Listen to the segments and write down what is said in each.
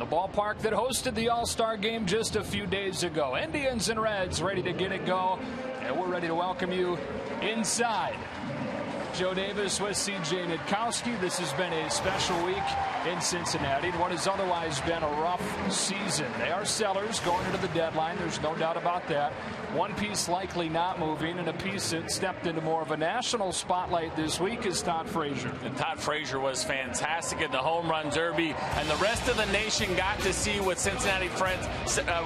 the ballpark that hosted the All-Star game just a few days ago. Indians and Reds ready to get it go, and we're ready to welcome you inside. Joe Davis with C.J. Nitkowski. This has been a special week in Cincinnati, what has otherwise been a rough season. They are sellers going into the deadline. There's no doubt about that. One piece likely not moving, and a piece that stepped into more of a national spotlight this week is Todd Frazier. And Todd Frazier was fantastic at the home run derby, and the rest of the nation got to see what Cincinnati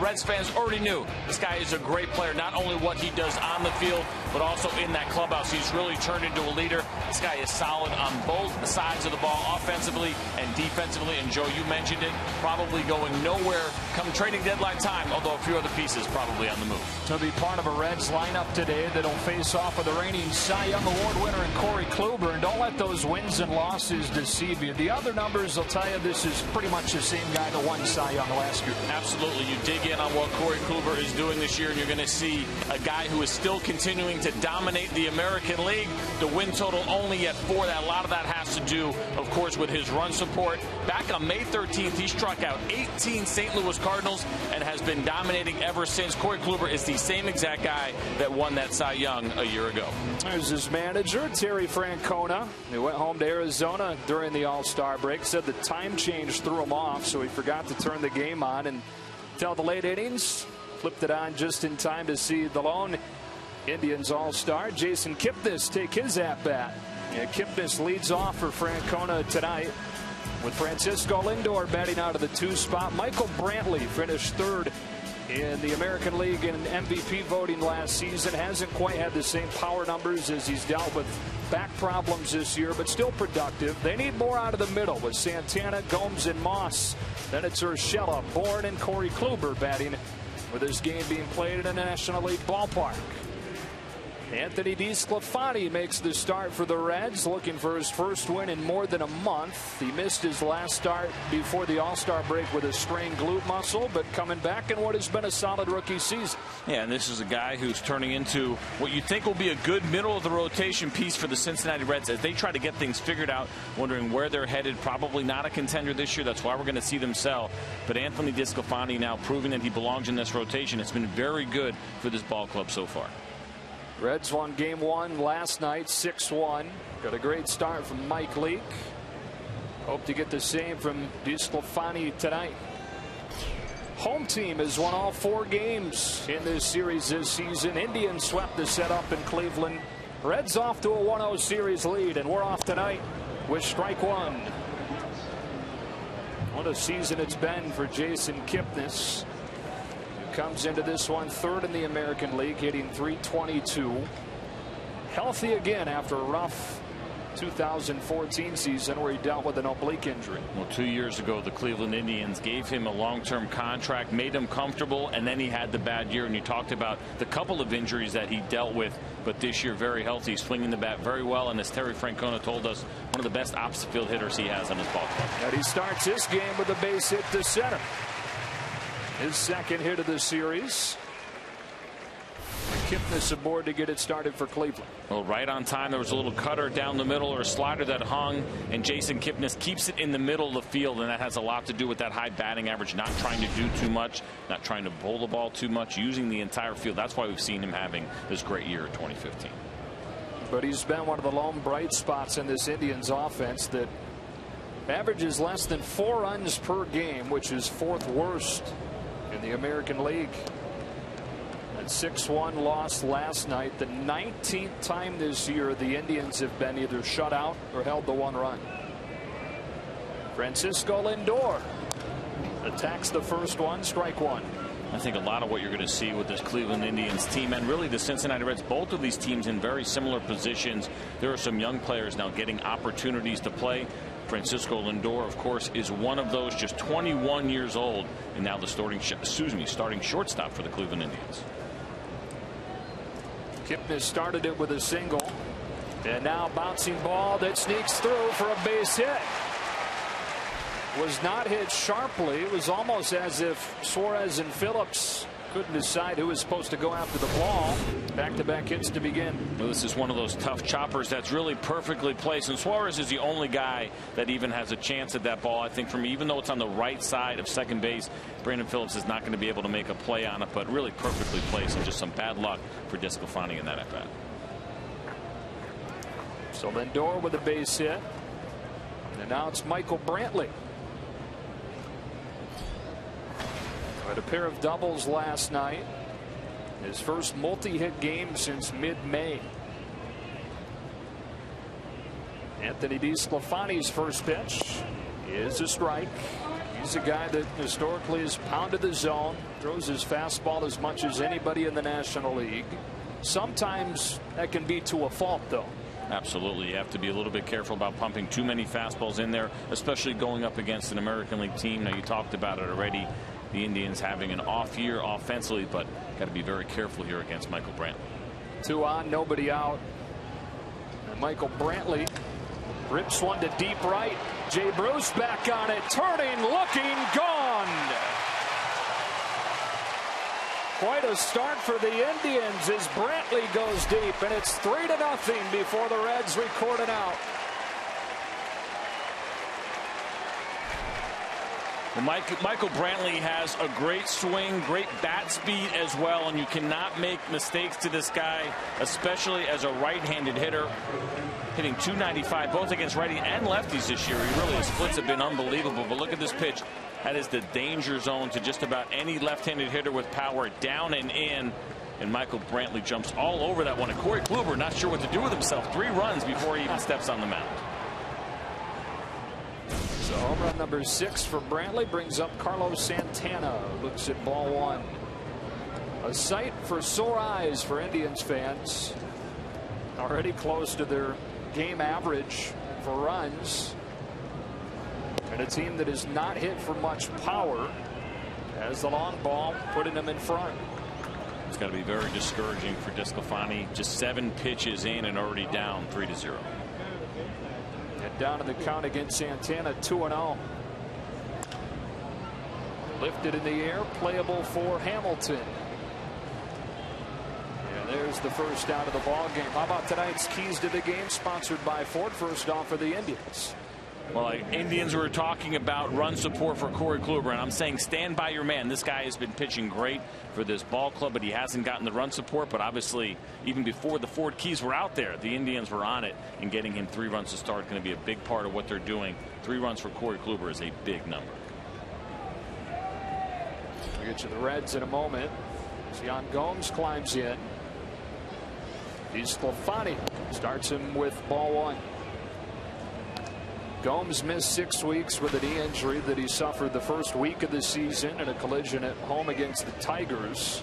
Reds fans already knew. This guy is a great player, not only what he does on the field, but also in that clubhouse. He's really turned into a leader. This guy is solid on both sides of the ball, offensively and defensively. And Joe, you mentioned it, probably going nowhere come trading deadline time, although a few other pieces probably on the move. To be part of a Reds lineup today that'll face off with the reigning Cy Young Award winner in Corey Kluber. And don't let those wins and losses deceive you. The other numbers will tell you this is pretty much the same guy that won Cy Young last year. Absolutely. You dig in on what Corey Kluber is doing this year, and you're going to see a guy who is still continuing to dominate the American League. The win total only at 4. A lot of that has to do, of course, with his run support. Back on May 13th, he struck out 18 St. Louis Cardinals and has been dominating ever since. Corey Kluber is the same exact guy that won that Cy Young a year ago. There's his manager, Terry Francona. He went home to Arizona during the All-Star break. Said the time change threw him off, so he forgot to turn the game on and until the late innings. Flipped it on just in time to see the lone Indians All-Star Jason Kipnis take his at-bat. Yeah, Kipnis leads off for Francona tonight with Francisco Lindor batting out of the 2 spot. Michael Brantley finished 3rd in the American League in MVP voting last season. Hasn't quite had the same power numbers as he's dealt with back problems this year, but still productive. They need more out of the middle with Santana, Gomes, and Moss. Then it's Urshela, Bourne, and Corey Kluber batting with this game being played in a National League ballpark. Anthony DeSclafani makes the start for the Reds, looking for his first win in more than a month. He missed his last start before the All-Star break with a strained glute muscle, but coming back in what has been a solid rookie season. Yeah, and this is a guy who's turning into what you think will be a good middle-of-the-rotation piece for the Cincinnati Reds as they try to get things figured out, wondering where they're headed. Probably not a contender this year. That's why we're going to see them sell. But Anthony DeSclafani now proving that he belongs in this rotation. It's been very good for this ball club so far. Reds won game 1 last night, 6-1. Got a great start from Mike Leake. Hope to get the same from DeSclafani tonight. Home team has won all 4 games in this series this season. Indians swept the setup in Cleveland. Reds off to a 1-0 series lead, and we're off tonight with strike 1. What a season it's been for Jason Kipnis. Comes into this one 3rd in the American League, hitting .322. Healthy again after a rough 2014 season where he dealt with an oblique injury. Well, 2 years ago, the Cleveland Indians gave him a long-term contract, made him comfortable, and then he had the bad year. And you talked about the couple of injuries that he dealt with, but this year very healthy, swinging the bat very well. And as Terry Francona told us, one of the best opposite field hitters he has on his ball club. And he starts this game with a base hit to center. His 2nd hit of the series. Kipnis aboard to get it started for Cleveland. Well, right on time. There was a little cutter down the middle or a slider that hung, and Jason Kipnis keeps it in the middle of the field, and that has a lot to do with that high batting average, not trying to do too much, not trying to bowl the ball too much, using the entire field. That's why we've seen him having this great year in 2015. But he's been one of the lone bright spots in this Indians offense that averages less than 4 runs per game, which is 4th worst in the American League. That 6-1 loss last night, the 19th time this year the Indians have been either shut out or held to 1 run. Francisco Lindor attacks the first one, strike 1. I think a lot of what you're going to see with this Cleveland Indians team, and really the Cincinnati Reds, both of these teams in very similar positions. There are some young players now getting opportunities to play. Francisco Lindor, of course, is one of those, just 21 years old, and now the starting shortstop for the Cleveland Indians. Kipnis started it with a single, and now bouncing ball that sneaks through for a base hit. Was not hit sharply. It was almost as if Suarez and Phillips couldn't decide who was supposed to go after the ball. Back-to-back hits to begin. Well, this is one of those tough choppers that's really perfectly placed, and Suarez is the only guy that even has a chance at that ball. I think for me, even though it's on the right side of second base, Brandon Phillips is not going to be able to make a play on it, but really perfectly placed, and just some bad luck for DeSclafani in that at bat. So Lindor with a base hit, and now it's Michael Brantley. Had a pair of doubles last night. His first multi-hit game since mid-May. Anthony DeSclafani's first pitch is a strike. He's a guy that historically has pounded the zone, throws his fastball as much as anybody in the National League. Sometimes that can be to a fault, though. Absolutely. You have to be a little bit careful about pumping too many fastballs in there, especially going up against an American League team. Now, you talked about it already. The Indians having an off year offensively, but got to be very careful here against Michael Brantley. 2 on, nobody out. And Michael Brantley rips one to deep right. Jay Bruce back on it, turning, looking, gone. Quite a start for the Indians as Brantley goes deep, and it's 3-0 before the Reds record it out. Well, Michael Brantley has a great swing, great bat speed as well, and you cannot make mistakes to this guy, especially as a right-handed hitter. Hitting .295 both against righty and lefties this year. His splits have been unbelievable, but look at this pitch. That is the danger zone to just about any left-handed hitter with power, down and in. And Michael Brantley jumps all over that one. And Corey Kluber not sure what to do with himself. 3 runs before he even steps on the mound. So home run number 6 for Brantley brings up Carlos Santana. Looks at ball 1. A sight for sore eyes for Indians fans. Already close to their game average for runs. And a team that is not hit for much power as the long ball putting them in front. It's got to be very discouraging for DeSclafani. Just 7 pitches in and already down 3-0. And down in the count against Santana, 2-0. Lifted in the air, playable for Hamilton. And there's the first out of the ball game. How about tonight's keys to the game, sponsored by Ford? First off for the Indians. Well, Indians were talking about run support for Corey Kluber, and I'm saying stand by your man. This guy has been pitching great for this ball club, but he hasn't gotten the run support. But obviously, even before the Ford keys were out there, the Indians were on it, and getting him 3 runs to start going to be a big part of what they're doing. 3 runs for Corey Kluber is a big number. We'll get to the Reds in a moment. Yan Gomes climbs in. DeSclafani starts him with ball 1. Gomes missed 6 weeks with a knee injury that he suffered the first week of the season in a collision at home against the Tigers,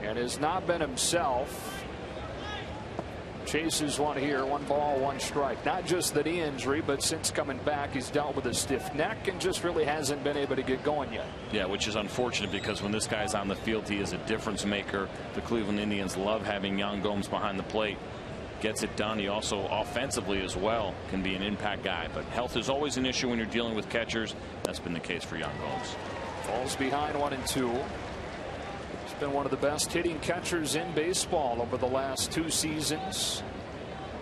and has not been himself. Chases one here, 1 ball, 1 strike. Not just the knee injury, but since coming back, he's dealt with a stiff neck and just really hasn't been able to get going yet. Yeah, which is unfortunate because when this guy's on the field, he is a difference maker. The Cleveland Indians love having Yan Gomes behind the plate. Gets it done. He also offensively as well can be an impact guy, but health is always an issue when you're dealing with catchers. That's been the case for Yan Gomes. Falls behind 1-2. He's been one of the best hitting catchers in baseball over the last 2 seasons.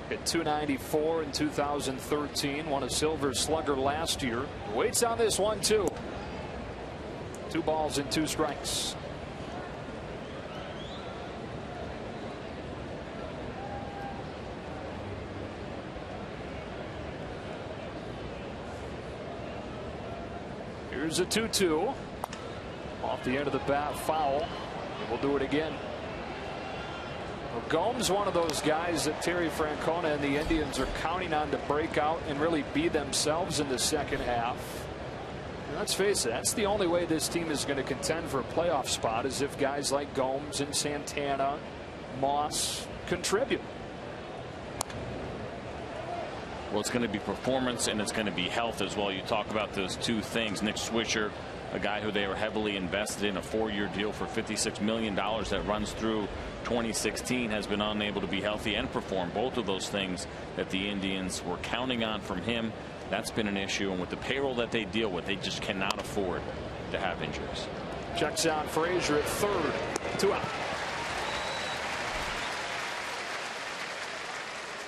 Hit .294 in 2013. Won a Silver Slugger last year. Waits on this 1-2. 2 balls and 2 strikes. Here's a 2-2 off the end of the bat, foul. And we'll do it again. Well, Gomes, one of those guys that Terry Francona and the Indians are counting on to break out and really be themselves in the second half. And let's face it, that's the only way this team is going to contend for a playoff spot, is if guys like Gomes and Santana, Moss contribute. Well, it's going to be performance and it's going to be health as well. You talk about those 2 things. Nick Swisher, a guy who they were heavily invested in, a 4-year deal for $56 million that runs through 2016, has been unable to be healthy and perform. Both of those things that the Indians were counting on from him, that's been an issue. And with the payroll that they deal with, they just cannot afford to have injuries. Checks out Frazier at third. 2 out.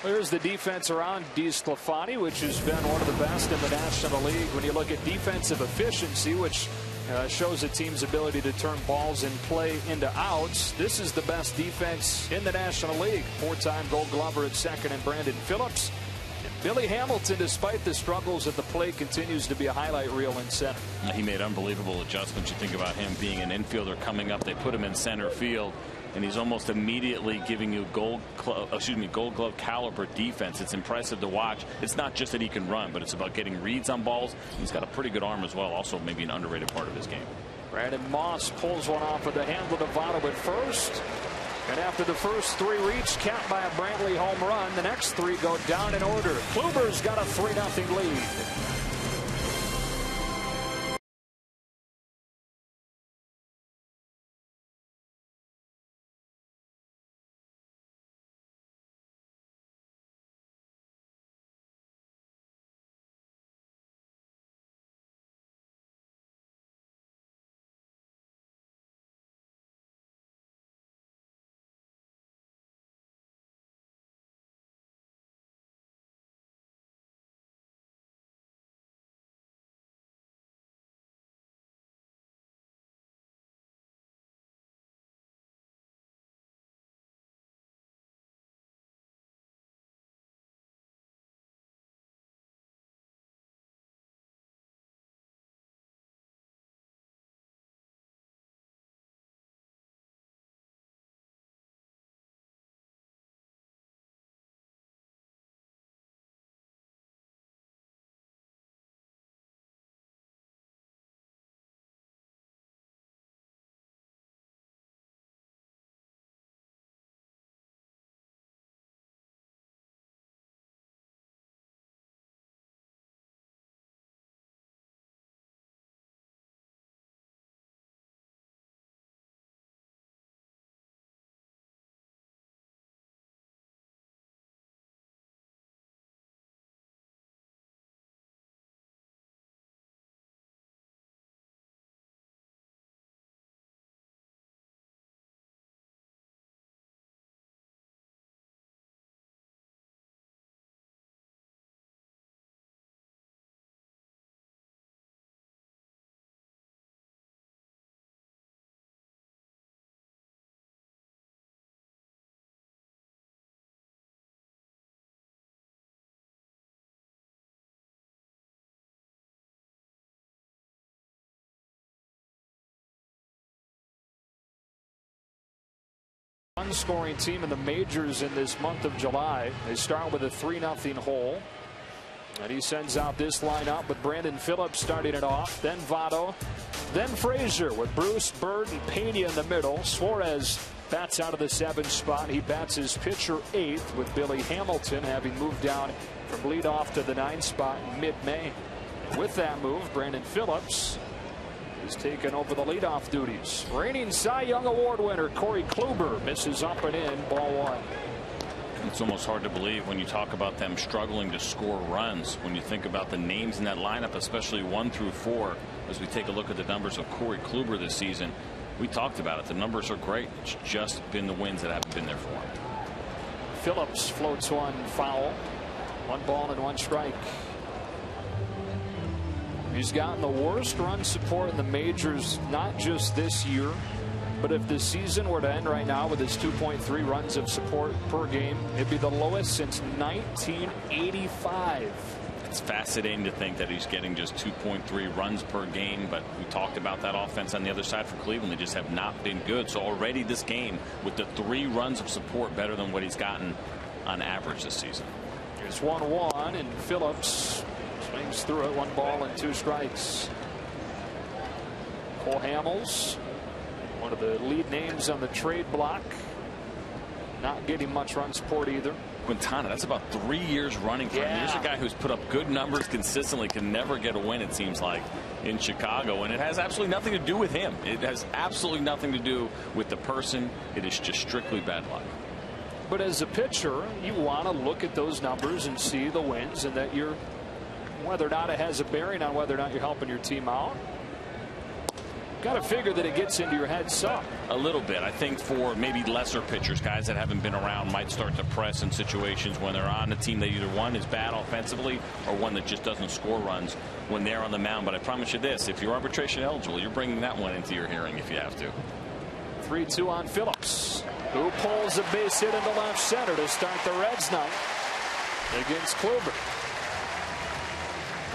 There's the defense around DeSclafani, which has been one of the best in the National League. When you look at defensive efficiency, which shows a team's ability to turn balls in play into outs, this is the best defense in the National League. 4-time Gold Glover at second and Brandon Phillips. And Billy Hamilton, despite the struggles at the plate, continues to be a highlight reel in center. He made unbelievable adjustments. You think about him being an infielder coming up. They put him in center field, and he's almost immediately giving you gold glove caliber defense. It's impressive to watch. It's not just that he can run, but it's about getting reads on balls. He's got a pretty good arm as well. Also maybe an underrated part of his game. Brandon Moss pulls one off with the handle to Votto at first. And after the first 3 reached, capped by a Brantley home run, the next 3 go down in order. Kluber's got a 3-0 lead. Scoring team in the majors in this month of July. They start with a 3-0 hole, and he sends out this lineup with Brandon Phillips starting it off, then Votto, then Frazier with Bruce, Bird, and Pena in the middle. Suarez bats out of the 7th spot. He bats his pitcher 8th, with Billy Hamilton having moved down from leadoff to the 9th spot in mid-May. With that move, Brandon Phillips is taken over the leadoff duties. Reigning Cy Young Award winner Corey Kluber misses up and in, ball 1. It's almost hard to believe when you talk about them struggling to score runs. When you think about the names in that lineup, especially 1 through 4, as we take a look at the numbers of Corey Kluber this season, we talked about it. The numbers are great. It's just been the wins that haven't been there for him. Phillips floats one foul. 1 ball and 1 strike. He's gotten the worst run support in the majors, not just this year, but if the season were to end right now with his 2.3 runs of support per game, it'd be the lowest since 1985. It's fascinating to think that he's getting just 2.3 runs per game, but we talked about that offense on the other side for Cleveland. They just have not been good. So already this game with the 3 runs of support, better than what he's gotten on average this season. Here's 1-1, and Phillips swings through it. 1 ball and 2 strikes. Cole Hamels, one of the lead names on the trade block, not getting much run support either. Quintana, that's about 3 years running for him. Here's a guy who's put up good numbers consistently, can never get a win, it seems like, in Chicago, and it has absolutely nothing to do with him. It has absolutely nothing to do with the person. It is just strictly bad luck. But as a pitcher, you want to look at those numbers and see the wins, and that you're, whether or not it has a bearing on whether or not you're helping your team out. Got to figure that it gets into your head some. A little bit. I think for maybe lesser pitchers, guys that haven't been around might start to press in situations when they're on a team that either one is bad offensively or one that just doesn't score runs when they're on the mound. But I promise you this, if you're arbitration eligible, you're bringing that one into your hearing if you have to. 3-2 on Phillips, who pulls a base hit into left center to start the Reds night against Kluber.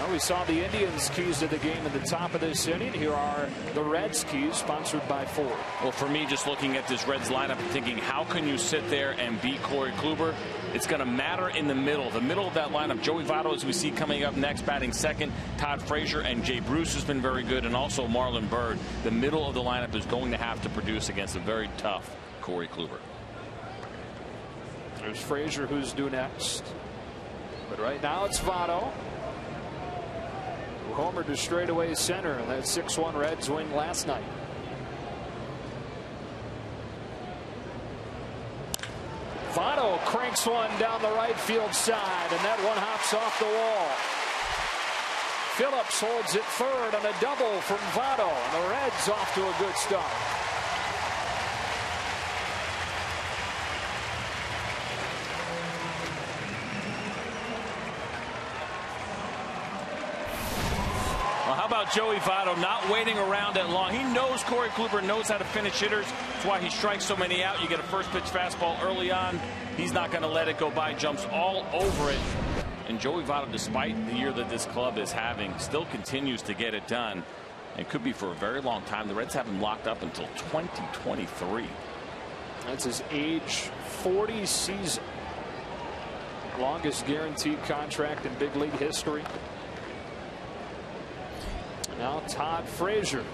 Well, we saw the Indians' keys to the game at the top of this inning. Here are the Reds' keys, sponsored by Ford. Well, for me, just looking at this Reds lineup and thinking, how can you sit there and beat Corey Kluber? It's going to matter in the middle. The middle of that lineup, Joey Votto, as we see coming up next, batting second. Todd Frazier and Jay Bruce has been very good, and also Marlon Byrd. The middle of the lineup is going to have to produce against a very tough Corey Kluber. There's Frazier, who's due next. But right now it's Votto, who homered to straightaway center in that 6-1 Reds win last night. Votto cranks one down the right field side, and that one hops off the wall. Phillips holds it third on a double from Votto, and the Reds off to a good start. Well, how about Joey Votto not waiting around that long? He knows Corey Kluber knows how to finish hitters. That's why he strikes so many out. You get a first pitch fastball early on. He's not going to let it go by. Jumps all over it. And Joey Votto, despite the year that this club is having, still continues to get it done. And could be for a very long time. The Reds have him locked up until 2023. That's his age 40 season. Longest guaranteed contract in big league history. Now Todd Frazier,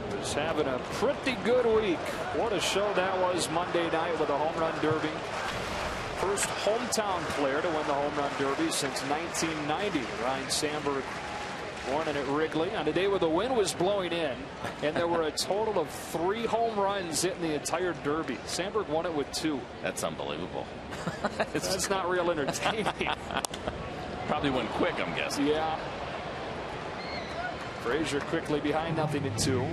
who's having a pretty good week. What a show that was Monday night with a home run derby. First hometown player to win the home run derby since 1990. Ryan Sandberg won it at Wrigley on a day where the wind was blowing in, and there were a total of 3 home runs hitting the entire derby. Sandberg won it with 2. That's unbelievable. That's not real entertaining. Probably went quick, I'm guessing. Yeah. Frazier quickly behind 0-2.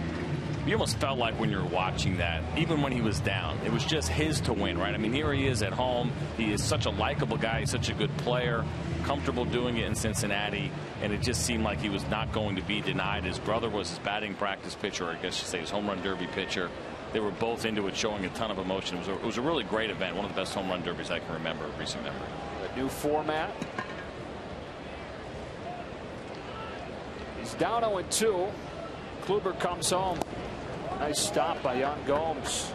You almost felt like when you're watching that, even when he was down, it was just his to win, right? I mean, here he is at home. He is such a likable guy. He's such a good player, comfortable doing it in Cincinnati, and it just seemed like he was not going to be denied. His brother was his batting practice pitcher, or I guess you say his home run derby pitcher. They were both into it, showing a ton of emotion. It was a really great event, one of the best home run derbies I can remember, recent memory. A new format. He's down 0-2. Kluber comes home. Nice stop by Yan Gomes,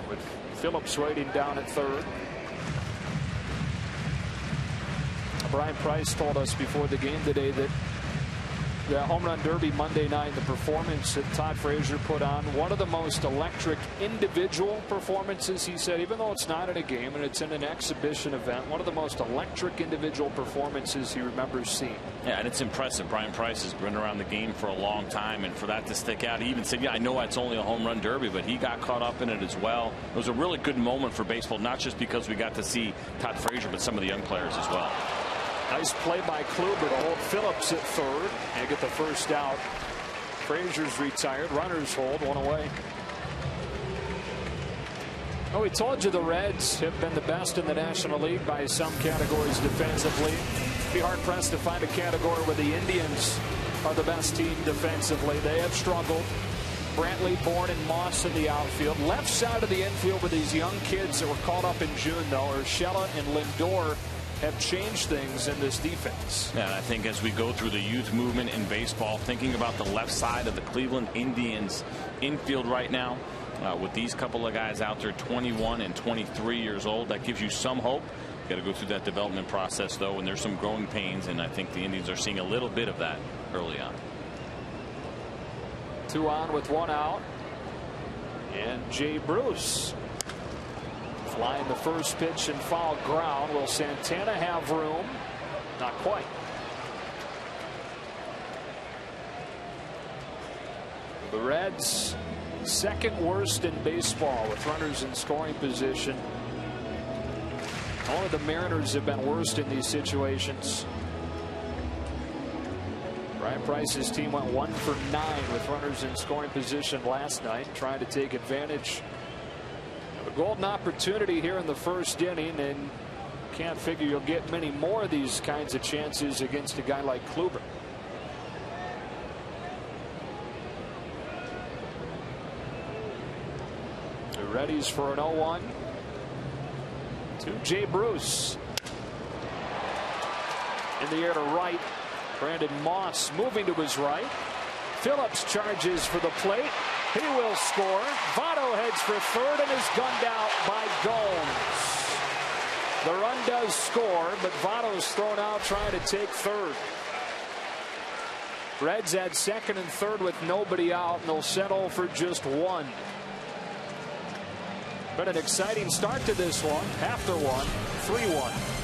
with Phillips waiting down at third. Brian Price told us before the game today that the home run derby Monday night, the performance that Todd Frazier put on, one of the most electric individual performances, he said, even though it's not in a game and it's in an exhibition event, one of the most electric individual performances he remembers seeing. Yeah, and it's impressive. Brian Price has been around the game for a long time, and for that to stick out, he even said, yeah, I know it's only a home run derby, but he got caught up in it as well. It was a really good moment for baseball, not just because we got to see Todd Frazier, but some of the young players as well. Nice play by Kluber to hold Phillips at third and get the first out. Frazier's retired. Runners hold, one away. Oh, we told you the Reds have been the best in the National League by some categories defensively. Be hard pressed to find a category where the Indians are the best team defensively. They have struggled. Brantley, Bourne, and Moss in the outfield. Left side of the infield with these young kids that were called up in June, though, Urshela and Lindor, have changed things in this defense. Yeah, and I think as we go through the youth movement in baseball, thinking about the left side of the Cleveland Indians infield right now, with these couple of guys out there, 21 and 23 years old, that gives you some hope. You got to go through that development process, though, and there's some growing pains, and I think the Indians are seeing a little bit of that early on. 2 on with 1 out, and Jay Bruce flying the first pitch and foul ground. Will Santana have room? Not quite. The Reds, second worst in baseball with runners in scoring position. Only the Mariners have been worst in these situations. Brian Price's team went 1 for 9 with runners in scoring position last night, trying to take advantage of a golden opportunity here in the first inning, and can't figure you'll get many more of these kinds of chances against a guy like Kluber. The readies for an 0-1 to Jay Bruce. In the air to right. Brandon Moss moving to his right. Phillips charges for the plate. He will score. Votto heads for third and is gunned out by Gomes. The run does score, but Votto's thrown out trying to take third. Reds had second and third with nobody out, and they'll settle for just one. But an exciting start to this one. After one, 3-1.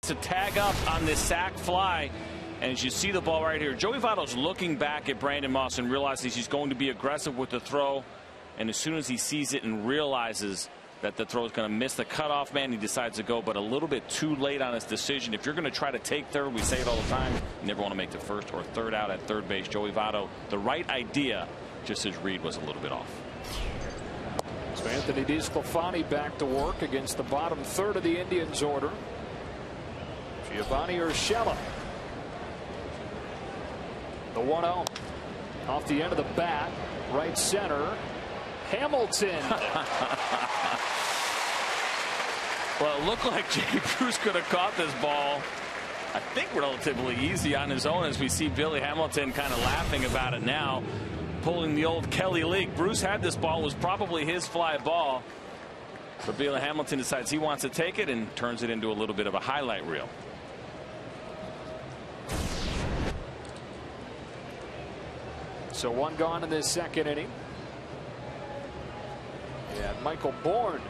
To tag up on this sac fly, and as you see the ball right here, Joey Votto's looking back at Brandon Moss and realizes he's going to be aggressive with the throw, and as soon as he sees it and realizes that the throw is going to miss the cutoff man, he decides to go, but a little bit too late on his decision. If you're going to try to take third, we say it all the time, you never want to make the first or third out at third base. Joey Votto, the right idea, just his read was a little bit off. So Anthony DeSclafani back to work against the bottom third of the Indians order. Giovanni Urshela. The 1-0 off the end of the bat, right center. Hamilton. Well, it looked like Jay Bruce could have caught this ball, I think, relatively easy on his own, as we see Billy Hamilton kind of laughing about it now, pulling the old Kelly leak. Bruce had this ball, was probably his fly ball, but Billy Hamilton decides he wants to take it and turns it into a little bit of a highlight reel. So one gone in this second inning. And Michael Bourne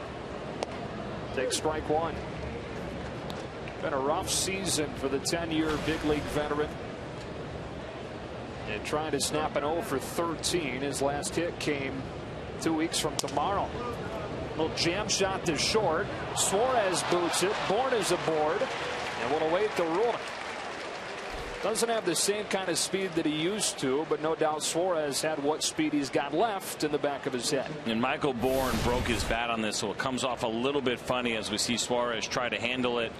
takes strike one. Been a rough season for the 10-year big league veteran. And trying to snap an 0 for 13. His last hit came 2 weeks from tomorrow. Little jam shot to short. Suarez boots it. Bourne is aboard. And we'll await the ruling. Doesn't have the same kind of speed that he used to, but no doubt Suarez had what speed he's got left in the back of his head. And Michael Bourne broke his bat on this, so it comes off a little bit funny as we see Suarez try to handle it.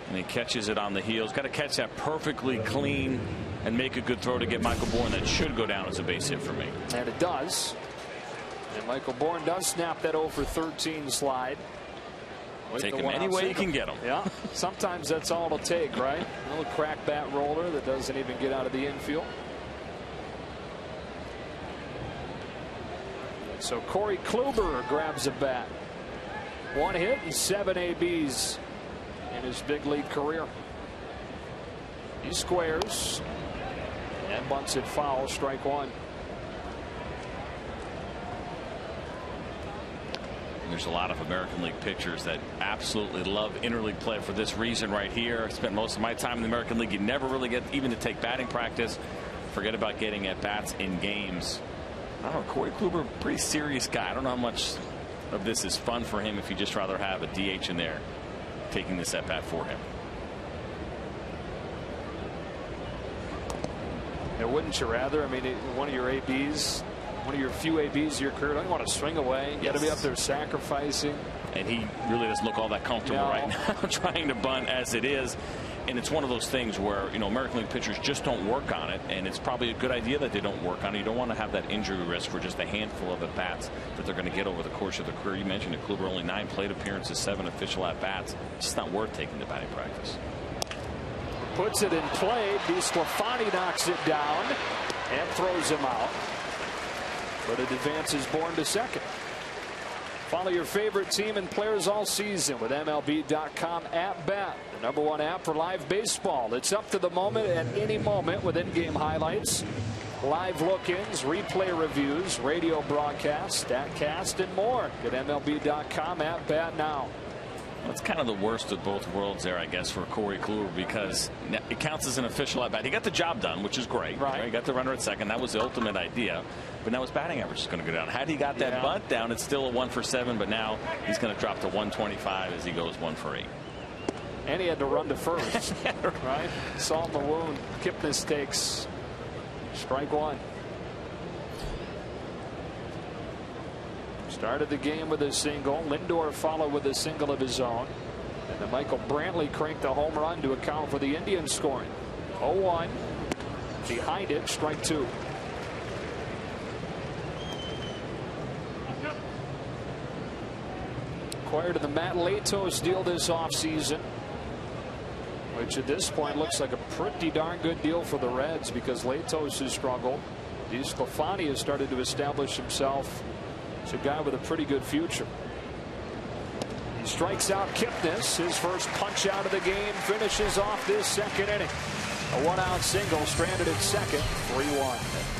And he catches it on the heels. Got to catch that perfectly clean and make a good throw to get Michael Bourne. That should go down as a base hit for me. And it does. And Michael Bourne does snap that 0 for 13 slide. Take him any way you can get him. Yeah, sometimes that's all it'll take, right? A little crack bat roller that doesn't even get out of the infield. So Corey Kluber grabs a bat. 1 hit and 7 ABs in his big league career. He squares and bunts it foul, strike 1. There's a lot of American League pitchers that absolutely love interleague play for this reason right here. I spent most of my time in the American League. You never really get even to take batting practice. Forget about getting at bats in games. I don't know, Corey Kluber, pretty serious guy. I don't know how much of this is fun for him if you just rather have a DH in there taking this at bat for him. Yeah, wouldn't you rather? I mean, one of your ABs, one of your few ABs of your career, don't you want to swing away? You got to be up there sacrificing. And he really doesn't look all that comfortable right now trying to bunt as it is. And it's one of those things where, you know, American League pitchers just don't work on it, and it's probably a good idea that they don't work on it. You don't want to have that injury risk for just a handful of at-bats that they're going to get over the course of their career. You mentioned it, Kluber, only 9 plate appearances, 7 official at-bats. It's just not worth taking the batting practice. Puts it in play. DeSclafani knocks it down and throws him out. But it advances Bourne to second. Follow your favorite team and players all season with MLB.com at bat, the #1 app for live baseball. It's up to the moment at any moment with in-game highlights, live look-ins, replay reviews, radio broadcasts, StatCast, and more. Get MLB.com at bat now. Well, it's kind of the worst of both worlds there, I guess, for Corey Kluber, because it counts as an official at bat. He got the job done, which is great. Right. He got the runner at second. That was the ultimate idea. But now his batting average is going to go down. Had he got that bunt down, it's still a 1 for 7. But now he's going to drop to 125 as he goes 1 for 8. And he had to run to first. Right. Solve the wound. Kipnis takes strike 1. Started the game with a single. Lindor followed with a single of his own. And then Michael Brantley cranked a home run to account for the Indians scoring. 0-1. Behind it, strike 2. Acquired the Matt Latos deal this offseason, which at this point looks like a pretty darn good deal for the Reds because Latos has struggled. DeSclafani has started to establish himself as a guy with a pretty good future. He strikes out Kipnis. His first punch out of the game finishes off this second inning. A 1-out single, stranded at second, 3-1.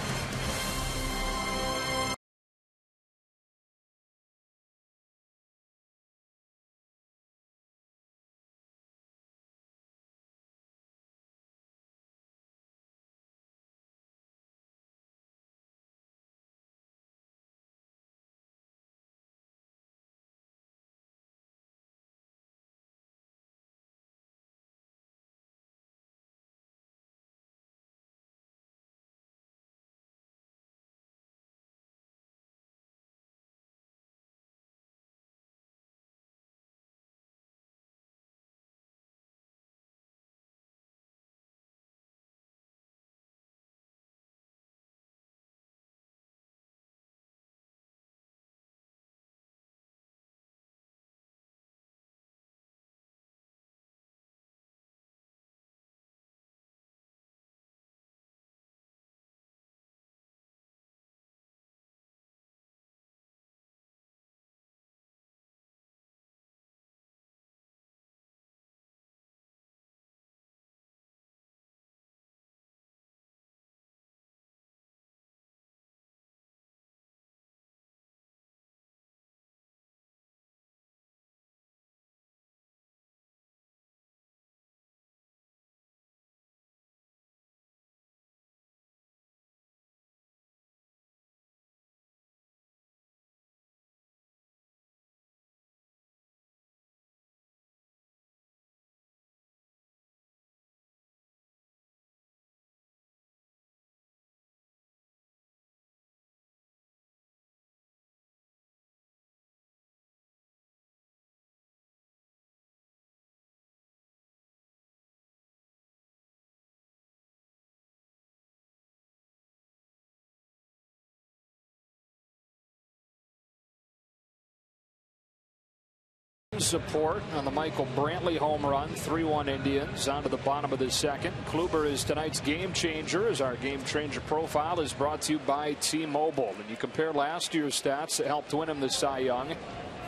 support on the Michael Brantley home run. 3-1 Indians on to the bottom of the second. Kluber is tonight's game changer, as our game changer profile is brought to you by T-Mobile. And you compare last year's stats that helped win him the Cy Young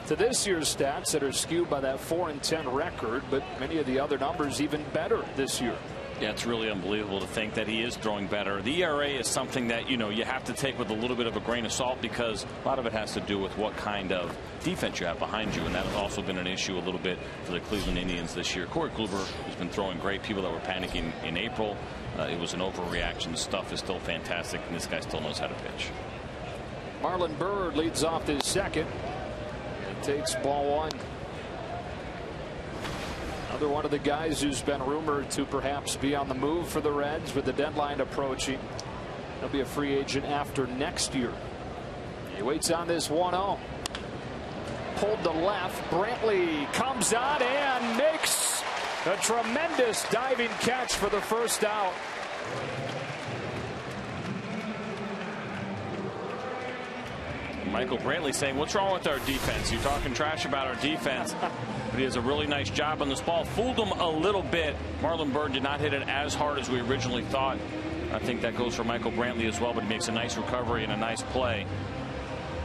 to this year's stats that are skewed by that 4-10 record, but many of the other numbers even better this year. Yeah, it's really unbelievable to think that he is throwing better. The ERA is something that, you have to take with a little bit of a grain of salt, because a lot of it has to do with what kind of defense you have behind you, and that has also been an issue a little bit for the Cleveland Indians this year. Corey Kluber has been throwing great. People that were panicking in April, it was an overreaction. The stuff is still fantastic, and this guy still knows how to pitch. Marlon Byrd leads off this second and takes ball one. Another one of the guys who's been rumored to perhaps be on the move for the Reds with the deadline approaching. He'll be a free agent after next year. He waits on this 1-0. Pulled to left. Brantley comes on and makes a tremendous diving catch for the first out. Michael Brantley saying, what's wrong with our defense? You're talking trash about our defense. But he does a really nice job on this ball. Fooled him a little bit. Marlon Byrd did not hit it as hard as we originally thought. I think that goes for Michael Brantley as well, but he makes a nice recovery and a nice play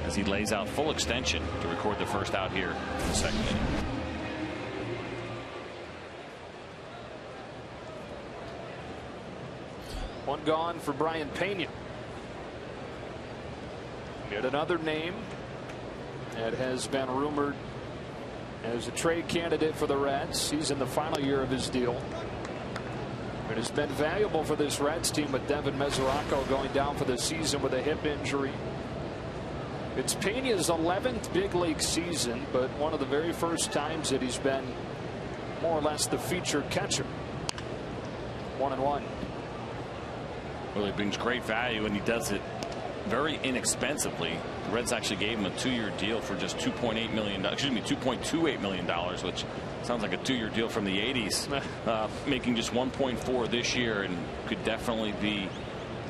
as he lays out full extension to record the first out here in the second inning. One gone for Brian Pena. Yet another name that has been rumored as a trade candidate for the Reds. He's in the final year of his deal. It has been valuable for this Reds team with Devin Mesoraco going down for the season with a hip injury. It's Pena's 11th big league season, but one of the very first times that he's been more or less the featured catcher. 1-1. Well, he brings great value, and he does it very inexpensively. The Reds actually gave him a 2-year deal for just $2.8 million. Excuse me, $2.28 million, which sounds like a 2-year deal from the 80s. Making just 1.4 this year, and could definitely be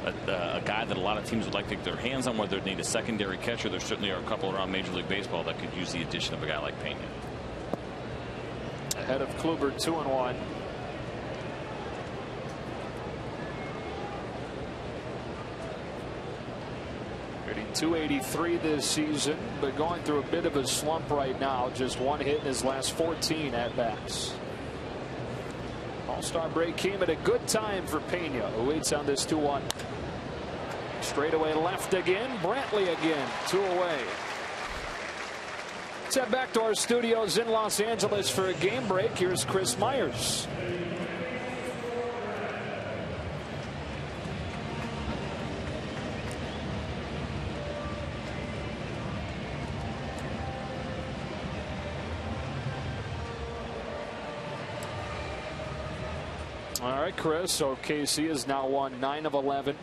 a guy that a lot of teams would like to get their hands on, whether they need a secondary catcher. There certainly are a couple around Major League Baseball that could use the addition of a guy like Pena. Ahead of Kluber, 2-1. Hitting .283 this season, but going through a bit of a slump right now. Just one hit in his last 14 at bats. All-Star break came at a good time for Pena, who waits on this 2-1. Straightaway left again. Brantley again. 2 away. Let's head back to our studios in Los Angeles for a game break. Here's Chris Myers. All right, Chris. So KC has now won 9 of 11.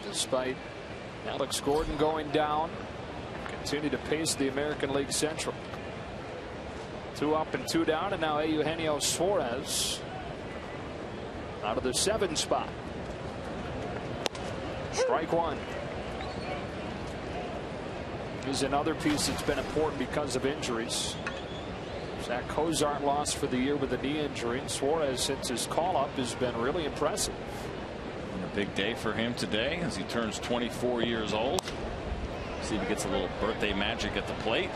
Despite Alex Gordon going down, continue to pace the American League Central. 2 up and 2 down, and now Eugenio Suarez out of the 7 spot. Strike one. He's another piece that's been important because of injuries. Zach Cozart lost for the year with a knee injury. Suarez, since his call-up, has been really impressive. A big day for him today as he turns 24 years old. See if he gets a little birthday magic at the plate.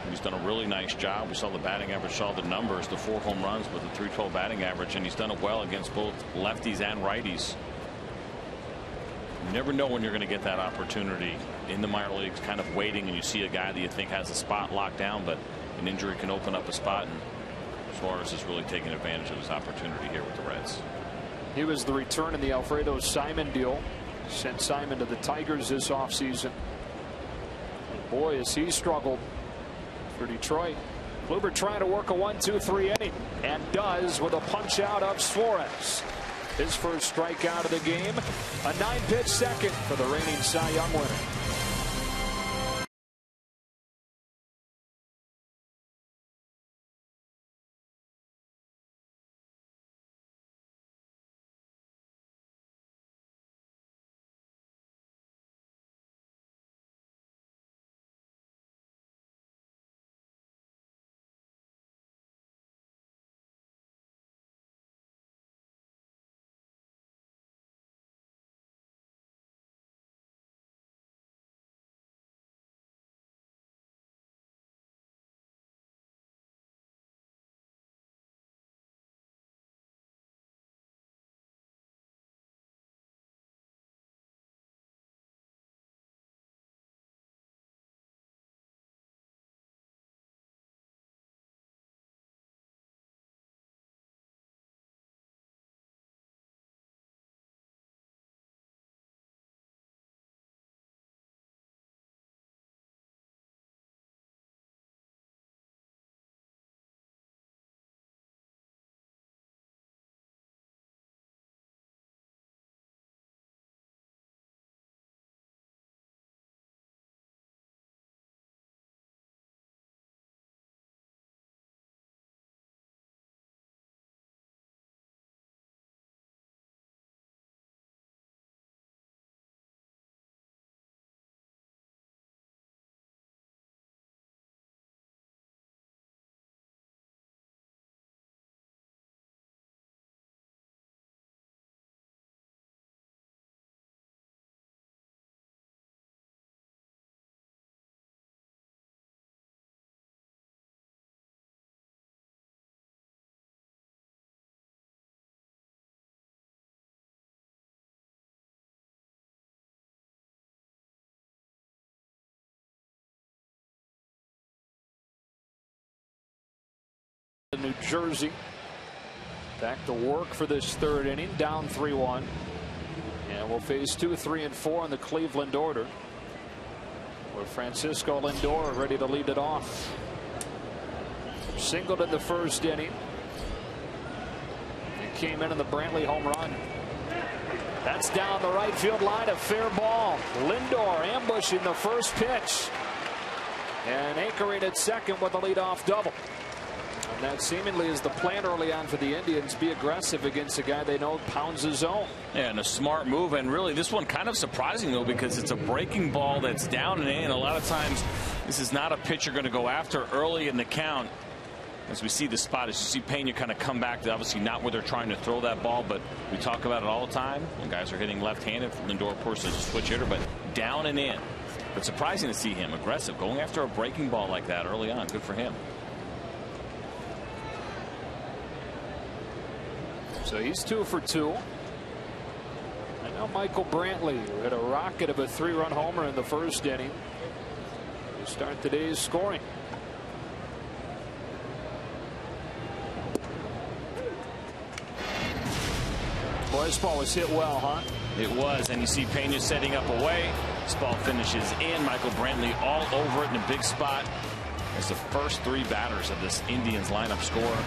He's done a really nice job. We saw the batting average, saw the numbers, the 4 home runs with the .312 batting average, and he's done it well against both lefties and righties. You never know when you're going to get that opportunity in the minor leagues, kind of waiting, and you see a guy that you think has a spot locked down, but an injury can open up a spot, and Suarez is really taking advantage of his opportunity here with the Reds. He was the return in the Alfredo Simon deal. Sent Simon to the Tigers this offseason. Boy, has he struggled for Detroit. Kluber trying to work a 1-2-3 inning, and does with a punch out of Suarez. His first strikeout of the game. A 9-pitch second for the reigning Cy Young winner. New Jersey. Back to work for this third inning, down 3-1. And we'll face 2, 3, and 4 in the Cleveland order, where Francisco Lindor ready to lead it off. Singled in the first inning. He came in the Brantley home run. That's down the right field line, a fair ball. Lindor ambushing the first pitch and anchoring at second with a leadoff double. And that seemingly is the plan early on for the Indians. Be aggressive against a guy they know pounds his zone. Yeah, and a smart move. And really, this one kind of surprising, though, because it's a breaking ball that's down and in. A lot of times, this is not a pitch you're going to go after early in the count. As we see the spot, as you see Pena kind of come back to obviously not where they're trying to throw that ball, but we talk about it all the time when guys are hitting left-handed. Lindor, of course, is a switch hitter, but down and in. But surprising to see him aggressive, going after a breaking ball like that early on. Good for him. So he's 2 for 2. And now Michael Brantley, who hit a rocket of a 3-run homer in the first inning, to start today's scoring. Boy, this ball was hit well, huh? It was, and you see Pena setting up away. This ball finishes in. Michael Brantley all over it in a big spot as the first 3 batters of this Indians lineup score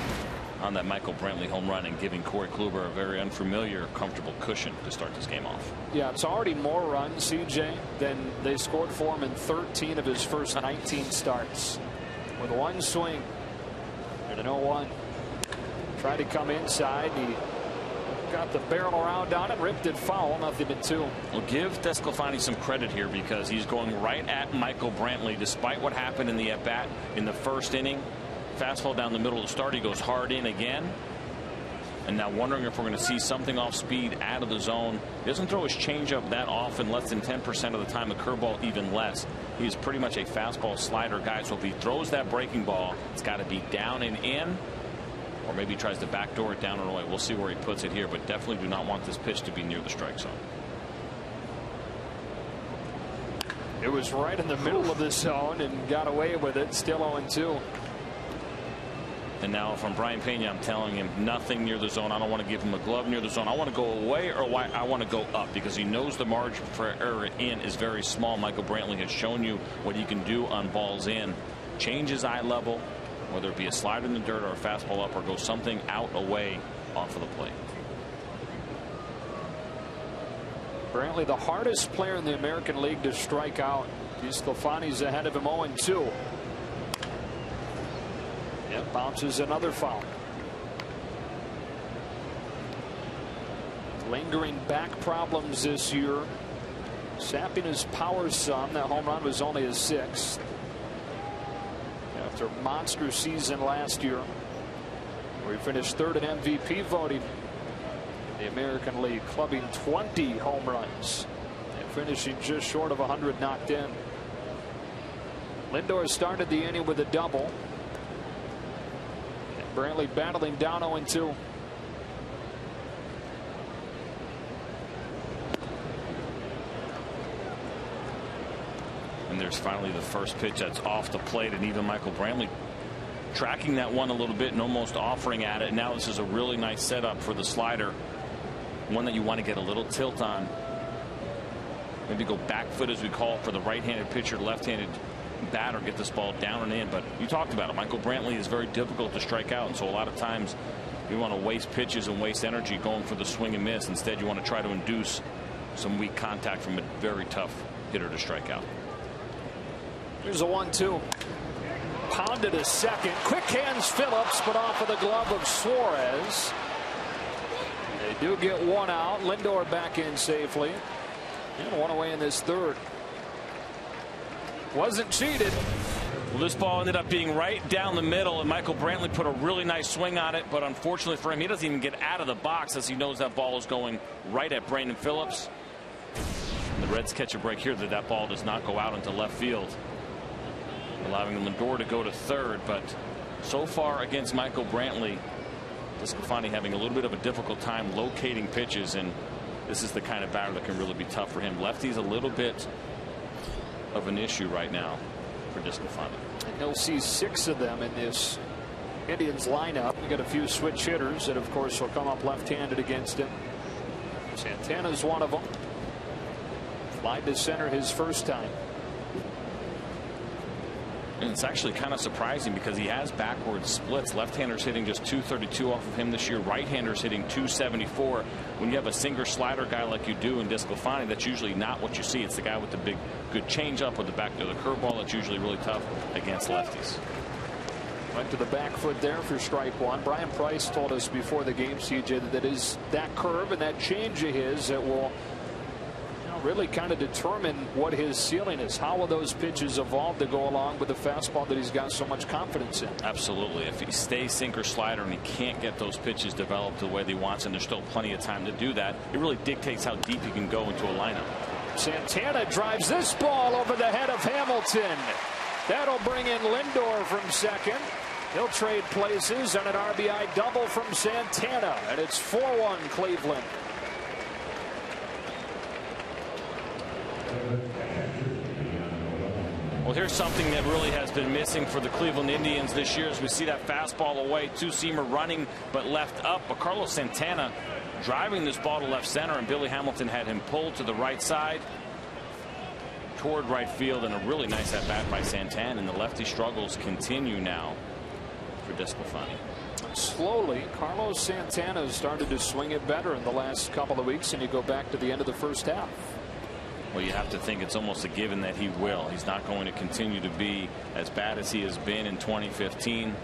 on that Michael Brantley home run, and giving Corey Kluber a very unfamiliar, comfortable cushion to start this game off. Yeah, it's already more runs, CJ, than they scored for him in 13 of his first 19 starts. With one swing and an 0-1. Tried to come inside. He got the barrel around on it, ripped it foul, 0-2. Well, give DeSclafani some credit here, because he's going right at Michael Brantley despite what happened in the at-bat in the first inning. Fastball down the middle of the start. He goes hard in again. And now wondering if we're going to see something off speed out of the zone. He doesn't throw his changeup that often, less than 10% of the time. The curveball even less. He's pretty much a fastball slider guy. So if he throws that breaking ball, it's got to be down and in. Or maybe he tries to backdoor it down and away. We'll see where he puts it here, but definitely do not want this pitch to be near the strike zone. It was right in the middle of the zone and got away with it. Still 0-2. And now from Brian Pena, I'm telling him nothing near the zone. I don't want to give him a glove near the zone. I want to go away, or I want to go up, because he knows the margin for error in is very small. Michael Brantley has shown you what he can do on balls in. Change his eye level, whether it be a slide in the dirt or a fastball up, or go something out away off of the plate. Brantley, the hardest player in the American League to strike out. DeSclafani's ahead of him 0-2. Yep, bounces another foul. Lingering back problems this year, sapping his power some. That home run was only his 6th. After a monster season last year, where he finished 3rd in MVP voting in the American League, clubbing 20 home runs and finishing just short of 100 knocked in. Lindor started the inning with a double. And Brantley battling down 0-2. And there's finally the first pitch that's off the plate, and even Michael Brantley tracking that one a little bit and almost offering at it. Now this is a really nice setup for the slider, one that you want to get a little tilt on. Maybe go back foot, as we call it, for the right-handed pitcher, left-handed batter, get this ball down and in. But you talked about it, Michael Brantley is very difficult to strike out, and so a lot of times you want to waste pitches and waste energy going for the swing and miss. Instead, you want to try to induce some weak contact from a very tough hitter to strike out. Here's a 1-2. Pounded a second. Quick hands Phillips, but off of the glove of Suarez. They do get one out. Lindor back in safely. And one away in this third. Wasn't cheated. Well, this ball ended up being right down the middle, and Michael Brantley put a really nice swing on it, but unfortunately for him, he doesn't even get out of the box, as he knows that ball is going right at Brandon Phillips. And the Reds catch a break here that ball does not go out into left field, allowing Lindor to go to third. But so far against Michael Brantley, DeSclafani having a little bit of a difficult time locating pitches, and this is the kind of batter that can really be tough for him. Lefty's a little bit of an issue right now for DeSclafani. And he'll see 6 of them in this Indians lineup. We got a few switch hitters that, of course, will come up left-handed against him. Santana's one of them. Fly to center his first time. And it's actually kind of surprising because he has backward splits. Left-handers hitting just 232 off of him this year. Right-handers hitting 274. When you have a sinker slider guy like you do in DeSclafani, that's usually not what you see. It's the guy with the big, good changeup with the back to the curveball that's usually really tough against lefties. Went to the back foot there for strike one. Brian Price told us before the game, CJ, that is that curve and that change of his that will really kind of determine what his ceiling is. How will those pitches evolve to go along with the fastball that he's got so much confidence in? Absolutely. If he stays sinker slider and he can't get those pitches developed the way he wants, and there's still plenty of time to do that, it really dictates how deep you can go into a lineup. Santana drives this ball over the head of Hamilton. That'll bring in Lindor from second. He'll trade places on an RBI double from Santana, and it's 4-1 Cleveland. Well, here's something that really has been missing for the Cleveland Indians this year as we see that fastball away, two-seamer running but left up. But Carlos Santana driving this ball to left center, and Billy Hamilton had him pulled to the right side toward right field, and a really nice at bat by Santana, and the lefty struggles continue now for DeSclafani. Slowly, Carlos Santana has started to swing it better in the last couple of weeks, and you go back to the end of the first half. Well, you have to think it's almost a given that he will. He's not going to continue to be as bad as he has been in 2015.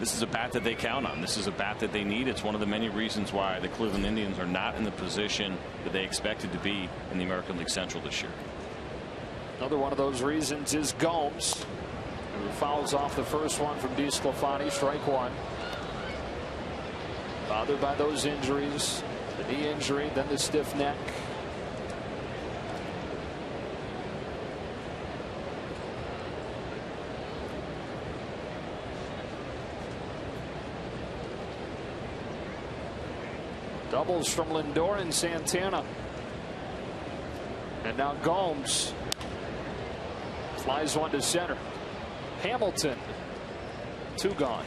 This is a bat that they count on. This is a bat that they need. It's one of the many reasons why the Cleveland Indians are not in the position that they expected to be in the American League Central this year. Another one of those reasons is Gomes, who fouls off the first one from DeSclafani, strike one. Bothered by those injuries, the knee injury, then the stiff neck. Doubles from Lindor and Santana. And now Gomes flies one to center. Hamilton, two gone.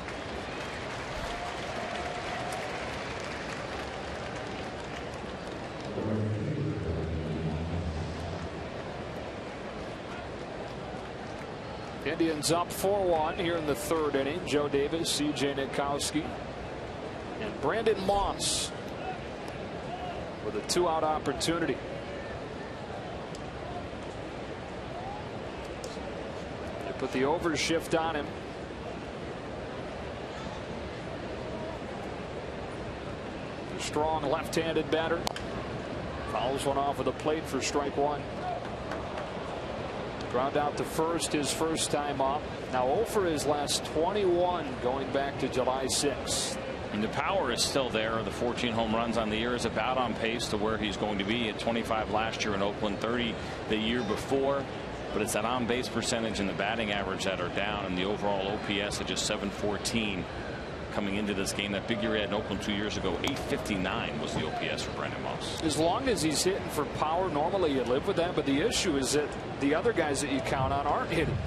Indians up 4-1 here in the third inning. Joe Davis, C.J. Nitkowski, and Brandon Moss with a two-out opportunity. They put the overshift on him. The strong left-handed batter fouls one off of the plate for strike one. Ground out to first his first time up. Now 0 for his last 21 going back to July 6th. And the power is still there. The 14 home runs on the year is about on pace to where he's going to be at 25 last year in Oakland, 30 the year before. But it's that on base percentage and the batting average that are down, and the overall OPS at just 714 coming into this game. That big year he had in Oakland 2 years ago, 859 was the OPS for Brandon Moss. As long as he's hitting for power, normally you live with that. But the issue is that the other guys that you count on aren't hitting.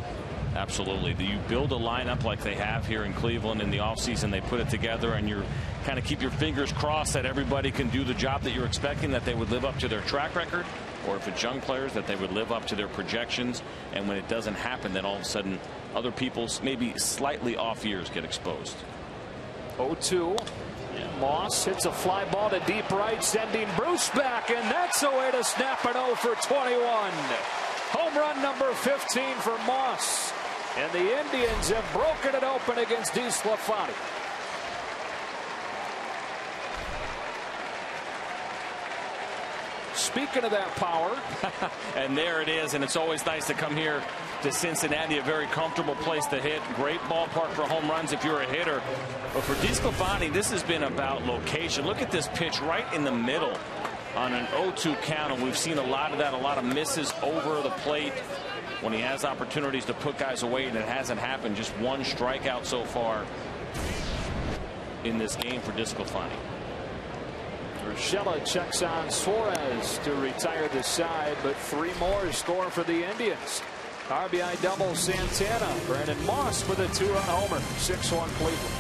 Absolutely. You build a lineup like they have here in Cleveland in the offseason. They put it together, and you kind of keep your fingers crossed that everybody can do the job that you're expecting, that they would live up to their track record, or if it's young players, that they would live up to their projections. And when it doesn't happen, then all of a sudden other people's maybe slightly off years get exposed. 0-2. Moss hits a fly ball to deep right, sending Bruce back, and that's a way to snap an 0 for 21. Home run number 15 for Moss. And the Indians have broken it open against DeSclafani. Speaking of that power. And there it is. And it's always nice to come here to Cincinnati, a very comfortable place to hit. Great ballpark for home runs if you're a hitter. But for DeSclafani, this has been about location. Look at this pitch right in the middle on an 0-2 count. And we've seen a lot of that, a lot of misses over the plate when he has opportunities to put guys away, and it hasn't happened. Just one strikeout so far in this game for DeSclafani. Urshela checks on Suarez to retire the side, but three more score for the Indians. RBI double Santana. Brandon Moss with a two-run homer. 6-1 Cleveland.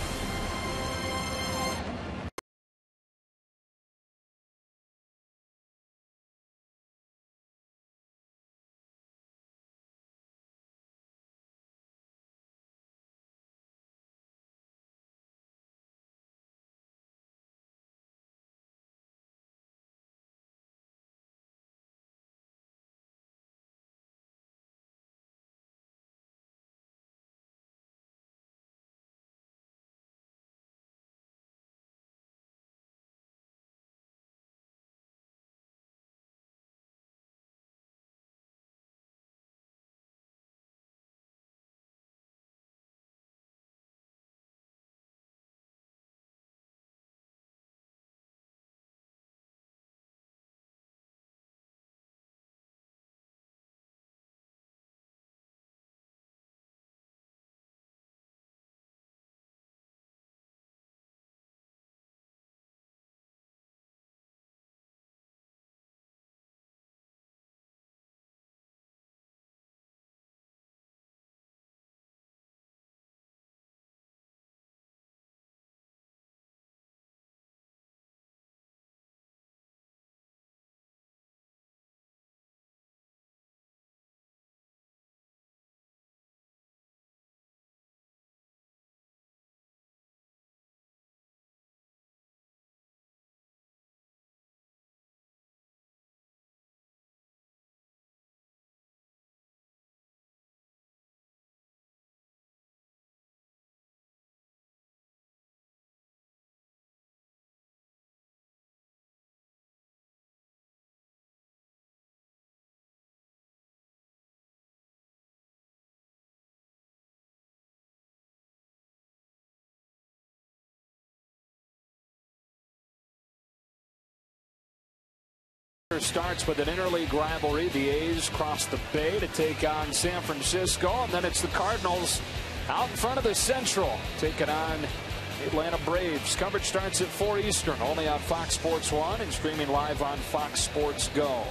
Starts with an interleague rivalry. The A's cross the bay to take on San Francisco, and then it's the Cardinals out in front of the Central taking on the Atlanta Braves. Coverage starts at 4 Eastern, only on Fox Sports 1 and streaming live on Fox Sports Go.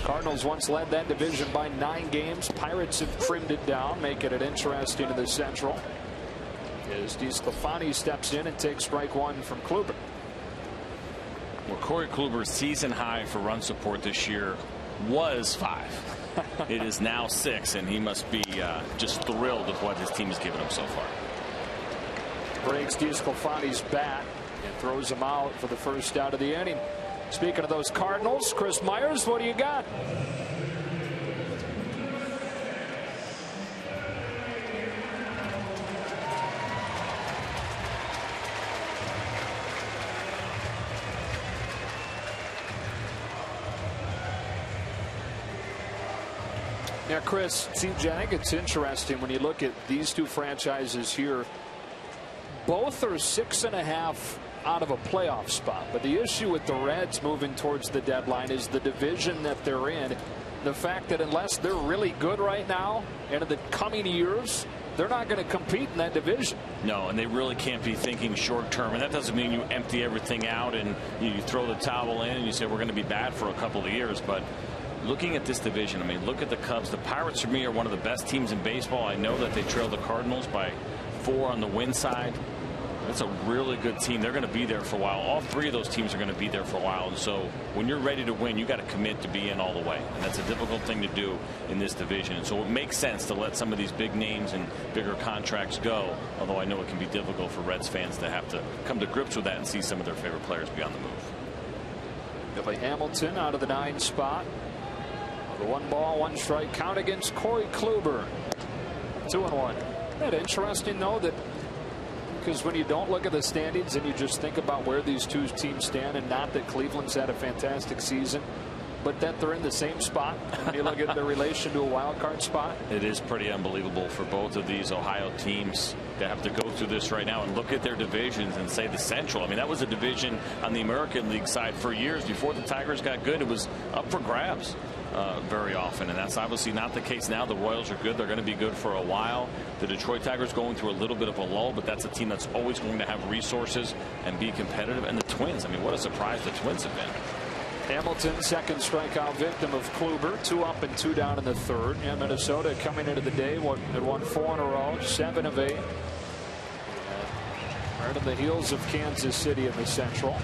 Cardinals once led that division by 9 games. Pirates have trimmed it down, making it interesting in the Central. As DeSclafani steps in and takes strike 1 from Kluber. Well, Corey Kluber's season high for run support this year was 5. It is now 6, and he must be just thrilled with what his team has given him so far. Breaks DeSclafani's bat and throws him out for the first out of the inning. Speaking of those Cardinals, Chris Myers, what do you got? Now, Chris, see, Jack, it's interesting when you look at these two franchises here. Both are 6.5 out of a playoff spot. But the issue with the Reds moving towards the deadline is the division that they're in. The fact that unless they're really good right now and in the coming years, they're not going to compete in that division. No, and they really can't be thinking short term. And that doesn't mean you empty everything out and you throw the towel in and you say we're going to be bad for a couple of years. But looking at this division, I mean, look at the Cubs. The Pirates, for me, are one of the best teams in baseball. I know that they trail the Cardinals by 4 on the win side. That's a really good team. They're going to be there for a while. All 3 of those teams are going to be there for a while. And so when you're ready to win, you got to commit to be in all the way. And that's a difficult thing to do in this division. And so it makes sense to let some of these big names and bigger contracts go. Although I know it can be difficult for Reds fans to have to come to grips with that and see some of their favorite players be on the move. Billy Hamilton out of the 9 spot. The 1-ball, 1-strike count against Corey Kluber. 2-1. Isn't that interesting, though, that because when you don't look at the standings and you just think about where these two teams stand, and not that Cleveland's had a fantastic season, but that they're in the same spot, and you look at their relation to a wild card spot. It is pretty unbelievable for both of these Ohio teams to have to go through this right now and look at their divisions and say the Central. I mean, that was a division on the American League side for years. Before the Tigers got good, it was up for grabs very often, and that's obviously not the case now. The Royals are good. They're going to be good for a while. The Detroit Tigers going through a little bit of a lull, but that's a team that's always going to have resources and be competitive. And the Twins, I mean, what a surprise the Twins have been. Hamilton, second strikeout victim of Kluber. 2 up and 2 down in the 3rd. And Minnesota coming into the day had won 4 in a row, 7 of 8. Right on the heels of Kansas City in the Central.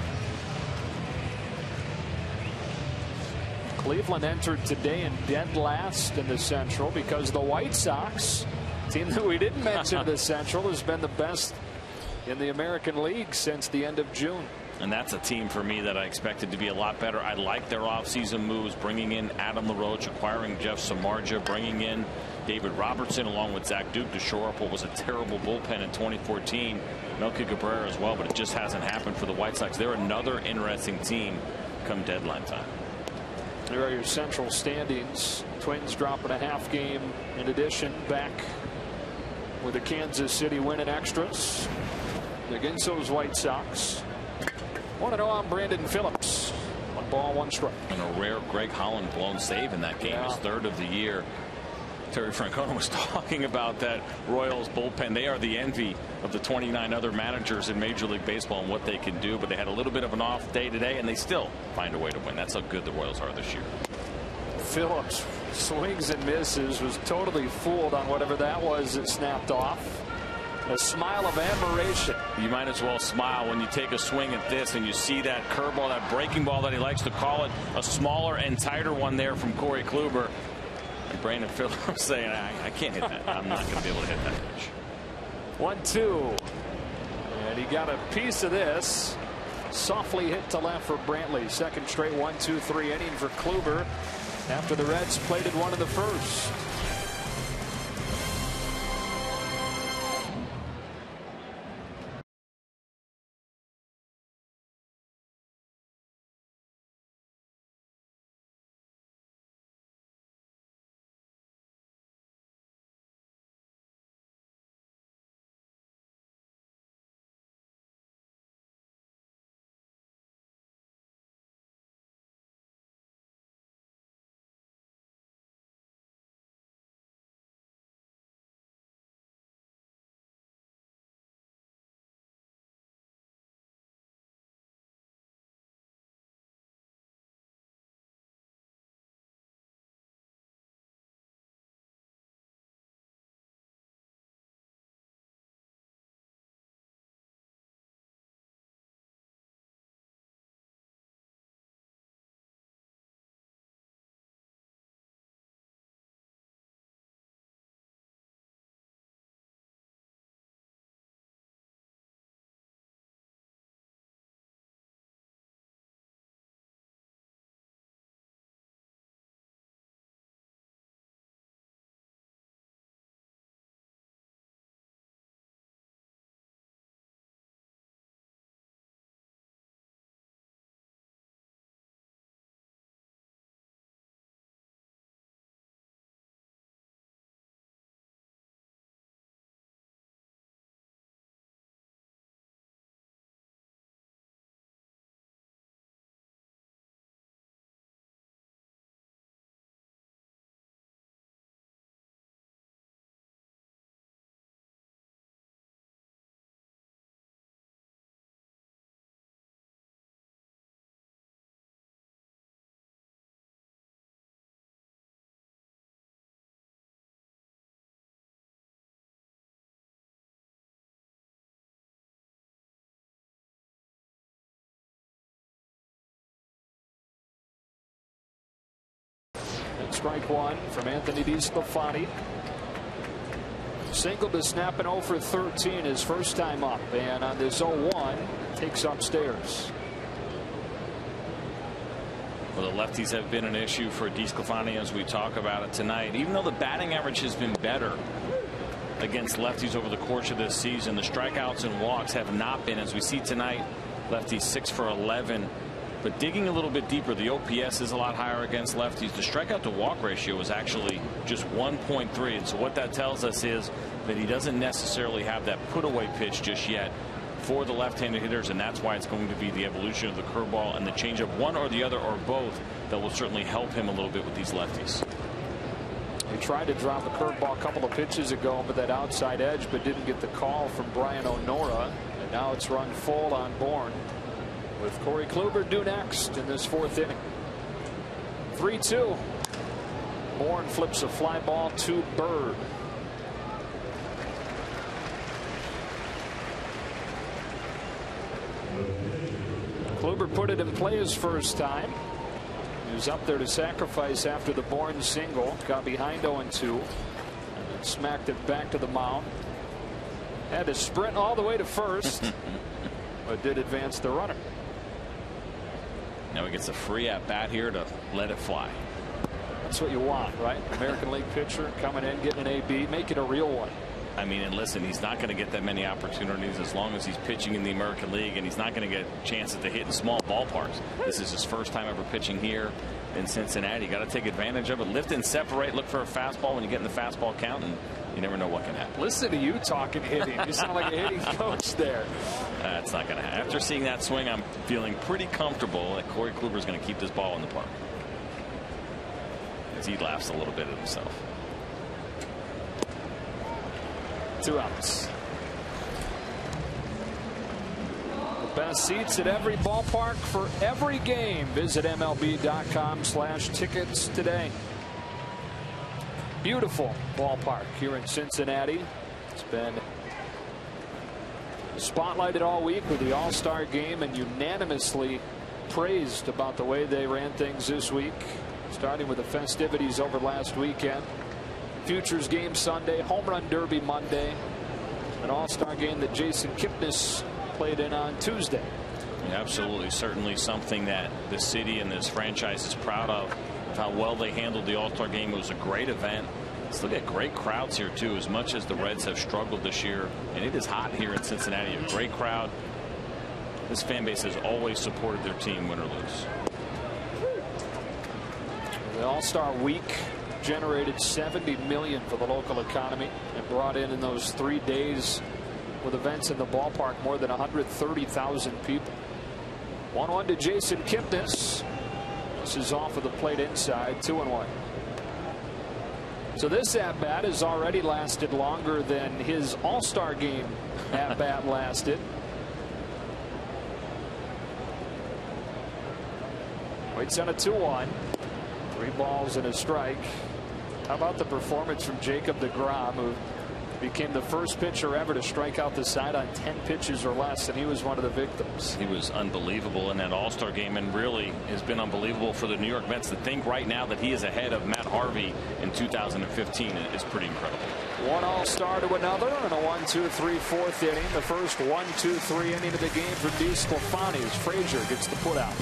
Cleveland entered today in dead last in the Central because the White Sox, team that we didn't mention in the Central, has been the best in the American League since the end of June. And that's a team for me that I expected to be a lot better. I like their offseason moves, bringing in Adam LaRoche, acquiring Jeff Samardzija, bringing in David Robertson along with Zach Duke to shore up what was a terrible bullpen in 2014. Melky Cabrera as well, but it just hasn't happened for the White Sox. They're another interesting team come deadline time. There are your Central standings. Twins dropping a half game in addition, back with a Kansas City win in extras against those White Sox. 1-0 on Brandon Phillips. 1-ball, 1-strike. And a rare Greg Holland blown save in that game, his 3rd of the year. Terry Francona was talking about that Royals bullpen. They are the envy of the 29 other managers in Major League Baseball and what they can do, but they had a little bit of an off day today and they still find a way to win. That's how good the Royals are this year. Phillips swings and misses, was totally fooled on whatever that was that snapped off. A smile of admiration. You might as well smile when you take a swing at this and you see that curveball, that breaking ball that he likes to call it, a smaller and tighter one there from Corey Kluber. And Brandon Phillips saying, I can't hit that. I'm not going to be able to hit that pitch. 1-2. And he got a piece of this. Softly hit to left for Brantley. Second straight 1-2-3 inning for Kluber after the Reds plated one in the 1st. strike one from Anthony DeSclafani. Single to snap an 0 for 13 his first time up, and on this 0-1 takes upstairs. Well, the lefties have been an issue for DeSclafani as we talk about it tonight. Even though the batting average has been better against lefties over the course of this season, the strikeouts and walks have not been, as we see tonight. Lefties 6 for 11. But digging a little bit deeper, the OPS is a lot higher against lefties. The strikeout to walk ratio is actually just 1.3. And so what that tells us is that he doesn't necessarily have that put away pitch just yet for the left-handed hitters, and that's why it's going to be the evolution of the curveball and the changeup, one or the other or both, that will certainly help him a little bit with these lefties. He tried to drop a curveball a couple of pitches ago with that outside edge, but didn't get the call from Brian O'Nora, and now it's run full on Bourne, with Corey Kluber due next in this 4th inning. 3-2. Bourne flips a fly ball to Bird. Kluber put it in play his first time. He was up there to sacrifice after the Bourne single. Got behind 0-2. And then smacked it back to the mound. Had to sprint all the way to first. But did advance the runner. Now he gets a free at bat here to let it fly. That's what you want, right? American League pitcher coming in, getting an AB, make it a real one. I mean, and listen, he's not going to get that many opportunities as long as he's pitching in the American League, and he's not going to get chances to hit in small ballparks. This is his first time ever pitching here in Cincinnati. You got to take advantage of it. Lift and separate. Look for a fastball when you get in the fastball count, and you never know what can happen. Listen to you talking hitting. You sound like a hitting coach there. That's not going to happen. After seeing that swing, I'm feeling pretty comfortable that Corey Kluber is going to keep this ball in the park. As he laughs a little bit at himself. 2 outs. The best seats at every ballpark for every game. Visit MLB.com/tickets today. Beautiful ballpark here in Cincinnati. It's been spotlighted all week with the All-Star game and unanimously praised about the way they ran things this week, starting with the festivities over last weekend. Futures game Sunday, home run derby Monday, an all-star game that Jason Kipnis played in on Tuesday. Absolutely, certainly something that the city and this franchise is proud of how well they handled the all-star game. It was a great event. Let's look at great crowds here too, as much as the Reds have struggled this year, and it is hot here in Cincinnati. A great crowd. This fan base has always supported their team, win or lose. The All-Star week generated $70 million for the local economy and brought in those 3 days with events in the ballpark more than 130,000 people. 1-1 to Jason Kipnis. This is off of the plate inside, 2-1. So this at bat has already lasted longer than his All-Star game at bat lasted. Waits on a 2-1. 3 balls and a strike. How about the performance from Jacob deGrom, who became the first pitcher ever to strike out the side on 10 pitches or less, and he was one of the victims. He was unbelievable in that All-Star game, and really has been unbelievable for the New York Mets. To think right now that he is ahead of Matt Harvey in 2015 is pretty incredible. One All-Star to another, and a 1-2-3 4th inning. The first 1-2-3 inning of the game for DeSclafani as Frazier gets the putout.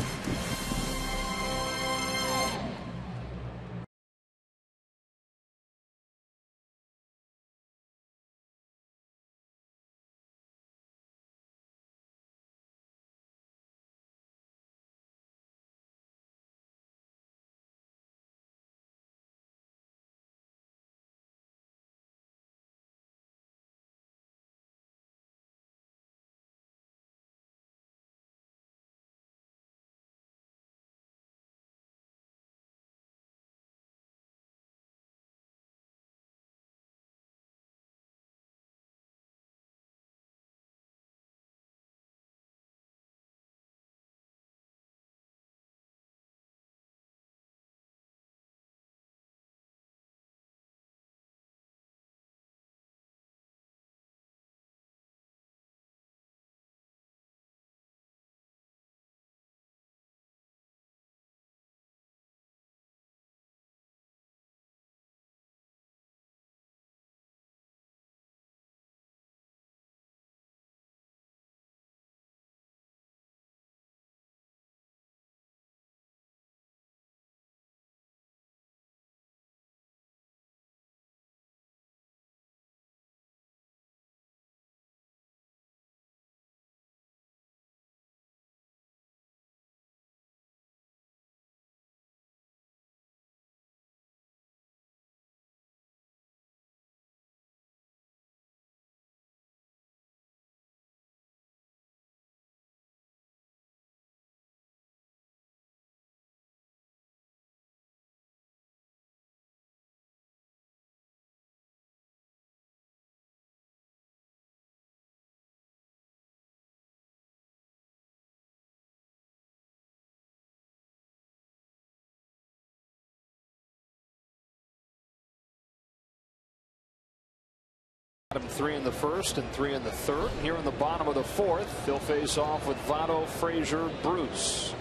3 in the first and 3 in the third. Here in the bottom of the fourth, they'll face off with Votto, Frazier, Bruce.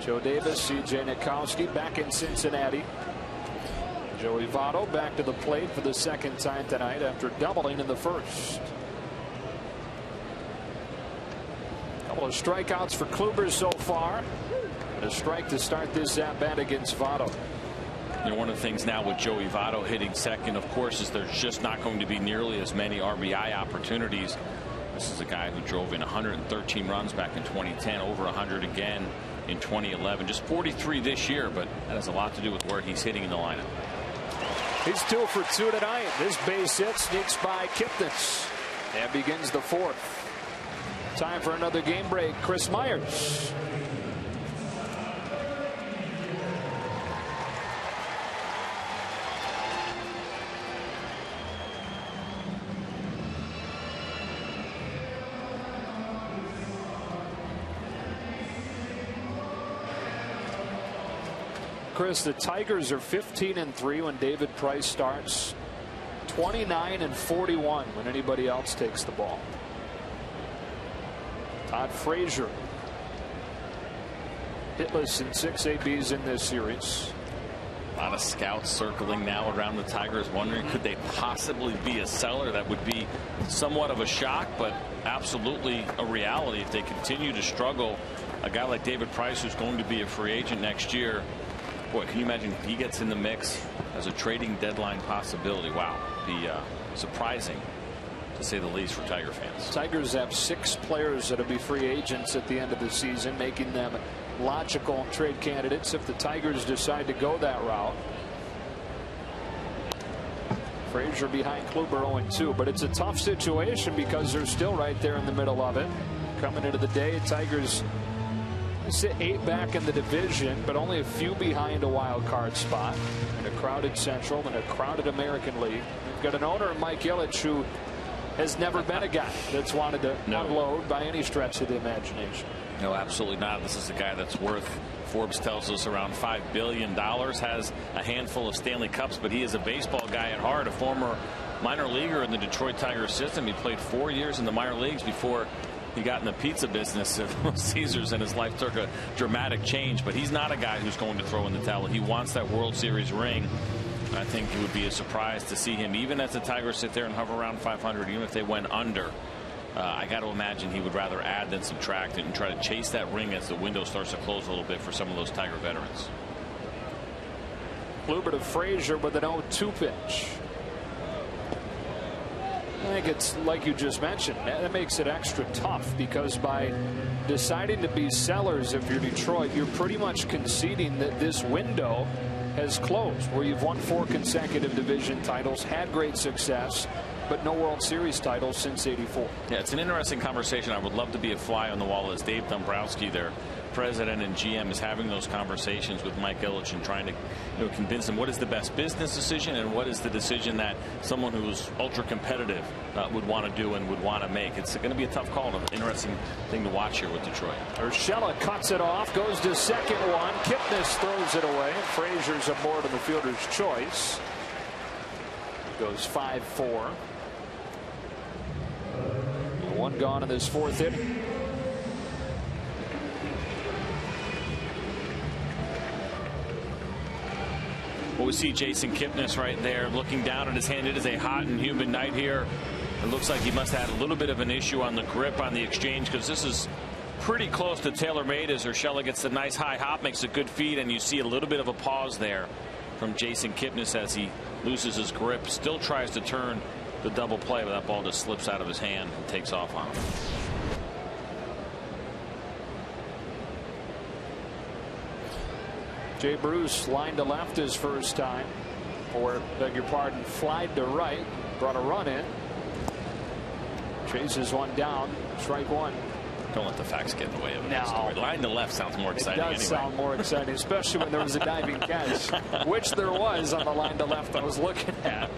Joe Davis, C.J. Nitkowski back in Cincinnati. Joey Votto back to the plate for the second time tonight after doubling in the first. Couple of strikeouts for Kluber so far. And a strike to start this at-bat against Votto. You know, one of the things now with Joey Votto hitting second, of course, is there's just not going to be nearly as many RBI opportunities. This is a guy who drove in 113 runs back in 2010, over 100 again in 2011. Just 43 this year, but that has a lot to do with where he's hitting in the lineup. He's 2 for 2 tonight. This base hit sneaks by Kipnis and begins the fourth. Time for another game break. Chris Myers. Chris, the Tigers are 15-3 when David Price starts, 29-41 when anybody else takes the ball. Todd Frazier hitless in 6 ABs in this series. A lot of scouts circling now around the Tigers, wondering could they possibly be a seller. That would be somewhat of a shock, but absolutely a reality if they continue to struggle. A guy like David Price, who's going to be a free agent next year. Boy, can you imagine if he gets in the mix as a trading deadline possibility? Wow, be surprising to say the least for Tiger fans. Tigers have 6 players that'll be free agents at the end of the season, making them logical trade candidates if the Tigers decide to go that route. Frazier behind Kluber 0-2, but it's a tough situation because they're still right there in the middle of it. Coming into the day, Tigers sit 8 back in the division, but only a few behind a wild card spot in a crowded Central and a crowded American League. We've got an owner, Mike Ilitch, who has never been a guy that's wanted to unload by any stretch of the imagination. No, absolutely not. This is a guy that's worth, Forbes tells us, around $5 billion, has a handful of Stanley Cups, but he is a baseball guy at heart, a former minor leaguer in the Detroit Tigers system. He played 4 years in the minor leagues before he got in the pizza business at Caesars, and his life took a dramatic change. But he's not a guy who's going to throw in the towel. He wants that World Series ring. I think it would be a surprise to see him, even as the Tigers sit there and hover around 500, even if they went under. I got to imagine he would rather add than subtract it and try to chase that ring as the window starts to close a little bit for some of those Tiger veterans. Kluber to Frazier with an 0-2 pitch. I think it's like you just mentioned, that makes it extra tough because by deciding to be sellers, if you're Detroit, you're pretty much conceding that this window has closed, where you've won 4 consecutive division titles, had great success, but no World Series titles since '84. Yeah, it's an interesting conversation. I would love to be a fly on the wall as Dave Dombrowski, their president and GM, is having those conversations with Mike Ilitch and trying to convince him what is the best business decision and what is the decision that someone who's ultra competitive would want to do and would want to make. It's going to be a tough call, an interesting thing to watch here with Detroit. Urshela cuts it off, goes to second one. Kipnis throws it away. Frazier's aboard of the fielder's choice. Goes 5-4. 1 gone in this 4th inning. Well, we see Jason Kipnis right there looking down at his hand. It is a hot and humid night here. It looks like he must have had a little bit of an issue on the grip on the exchange, because this is pretty close to tailor-made as Urshela gets the nice high hop, makes a good feed, and you see a little bit of a pause there from Jason Kipnis as he loses his grip. Still tries to turn the double play, but that ball just slips out of his hand and takes off on him. Jay Bruce lined to left his first time, or beg your pardon, flied to right, brought a run in. Chases one down, strike 1. Don't let the facts get in the way of it. No. Line to left sounds more exciting. It does sound more exciting, especially when there was a diving catch, which there was on the line to left I was looking at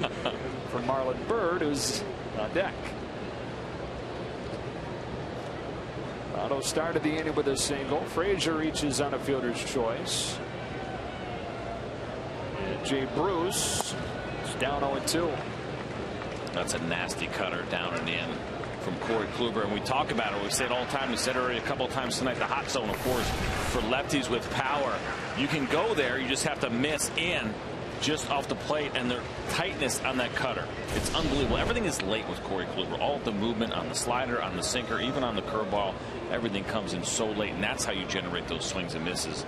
from Marlon Byrd, who's on deck. Otto started the inning with a single. Frazier reaches on a fielder's choice. And Jay Bruce is down 0-2. That's a nasty cutter down and in from Corey Kluber. And we talk about it. We say it all the time. We said it already a couple of times tonight. The hot zone, of course, for lefties with power. You can go there. You just have to miss in just off the plate, and their tightness on that cutter. It's unbelievable. Everything is late with Corey Kluber. All of the movement on the slider, on the sinker, even on the curveball. Everything comes in so late, and that's how you generate those swings and misses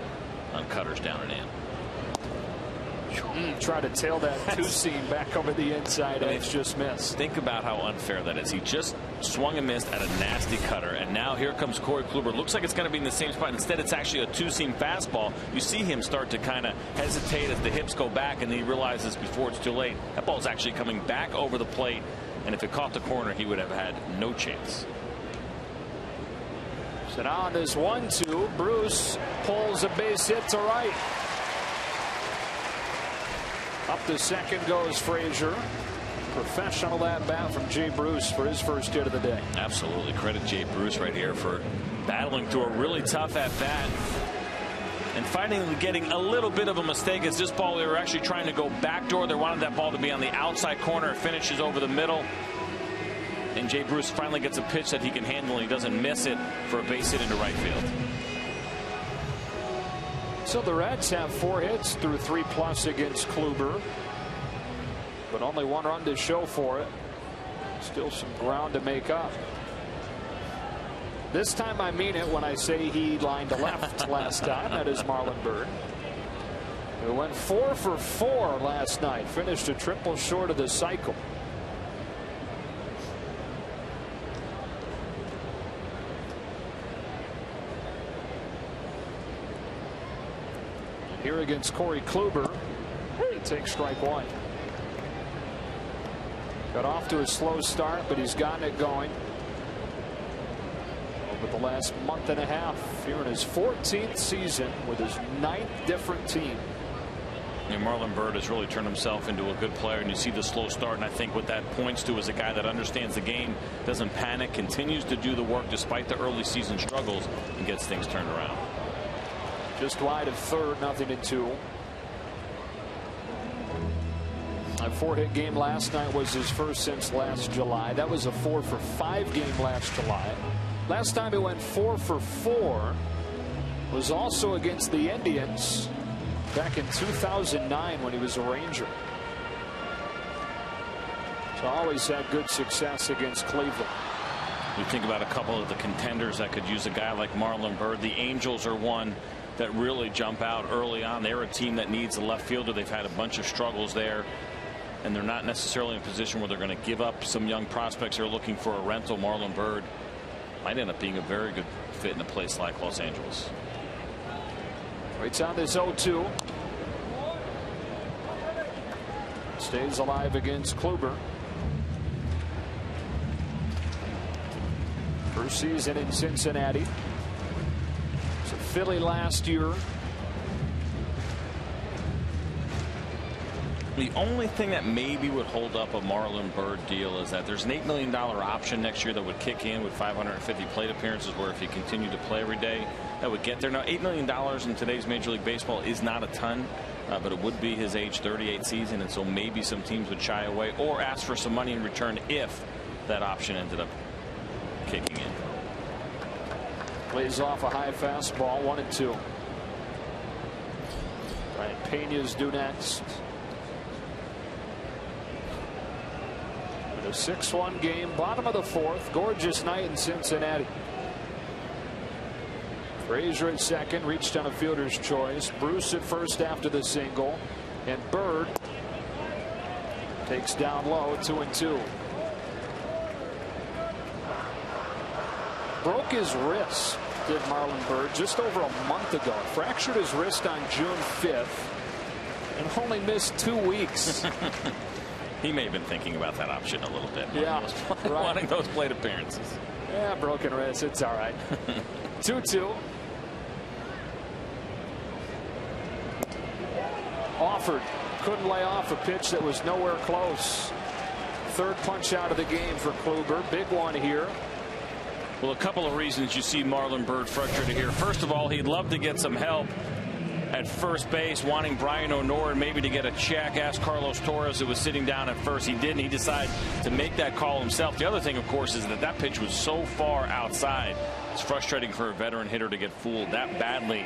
on cutters down and in. Try to tail that two-seam back over the inside, and it's just missed. Think about how unfair that is. He just swung and missed at a nasty cutter, and now here comes Corey Kluber. Looks like it's going to be in the same spot. Instead, it's actually a two-seam fastball. You see him start to kind of hesitate as the hips go back, and then he realizes before it's too late, that ball's actually coming back over the plate, and if it caught the corner, he would have had no chance. So now on this 1-2, Bruce pulls a base hit to right. Up to second goes Frazier. Professional at bat from Jay Bruce for his first hit of the day. Absolutely. Credit Jay Bruce right here for battling through a really tough at bat and finally getting a little bit of a mistake. As this ball, they were actually trying to go backdoor. They wanted that ball to be on the outside corner. It finishes over the middle. And Jay Bruce finally gets a pitch that he can handle, and he doesn't miss it for a base hit into right field. So the Reds have 4 hits through 3+ against Kluber, but only 1 run to show for it. Still some ground to make up. This time I mean it when I say he lined to left last time. That is Marlon Byrd. He went 4 for 4 last night. Finished a triple short of the cycle. Here against Corey Kluber, he takes strike 1. Got off to a slow start, but he's gotten it going over the last month and a half here in his 14th season with his 9th different team. And Marlon Byrd has really turned himself into a good player, and you see the slow start, and I think what that points to is a guy that understands the game, doesn't panic, continues to do the work despite the early season struggles, and gets things turned around. Just wide of third, 0-2. A 4-hit game last night was his first since last July. That was a 4 for 5 game last July. Last time he went 4 for 4 was also against the Indians back in 2009 when he was a Ranger. So always had good success against Cleveland. You think about a couple of the contenders that could use a guy like Marlon Byrd. The Angels are one that really jump out early on. They're a team that needs a left fielder. They've had a bunch of struggles there, and they're not necessarily in a position where they're going to give up some young prospects who are looking for a rental. Marlon Byrd might end up being a very good fit in a place like Los Angeles. Waits on this 0-2. Stays alive against Kluber. First season in Cincinnati. It's a Philly last year. The only thing that maybe would hold up a Marlon Byrd deal is that there's an $8 million option next year that would kick in with 550 plate appearances, where if he continued to play every day, that would get there. Now, $8 million in today's Major League Baseball is not a ton, but it would be his age 38 season, and so maybe some teams would shy away or ask for some money in return if that option ended up kicking in. Plays off a high fastball, 1-2. Ryan Pena's due next. A 6-1 game, bottom of the 4th. Gorgeous night in Cincinnati. Frazier at second, reached on a fielder's choice. Bruce at first after the single, and Byrd takes down low, 2-2. Broke his wrist, did Marlon Byrd, just over a month ago. Fractured his wrist on June 5th and only missed 2 weeks. He may have been thinking about that option a little bit. Yeah, wanting those plate appearances. Yeah, broken wrist. It's all right. 2-2. Offered. Couldn't lay off a pitch that was nowhere close. Third punch out of the game for Kluber. Big one here. Well, a couple of reasons you see Marlon Byrd frustrated here. First of all, he'd love to get some help at first base, wanting Brian O'Neill maybe to get a check. Asked Carlos Torres, who was sitting down at first. He didn't. He decided to make that call himself. The other thing, of course, is that pitch was so far outside. It's frustrating for a veteran hitter to get fooled that badly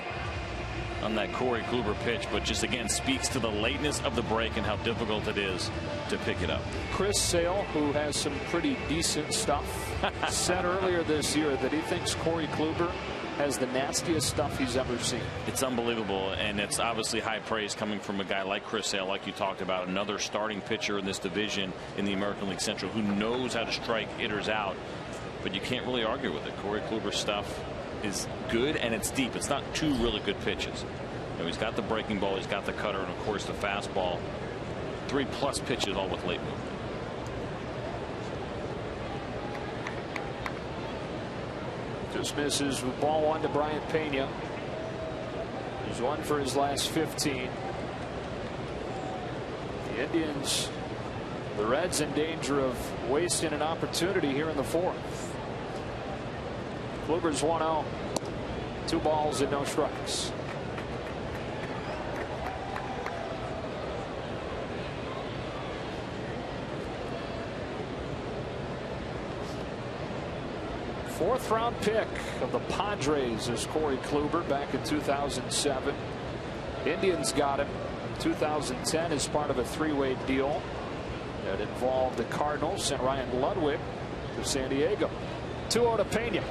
on that Corey Kluber pitch, but just again speaks to the lateness of the break and how difficult it is to pick it up. Chris Sale, who has some pretty decent stuff, said earlier this year that he thinks Corey Kluber has the nastiest stuff he's ever seen. It's unbelievable, and it's obviously high praise coming from a guy like Chris Sale, like you talked about, another starting pitcher in this division in the American League Central who knows how to strike hitters out. But you can't really argue with it. Corey Kluber's stuff is good, and it's deep. It's not two really good pitches. You know, he's got the breaking ball, he's got the cutter, and of course the fastball. 3+ pitches, all with late movement. Just misses with ball 1 to Brian Pena. He's 1 for his last 15. The Indians, the Reds, in danger of wasting an opportunity here in the 4th. Kluber's 1-0. 2 balls and no strikes. Fourth-round pick of the Padres is Corey Kluber back in 2007. Indians got him in 2010 as part of a 3-way deal that involved the Cardinals, sent Ryan Ludwig to San Diego. 2-0 to Pena.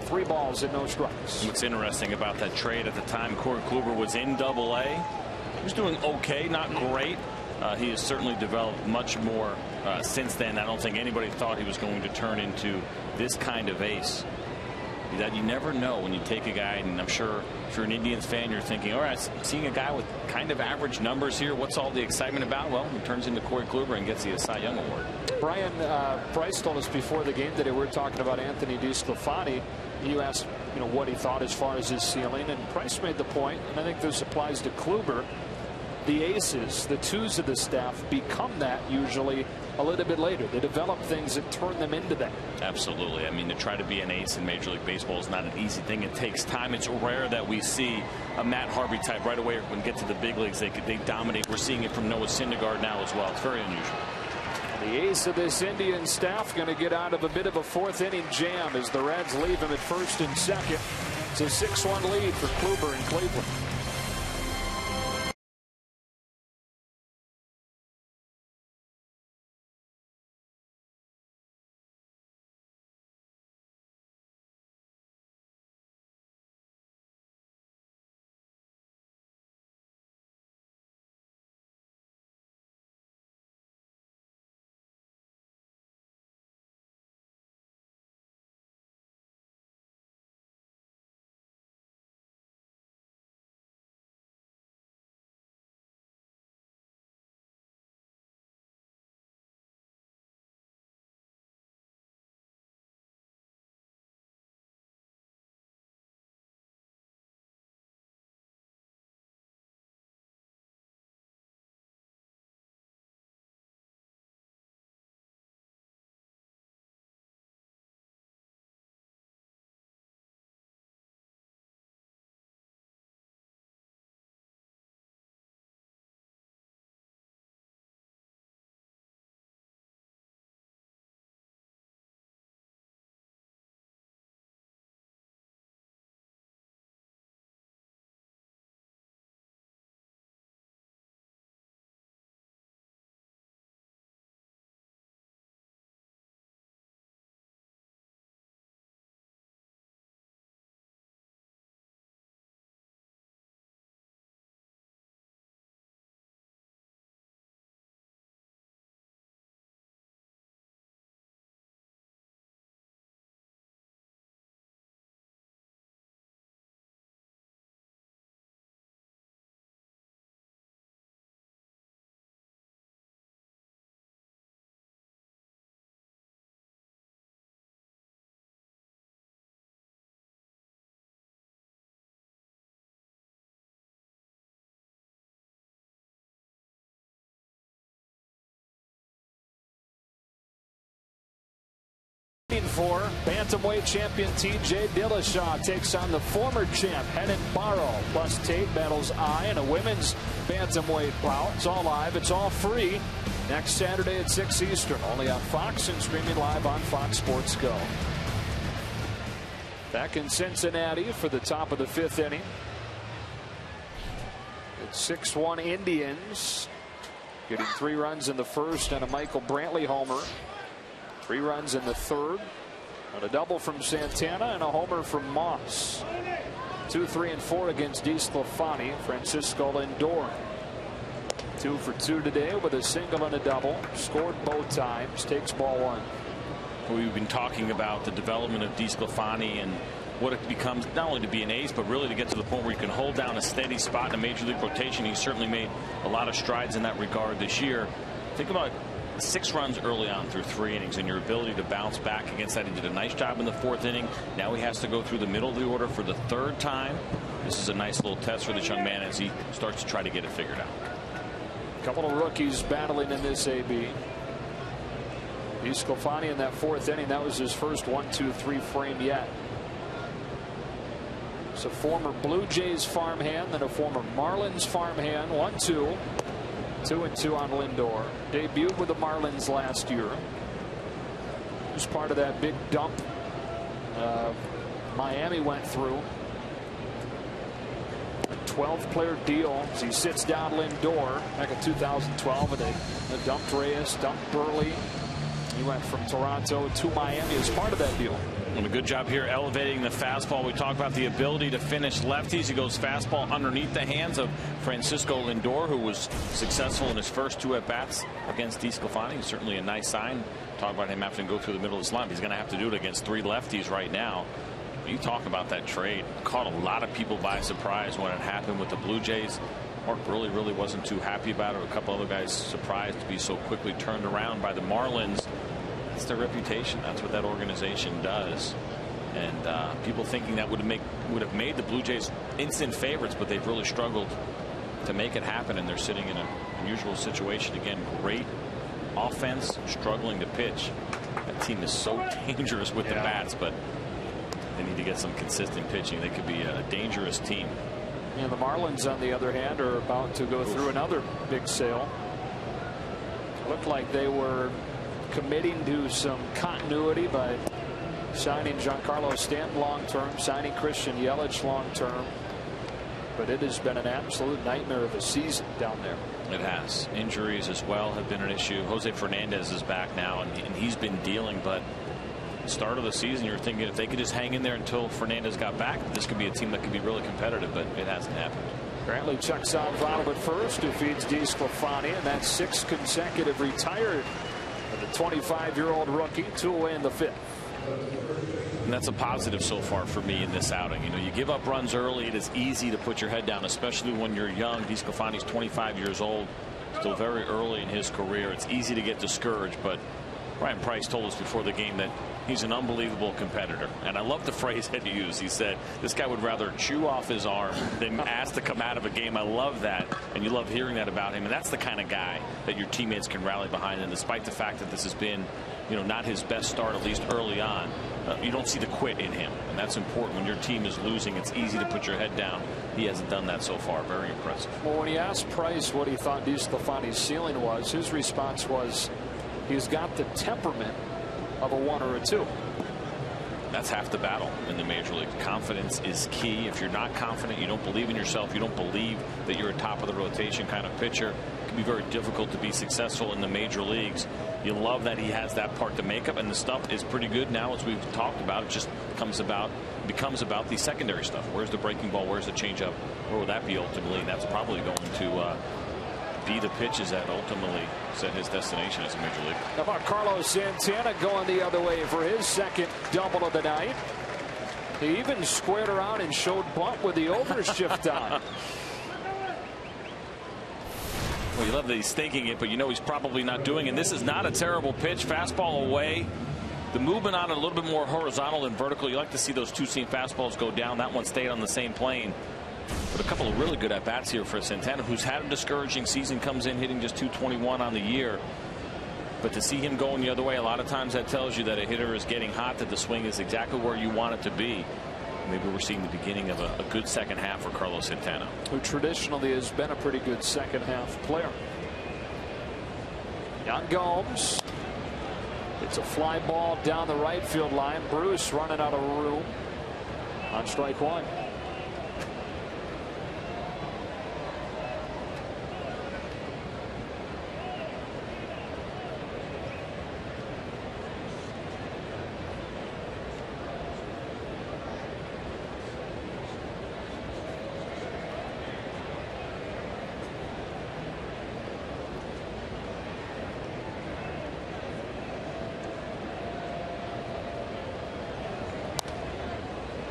3 balls and no strikes. What's interesting about that trade at the time, Corey Kluber was in Double-A. He was doing okay, not great. He has certainly developed much more since then. I don't think anybody thought he was going to turn into this kind of ace. That you never know when you take a guy, and I'm sure if you're an Indians fan, you're thinking, all right, seeing a guy with kind of average numbers here, what's all the excitement about? Well, he turns into Corey Kluber and gets the Cy Young Award. Brian Price told us before the game today, we're talking about Anthony DeSclafani. You asked, what he thought as far as his ceiling, and Price made the point, and I think this applies to Kluber. The aces, the twos of the staff, become that usually a little bit later. They develop things that turn them into that. Absolutely. I mean, to try to be an ace in Major League Baseball is not an easy thing. It takes time. It's rare that we see a Matt Harvey type right away when get to the big leagues. They dominate. We're seeing it from Noah Syndergaard now as well. It's very unusual. The ace of this Indian staff going to get out of a bit of a 4th-inning jam as the Reds leave him at 1st and 2nd. It's a 6-1 lead for Kluber in Cleveland. 4. Bantamweight champion TJ Dillashaw takes on the former champ Henan Barrow. Plus Tate battles Eye in a women's bantamweight bout. It's all live. It's all free. Next Saturday at 6 Eastern. Only on Fox and streaming live on Fox Sports Go. Back in Cincinnati for the top of the 5th inning. It's 6-1 Indians. Getting 3 runs in the first and a Michael Brantley homer. 3 runs in the third. And a double from Santana and a homer from Moss. 2, 3, and 4 against DeSclafani. Francisco Lindor. 2 for 2 today with a single and a double. Scored both times. Takes ball 1. We've been talking about the development of DeSclafani and what it becomes, not only to be an ace, but really to get to the point where you can hold down a steady spot in a major league rotation. He's certainly made a lot of strides in that regard this year. Think about 6 runs early on through 3 innings and your ability to bounce back against that. He did a nice job in the 4th inning. Now he has to go through the middle of the order for the 3rd time. This is a nice little test for this young man as he starts to try to get it figured out. A couple of rookies battling in this AB. DeSclafani in that 4th inning, that was his first 1-2-3 frame yet. It's a former Blue Jays farmhand, then a former Marlins farmhand. 1-2. 2-2 on Lindor. Debuted with the Marlins last year. He was part of that big dump Miami went through. A 12-player deal as he sits down Lindor back in 2012 with a dumped Reyes, dumped Burley. He went from Toronto to Miami as part of that deal. And a good job here elevating the fastball. We talked about the ability to finish lefties. He goes fastball underneath the hands of Francisco Lindor, who was successful in his first 2 at-bats against DeSclafani. Certainly a nice sign. Talk about him having to go through the middle of the lineup. He's going to have to do it against 3 lefties right now. You talk about that trade. Caught a lot of people by surprise when it happened with the Blue Jays. Mark really wasn't too happy about it. A couple other guys surprised to be so quickly turned around by the Marlins. That's their reputation. That's what that organization does. And people thinking that would have made the Blue Jays instant favorites, but they've really struggled to make it happen, and they're sitting in an unusual situation again. Great offense, struggling to pitch. That team is so dangerous with the bats, but they need to get some consistent pitching. They could be a dangerous team. And the Marlins, on the other hand, are about to go through another big sale. Looked like they were committing to some continuity by signing Giancarlo Stanton long-term, signing Christian Yelich long-term. But it has been an absolute nightmare of a season down there. It has. Injuries as well have been an issue. Jose Fernandez is back now, and he's been dealing. But start of the season, you're thinking if they could just hang in there until Fernandez got back, this could be a team that could be really competitive, but it hasn't happened. Brantley checks out Ronald at first, who feeds DeSclafani, and that's 6 consecutive retired for the 25-year-old rookie. 2 away in the 5th. And that's a positive so far for me in this outing. You know, you give up runs early, it is easy to put your head down, especially when you're young. DeSclafani's 25 years old, still very early in his career. It's easy to get discouraged, but Ryan Price told us before the game that he's an unbelievable competitor. And I love the phrase that he used. He said this guy would rather chew off his arm than ask to come out of a game. I love that. And you love hearing that about him. And that's the kind of guy that your teammates can rally behind. And despite the fact that this has been, you know, not his best start, at least early on, you don't see the quit in him. And that's important. When your team is losing, it's easy to put your head down. He hasn't done that so far. Very impressive. Well, when he asked Price what he thought DeSclafani's ceiling was, his response was, he's got the temperament of a 1 or a 2. That's half the battle in the major league. Confidence is key. If you're not confident, you don't believe in yourself, you don't believe that you're a top of the rotation kind of pitcher, it can be very difficult to be successful in the major leagues. You love that he has that part to make up, and the stuff is pretty good now, as we've talked about. It just becomes about the secondary stuff. Where's the breaking ball? Where's the changeup? Where will that be ultimately? And that's probably going to be the pitches that ultimately set his destination as a major league. How about Carlos Santana going the other way for his 2nd double of the night? He even squared around and showed bunt with the overshift on. Well, you love that he's thinking it, but you know he's probably not doing it. And this is not a terrible pitch. Fastball away. The movement on it a little bit more horizontal than vertical. You like to see those two-seam fastballs go down. That one stayed on the same plane. But a couple of really good at-bats here for Santana, who's had a discouraging season, comes in hitting just .221 on the year. But to see him going the other way, a lot of times that tells you that a hitter is getting hot, that the swing is exactly where you want it to be. Maybe we're seeing the beginning of a good second half for Carlos Santana, who traditionally has been a pretty good second half player. Young Gomes. It's a fly ball down the right field line. Bruce running out of room on strike one.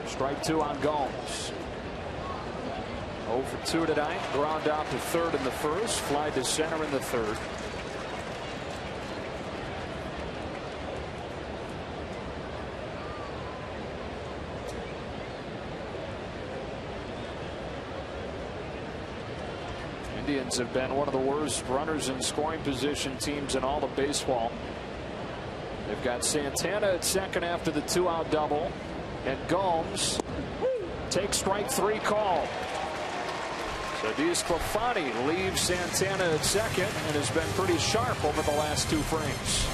Strike two on Gomes. 0 for 2 tonight. Ground out to third in the first. Fly to center in the third. Indians have been one of the worst runners in scoring position teams in all of baseball. They've got Santana at second after the 2-out double. And Gomes takes strike 3 call. So DeSclafani leaves Santana at second and has been pretty sharp over the last 2 frames.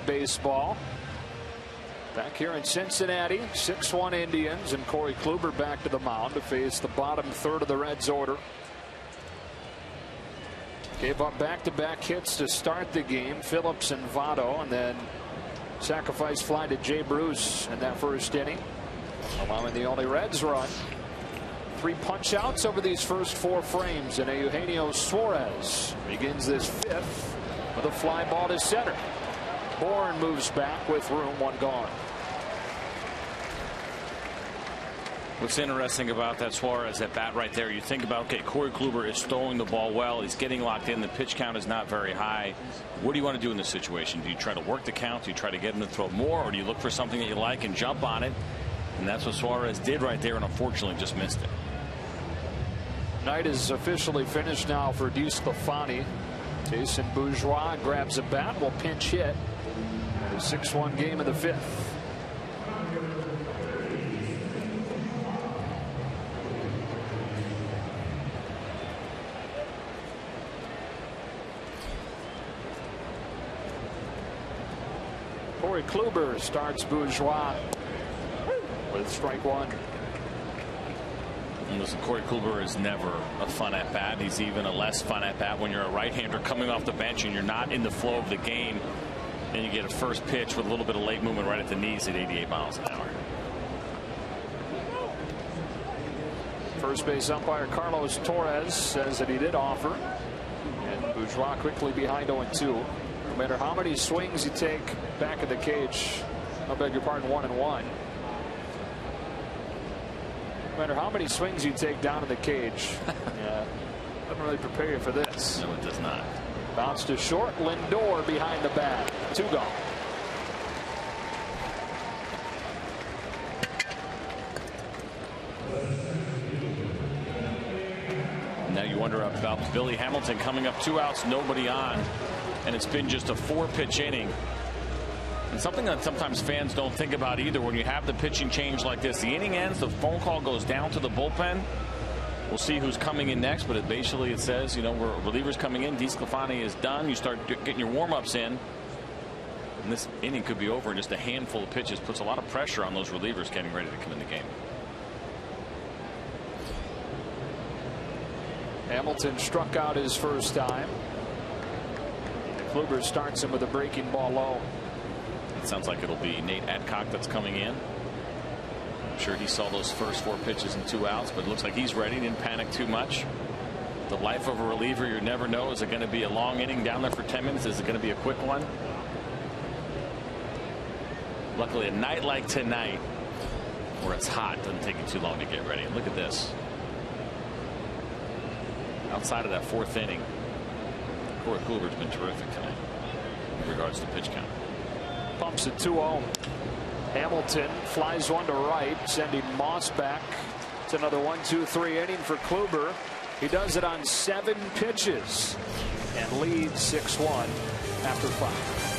Baseball back here in Cincinnati. 6-1 Indians, and Corey Kluber back to the mound to face the bottom third of the Reds order. Gave up back-to-back hits to start the game. Phillips and Votto, and then sacrifice fly to Jay Bruce in that first inning, allowing the only Reds run. 3 punch-outs over these first 4 frames, and Eugenio Suarez begins this 5th with a fly ball to center. Bourne moves back with room, 1 gone. What's interesting about that Suarez at bat right there, you think about, okay, Corey Kluber is throwing the ball well. He's getting locked in. The pitch count is not very high. What do you want to do in this situation? Do you try to work the count? Do you try to get him to throw more? Or do you look for something that you like and jump on it? And that's what Suarez did right there, and unfortunately just missed it. Night is officially finished now for DeSclafani. Jason Bourgeois grabs a bat, will pinch hit. A 6-1 game in the 5th. Corey Kluber starts Bourgeois with strike 1. Listen, Corey Kluber is never a fun at bat. He's even a less fun at bat when you're a right-hander coming off the bench and you're not in the flow of the game, and you get a first pitch with a little bit of late movement right at the knees at 88 miles an hour. First base umpire Carlos Torres says that he did offer, and Bourgeois quickly behind 0-2. No matter how many swings you take back of the cage, I beg your pardon, 1-1. No matter how many swings you take down in the cage, doesn't really prepare you for this. No, it does not. Bounce to short. Lindor behind the bat. 2 gone. Now you wonder about Billy Hamilton coming up 2 outs, nobody on, and it's been just a 4-pitch inning. And something that sometimes fans don't think about either, when you have the pitching change like this, the inning ends, the phone call goes down to the bullpen. We'll see who's coming in next, but it says, where relievers coming in, DeSclafani is done. You start getting your warm-ups in, and this inning could be over in just a handful of pitches. Puts a lot of pressure on those relievers getting ready to come in the game. Hamilton struck out his first time. Kluber starts him with a breaking ball low. It sounds like it'll be Nate Adcock that's coming in. I'm sure he saw those first 4 pitches and 2 outs, but it looks like he's ready. Didn't panic too much. The life of a reliever, you never know. Is it going to be a long inning down there for 10 minutes? Is it going to be a quick one? Luckily, a night like tonight, where it's hot, doesn't take you too long to get ready. Look at this. Outside of that 4th inning, Corey Kluber's been terrific tonight in regards to pitch count. Pumps it 2-0. Hamilton flies one to right, sending Moss back. It's another 1-2-3 inning for Kluber. He does it on 7 pitches and leads 6-1 after 5.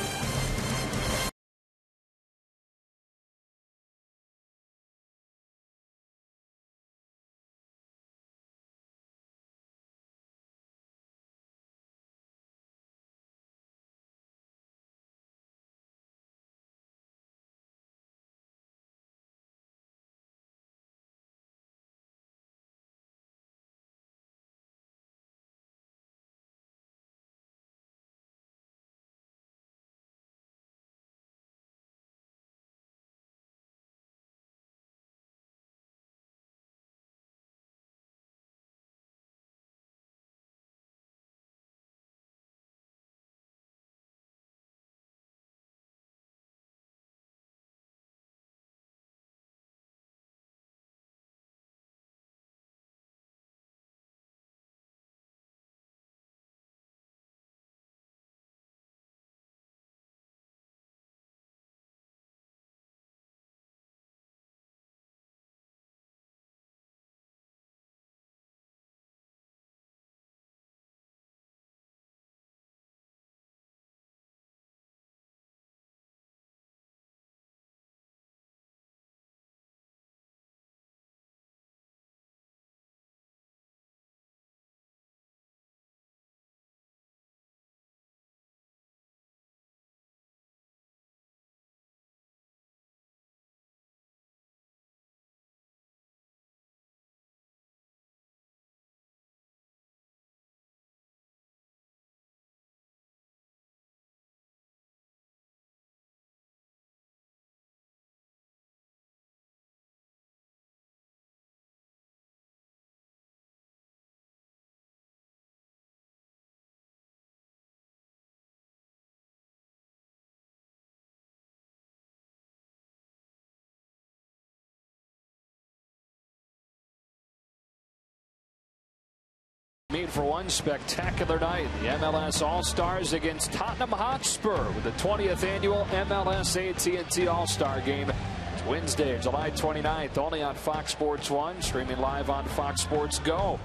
Mean for one spectacular night. The MLS All-Stars against Tottenham Hotspur with the 20th annual MLS AT&T All-Star Game. It's Wednesday, July 29th, only on Fox Sports 1, streaming live on Fox Sports Go.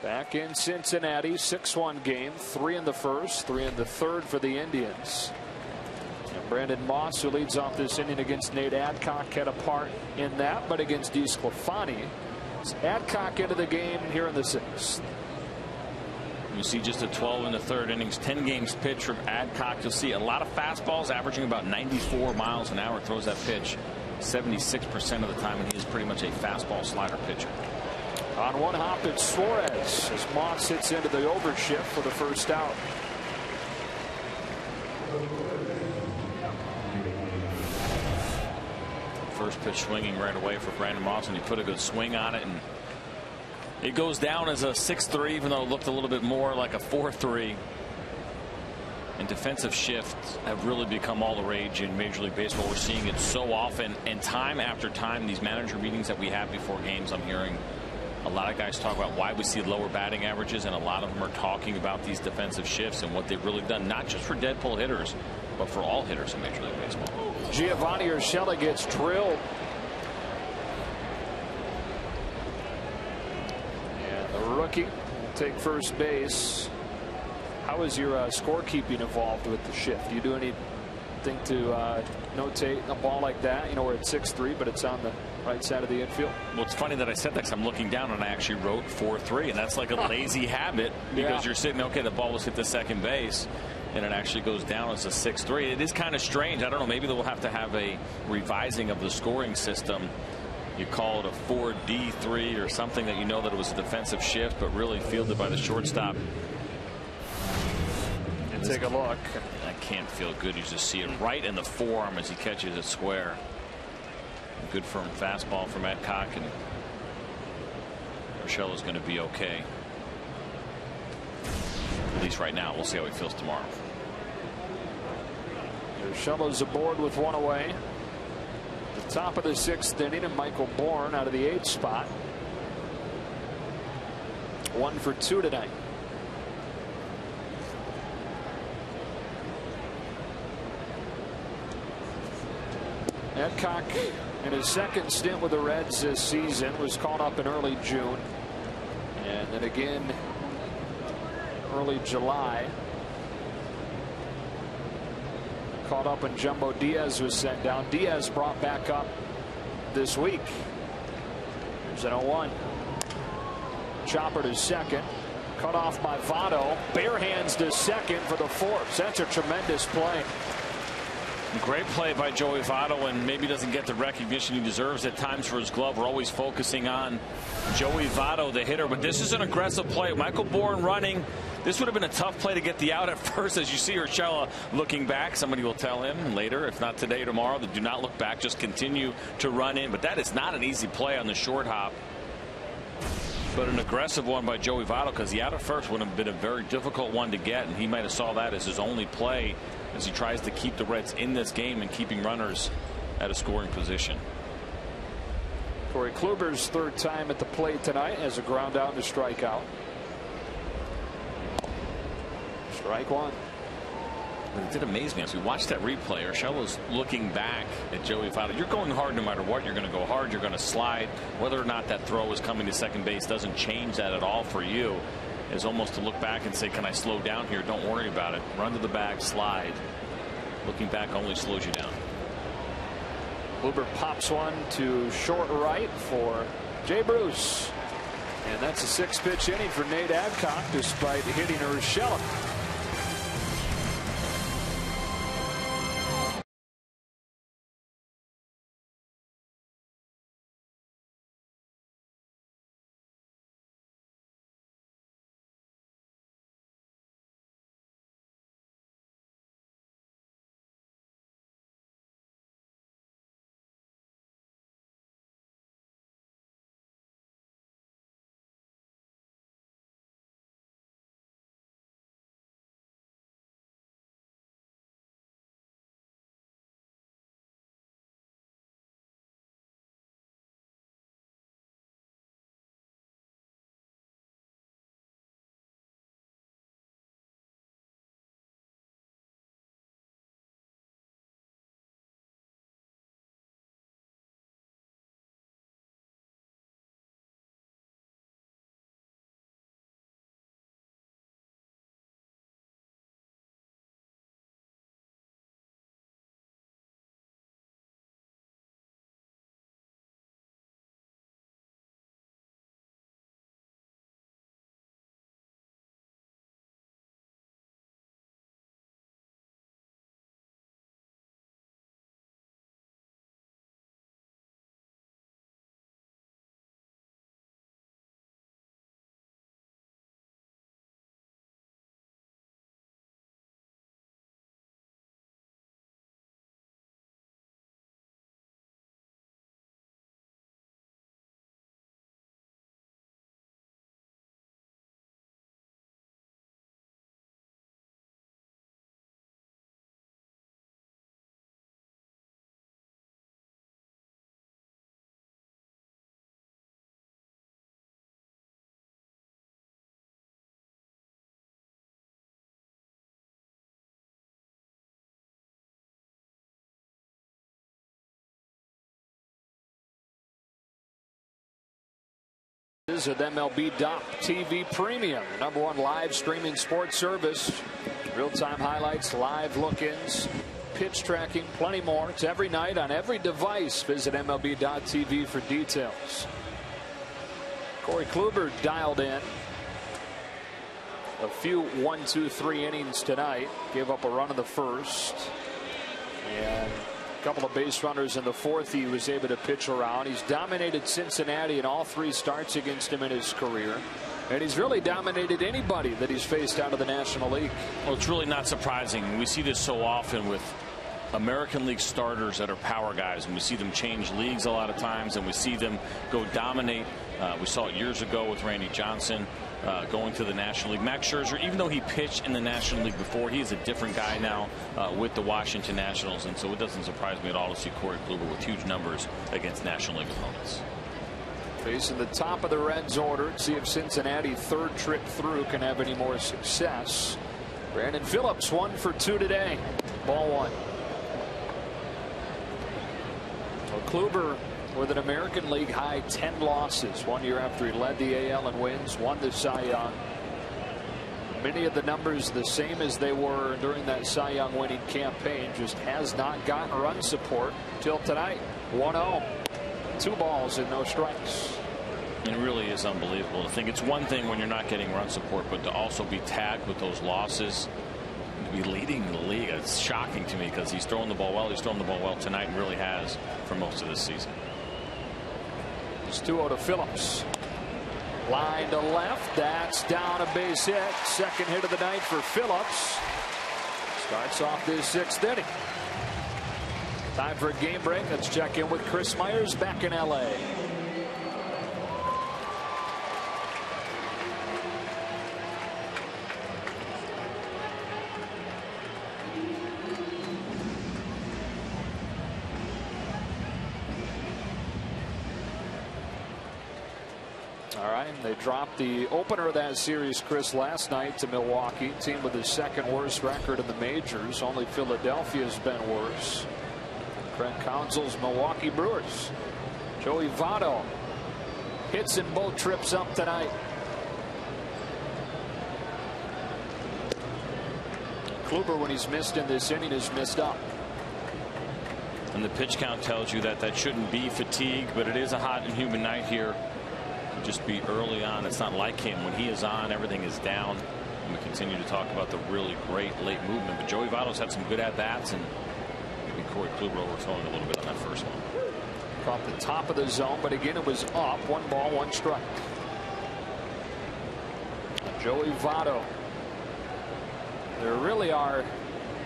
Back in Cincinnati, 6-1 game, 3 in the first, 3 in the third for the Indians. And Brandon Moss, who leads off this inning against Nate Adcock, had a part in that, but against DeSclafani. Adcock into the game here in the 6th. You see just a 12 in the third innings, 10 games pitched from Adcock. You'll see a lot of fastballs, averaging about 94 miles an hour. Throws that pitch 76% of the time, and he is pretty much a fastball slider pitcher. On one hop, it's Suarez as Moss hits into the overshift for the first out. First pitch swinging right away for Brandon Moss, and he put a good swing on it, and it goes down as a 6-3, even though it looked a little bit more like a 4-3. And defensive shifts have really become all the rage in Major League Baseball. We're seeing it so often, and time after time, these manager meetings that we have before games, I'm hearing a lot of guys talk about why we see lower batting averages, and a lot of them are talking about these defensive shifts and what they've really done, not just for dead pull hitters, but for all hitters in Major League Baseball. Giovanni Urshela gets drilled. And the rookie will take first base. How is your scorekeeping involved with the shift? Do you do anything to notate a ball like that? You know, where it's 6-3, but it's on the right side of the infield. Well, it's funny that I said that because I'm looking down and I actually wrote 4-3, and that's like a lazy habit because you're sitting, okay, the ball was hit the second base, and it actually goes down as a 6-3. It is kind of strange. I don't know. Maybe they'll have to have a revising of the scoring system. You call it a 4-D-3 or something that you know that it was a defensive shift, but really fielded by the shortstop. Take a look. That can't feel good. You just see it right in the forearm as he catches it square. Good firm fastball from Adcock, and Urshela is going to be okay. At least right now. We'll see how he feels tomorrow. Urshela's aboard with one away. The top of the 6th inning, and Michael Bourne out of the 8th spot. 1 for 2 tonight. Adcock, in his second stint with the Reds this season, was called up in early June, and then again early July. Caught up when Jumbo Diaz was sent down. Diaz brought back up this week. There's an 0-1. Chopper to second. Cut off by Votto. Bare hands to second for the force. That's a tremendous play. Great play by Joey Votto, and maybe doesn't get the recognition he deserves at times for his glove. We're always focusing on Joey Votto, the hitter, but this is an aggressive play. Michael Bourne running. This would have been a tough play to get the out at first, as you see Urshela looking back. Somebody will tell him later, if not today, tomorrow, that do not look back, just continue to run in. But that is not an easy play on the short hop, but an aggressive one by Joey Votto, because the out at first would have been a very difficult one to get, and he might have saw that as his only play as he tries to keep the Reds in this game and keeping runners at a scoring position. Corey Kluber's 3rd time at the plate tonight as a ground out and a strikeout. Strike 1. But it did amaze me as we watched that replay. Urshela's looking back at Joey Votto. You're going hard no matter what. You're going to go hard. You're going to slide. Whether or not that throw is coming to second base doesn't change that at all for you. Is almost to look back and say, can I slow down here? Don't worry about it. Run to the bag, slide. Looking back only slows you down. Kluber pops one to short right for Jay Bruce. And that's a 6-pitch inning for Nate Adcock, despite hitting Urshela. visit MLB.TV Premium, #1 live streaming sports service. Real-time highlights, live look-ins, pitch tracking, plenty more. It's every night on every device. Visit MLB.TV for details. Corey Kluber dialed in. A few 1, 2, 3 innings tonight. Gave up a run in the first. And a couple of base runners in the fourth. He was able to pitch around. He's dominated Cincinnati in all 3 starts against him in his career. And he's really dominated anybody that he's faced out of the National League. Well, it's really not surprising. We see this so often with American League starters that are power guys, and we see them change leagues a lot of times, and we see them go dominate. We saw it years ago with Randy Johnson going to the National League. Max Scherzer, even though he pitched in the National League before, he is a different guy now with the Washington Nationals, and so it doesn't surprise me at all to see Corey Kluber with huge numbers against National League opponents. Facing the top of the Reds order. See if Cincinnati, 3rd trip through, can have any more success. Brandon Phillips 1 for 2 today. Ball 1. Well, Kluber with an American League high 10 losses 1 year after he led the AL in wins, won the Cy Young. Many of the numbers the same as they were during that Cy Young winning campaign. Just has not gotten run support till tonight. 1-0. 2 balls and no strikes. It really is unbelievable to think. It's one thing when you're not getting run support, but to also be tagged with those losses, to be leading the league, it's shocking to me because he's throwing the ball well. He's throwing the ball well tonight and really has for most of this season. It's 2-0 to Phillips. Line to left. That's down, a base hit. 2nd hit of the night for Phillips. Starts off this 6th inning. Time for a game break. Let's check in with Chris Myers back in LA. All right, they dropped the opener of that series, Chris, last night to Milwaukee, team with the 2nd worst record in the majors. Only Philadelphia's been worse. Craig Counsell's Milwaukee Brewers. Joey Votto hits in both trips up tonight. Kluber, when he's missed in this inning, is missed up. And the pitch count tells you that that shouldn't be fatigue, but it is a hot and humid night here. Just be early on. It's not like him. When he is on, everything is down. And we continue to talk about the really great late movement. But Joey Votto's had some good at-bats, and maybe Corey Kluber overthrowing a little bit on that first one. Caught the top of the zone, but again, it was up. 1 ball, 1 strike. Joey Votto. There really are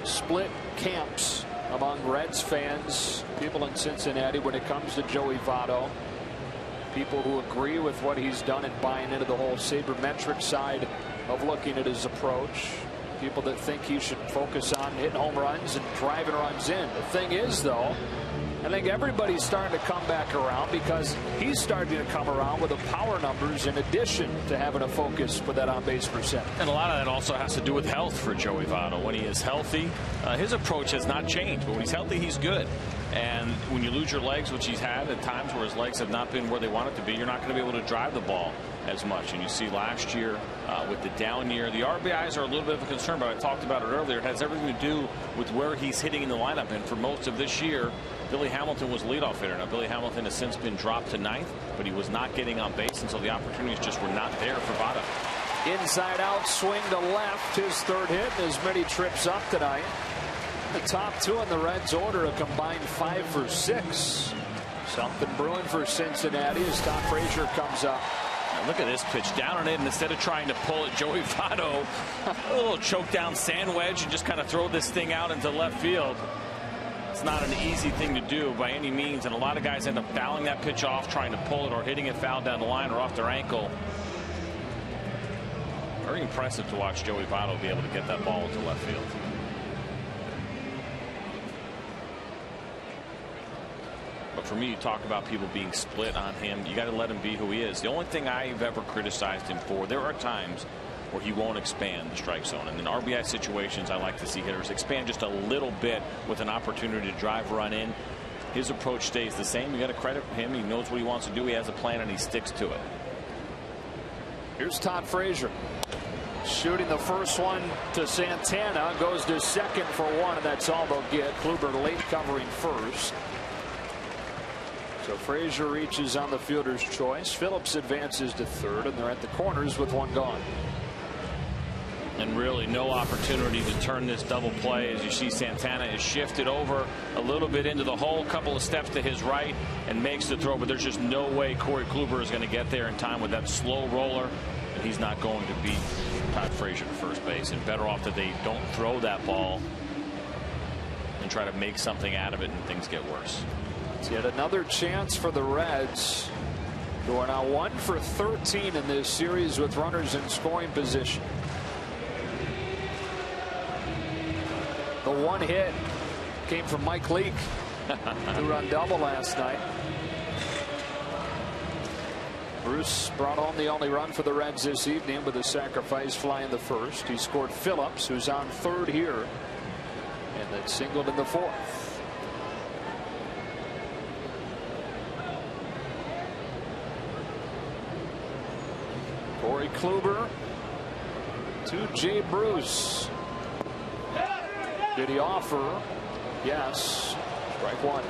split camps among Reds fans, people in Cincinnati, when it comes to Joey Votto. People who agree with what he's done and buying into the whole sabermetric side of looking at his approach. People that think he should focus on hitting home runs and driving runs in. The thing is, though, I think everybody's starting to come back around because he's starting to come around with the power numbers in addition to having a focus for that on-base percent. And a lot of that also has to do with health for Joey Votto. When he is healthy, his approach has not changed, but when he's healthy, he's good. And when you lose your legs, which he's had at times where his legs have not been where they want it to be, you're not going to be able to drive the ball as much. And you see last year with the down year, the RBIs are a little bit of a concern, but I talked about it earlier. It has everything to do with where he's hitting in the lineup. And for most of this year, Billy Hamilton was leadoff hitter. Now, Billy Hamilton has since been dropped to 9th, but he was not getting on base, and so the opportunities just were not there for Votto. Inside out swing to left, his 3rd hit, and as many trips up tonight. The top 2 in the Reds order, a combined 5 for 6. Something brewing for Cincinnati as Tom Frazier comes up. Now look at this pitch, down and in. Instead of trying to pull it, Joey Votto, a little choke down sand wedge and just kind of throw this thing out into left field. It's not an easy thing to do by any means, and a lot of guys end up fouling that pitch off, trying to pull it or hitting it foul down the line or off their ankle. Very impressive to watch Joey Votto be able to get that ball into left field. But for me, you talk about people being split on him. You got to let him be who he is. The only thing I've ever criticized him for, there are times where he won't expand the strike zone. And in RBI situations, I like to see hitters expand just a little bit with an opportunity to drive, run in. His approach stays the same. You got to credit him. He knows what he wants to do. He has a plan and he sticks to it. Here's Todd Frazier. Shooting the first one to Santana. Goes to second for one, and that's all they'll get. Kluber late covering first. So Frazier reaches on the fielder's choice. Phillips advances to third, and they're at the corners with one gone. And really no opportunity to turn this double play. As you see, Santana is shifted over a little bit into the hole, couple of steps to his right, and makes the throw. But there's just no way Corey Kluber is going to get there in time with that slow roller. And he's not going to beat Todd Frazier to first base. And better off that they don't throw that ball and try to make something out of it, and things get worse. It's yet another chance for the Reds, who are now 1 for 13 in this series with runners in scoring position. The one hit came from Mike Leake. 2-run double last night. Bruce brought home the only run for the Reds this evening with a sacrifice fly in the first. He scored Phillips, who's on third here, and then singled in the fourth. Corey Kluber to Jay Bruce. Did he offer? Yes. Strike one.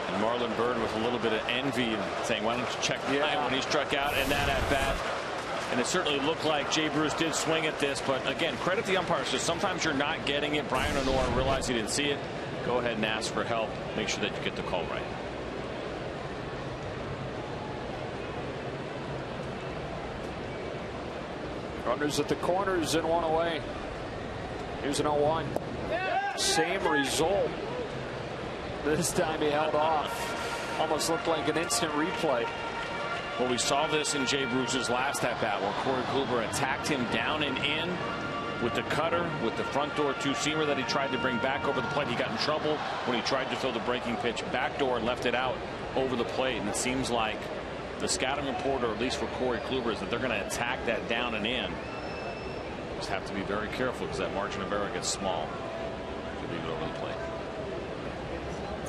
And Marlon Byrd with a little bit of envy and saying, why don't you check the line when he struck out in that at bat. And it certainly looked like Jay Bruce did swing at this. But again, credit the umpires. So sometimes you're not getting it. Brian Honora realized he didn't see it. Go ahead and ask for help. Make sure that you get the call right. Runners at the corners and one away. Here's an 0-1. Same result. This time he held off. Almost looked like an instant replay. Well, we saw this in Jay Bruce's last at bat where Corey Kluber attacked him down and in with the cutter, with the front door two-seamer that he tried to bring back over the plate. He got in trouble when he tried to throw the breaking pitch backdoor and left it out over the plate. And it seems like the scouting report, or at least for Corey Kluber, is that they're going to attack that down and in. Just have to be very careful because that margin of error gets small if you leave it over the plate.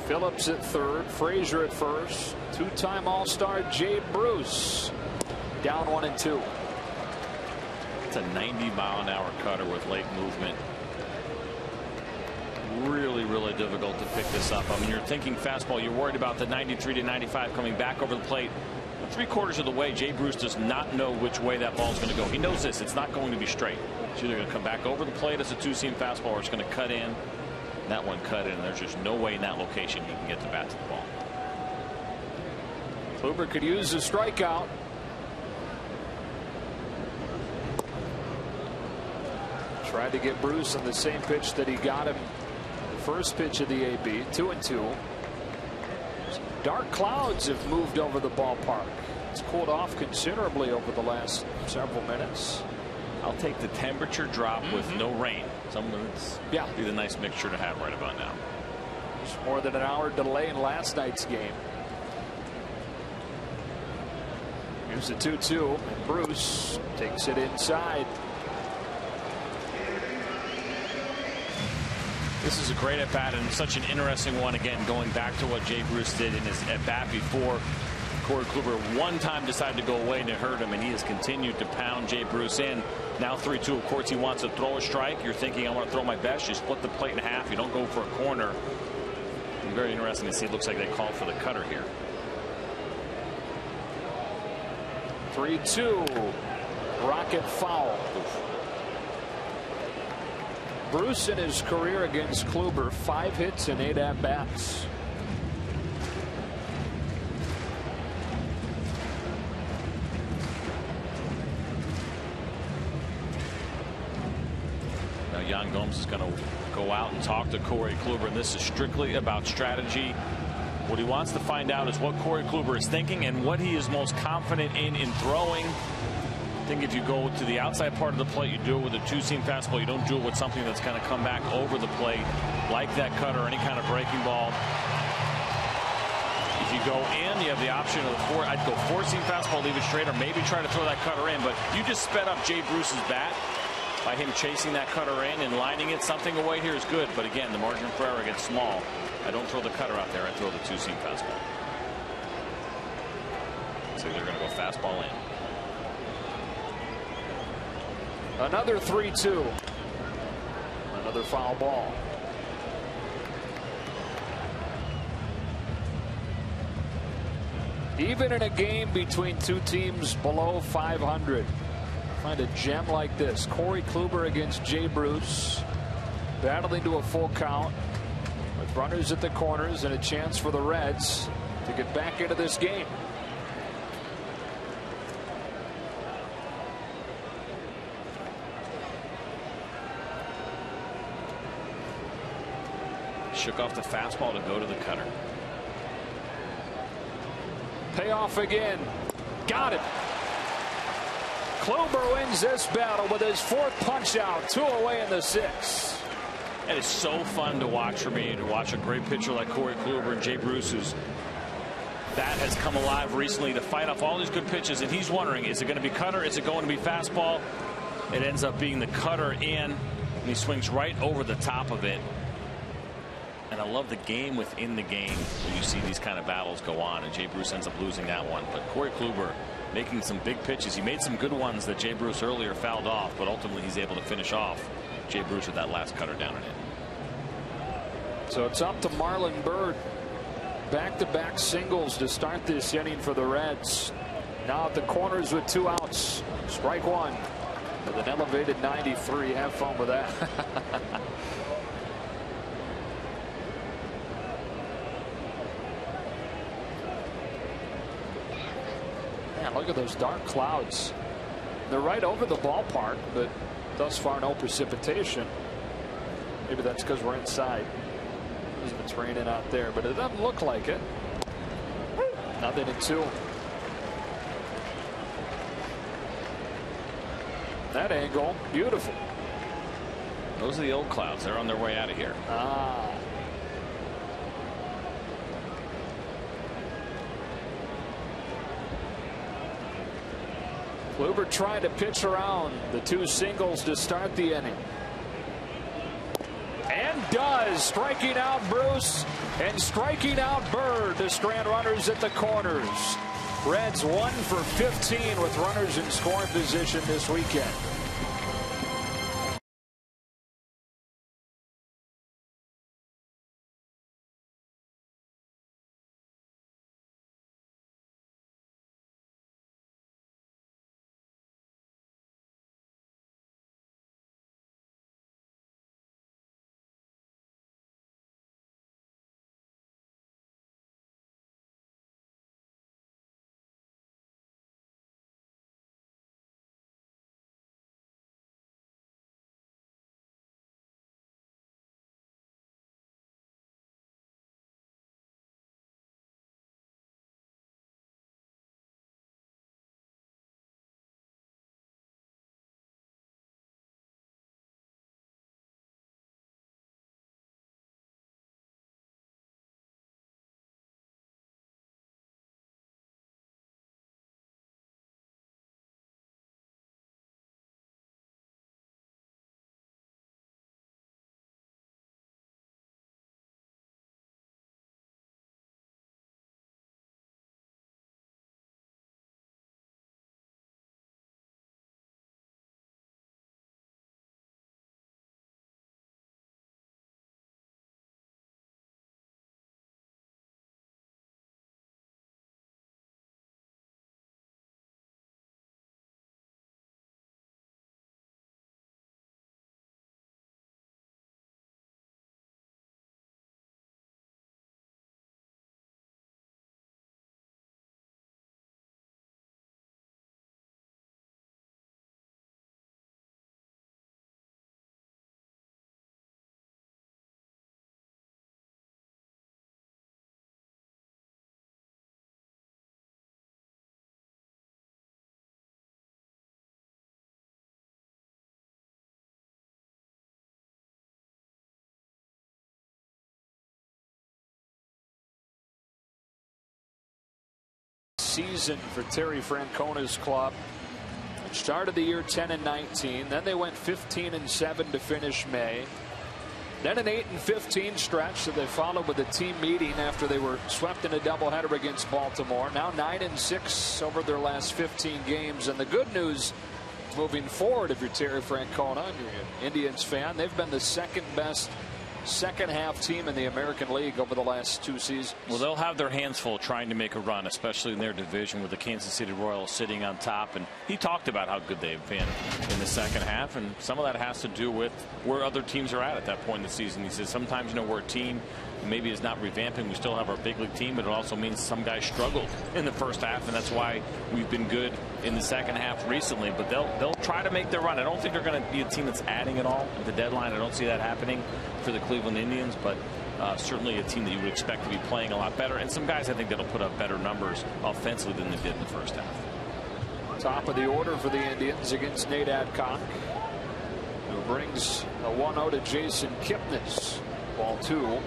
Phillips at third, Frazier at first. Two-time All-Star Jay Bruce down 1-2. It's a 90-mile-an-hour cutter with late movement. Really difficult to pick this up. I mean, you're thinking fastball. You're worried about the 93 to 95 coming back over the plate. 3/4 of the way, Jay Bruce does not know which way that ball is going to go. He knows this. It's not going to be straight. It's either going to come back over the plate as a two-seam fastball, or it's going to cut in. That one cut in, and there's just no way in that location he can get the bat to the ball. Kluber could use a strikeout. Tried to get Bruce on the same pitch that he got him the first pitch of the AB. 2-2. Dark clouds have moved over the ballpark. It's cooled off considerably over the last several minutes. I'll take the temperature drop with no rain. It's be the nice mixture to have right about now. It's more than an hour delay in last night's game. Here's the 2-2. And Bruce takes it inside. This is a great at bat and such an interesting one. Again, going back to what Jay Bruce did in his at bat before. Corey Kluber one time decided to go away and it hurt him, and he has continued to pound Jay Bruce in. Now 3-2. Of course, he wants to throw a strike. You're thinking, I want to throw my best. You split the plate in half. You don't go for a corner. And very interesting to see. It looks like they called for the cutter here. 3-2. Rocket foul. Bruce in his career against Kluber, 5 hits and 8 at-bats. Now Yan Gomes is going to go out and talk to Corey Kluber, and this is strictly about strategy. What he wants to find out is what Corey Kluber is thinking and what he is most confident in throwing. I think if you go to the outside part of the plate, you do it with a two-seam fastball. You don't do it with something that's going to come back over the plate like that cutter or any kind of breaking ball. If you go in, you have the option of I'd go four-seam fastball, leave it straight, or maybe try to throw that cutter in. But you just sped up Jay Bruce's bat by him chasing that cutter in and lining it. Something away here is good, but again, the margin for error gets small. I don't throw the cutter out there. I throw the two-seam fastball. So they're going to go fastball in. Another 3-2. Another foul ball. Even in a game between two teams below 500, find a gem like this. Corey Kluber against Jay Bruce, battling to a full count with runners at the corners and a chance for the Reds to get back into this game. Shook off the fastball to go to the cutter. Payoff again. Got it. Kluber wins this battle with his fourth punch out. 2 away in the 6th. It is so fun to watch for me, to watch a great pitcher like Corey Kluber and Jay Bruce, who's that has come alive recently, to fight off all these good pitches. And he's wondering, is it going to be cutter? Is it going to be fastball? It ends up being the cutter in, and he swings right over the top of it. And I love the game within the game when you see these kind of battles go on, and Jay Bruce ends up losing that one. But Corey Kluber making some big pitches. He made some good ones that Jay Bruce earlier fouled off, but ultimately he's able to finish off Jay Bruce with that last cutter down and in. So it's up to Marlon Byrd. Back-to-back singles to start this inning for the Reds. Now at the corners with 2 outs. Strike 1 with an elevated 93. Have fun with that. Man, look at those dark clouds. They're right over the ballpark, but thus far no precipitation. Maybe that's because we're inside. It's raining out there, but it doesn't look like it. Nothing in 2. That angle, beautiful. Those are the old clouds. They're on their way out of here. Kluber trying to pitch around the 2 singles to start the inning. And does, striking out Bruce and striking out Byrd to strand runners at the corners. Reds 1 for 15 with runners in scoring position this weekend. Season for Terry Francona's club. Started the year 10-19. Then they went 15-7 to finish May. Then an 8-15 stretch that they followed with a team meeting after they were swept in a doubleheader against Baltimore. Now 9-6 over their last 15 games. And the good news moving forward if you're Terry Francona and you're an Indians fan. They've been the second best second half team in the American League over the last 2 seasons. Well, they'll have their hands full trying to make a run, especially in their division with the Kansas City Royals sitting on top. And he talked about how good they've been in the second half, and some of that has to do with where other teams are at that point in the season. He says sometimes, you know, we're a team maybe is not revamping. We still have our big league team, but it also means some guys struggled in the first half, and that's why we've been good in the second half recently. But they'll try to make their run. I don't think they're going to be a team that's adding it all at the deadline. I don't see that happening for the Cleveland Indians, but certainly a team that you would expect to be playing a lot better, and some guys I think that'll put up better numbers offensively than they did in the first half. Top of the order for the Indians against Nate Adcock, who brings a 1-0 to Jason Kipnis. Ball 2.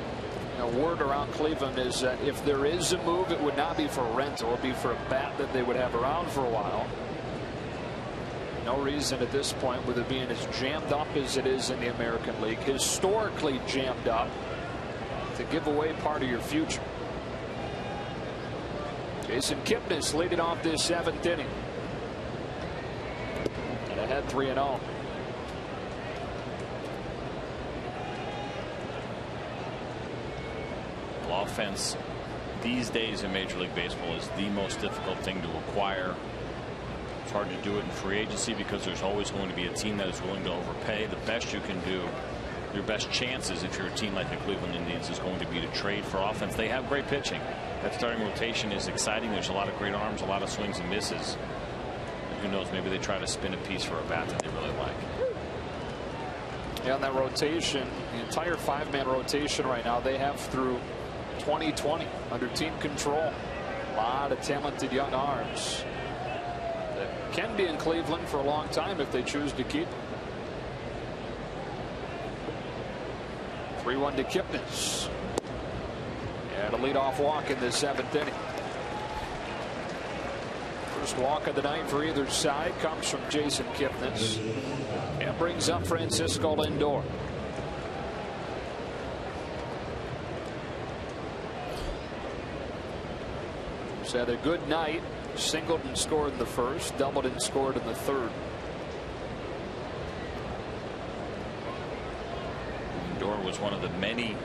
A word around Cleveland is that if there is a move, it would not be for rental. It would be for a bat that they would have around for a while. No reason at this point, with it being as jammed up as it is in the American League, historically jammed up, to give away part of your future. Jason Kipnis leading off this 7th inning. And ahead 3-0. Offense these days in Major League Baseball is the most difficult thing to acquire. It's hard to do it in free agency because there's always going to be a team that is willing to overpay. The best you can do, your best chances if you're a team like the Cleveland Indians, is going to be to trade for offense. They have great pitching. That starting rotation is exciting. There's a lot of great arms, a lot of swings and misses. And who knows, maybe they try to spin a piece for a bat that they really like. Yeah, and that rotation, the entire 5-man rotation right now, they have through 2020 under team control. A lot of talented young arms that can be in Cleveland for a long time if they choose to keep them. 3-1 to Kipnis. And a leadoff walk in the 7th inning. First walk of the night for either side comes from Jason Kipnis and brings up Francisco Lindor. He's had a good night. Singled and scored in the first, doubled and scored in the third. Lindor was one of the many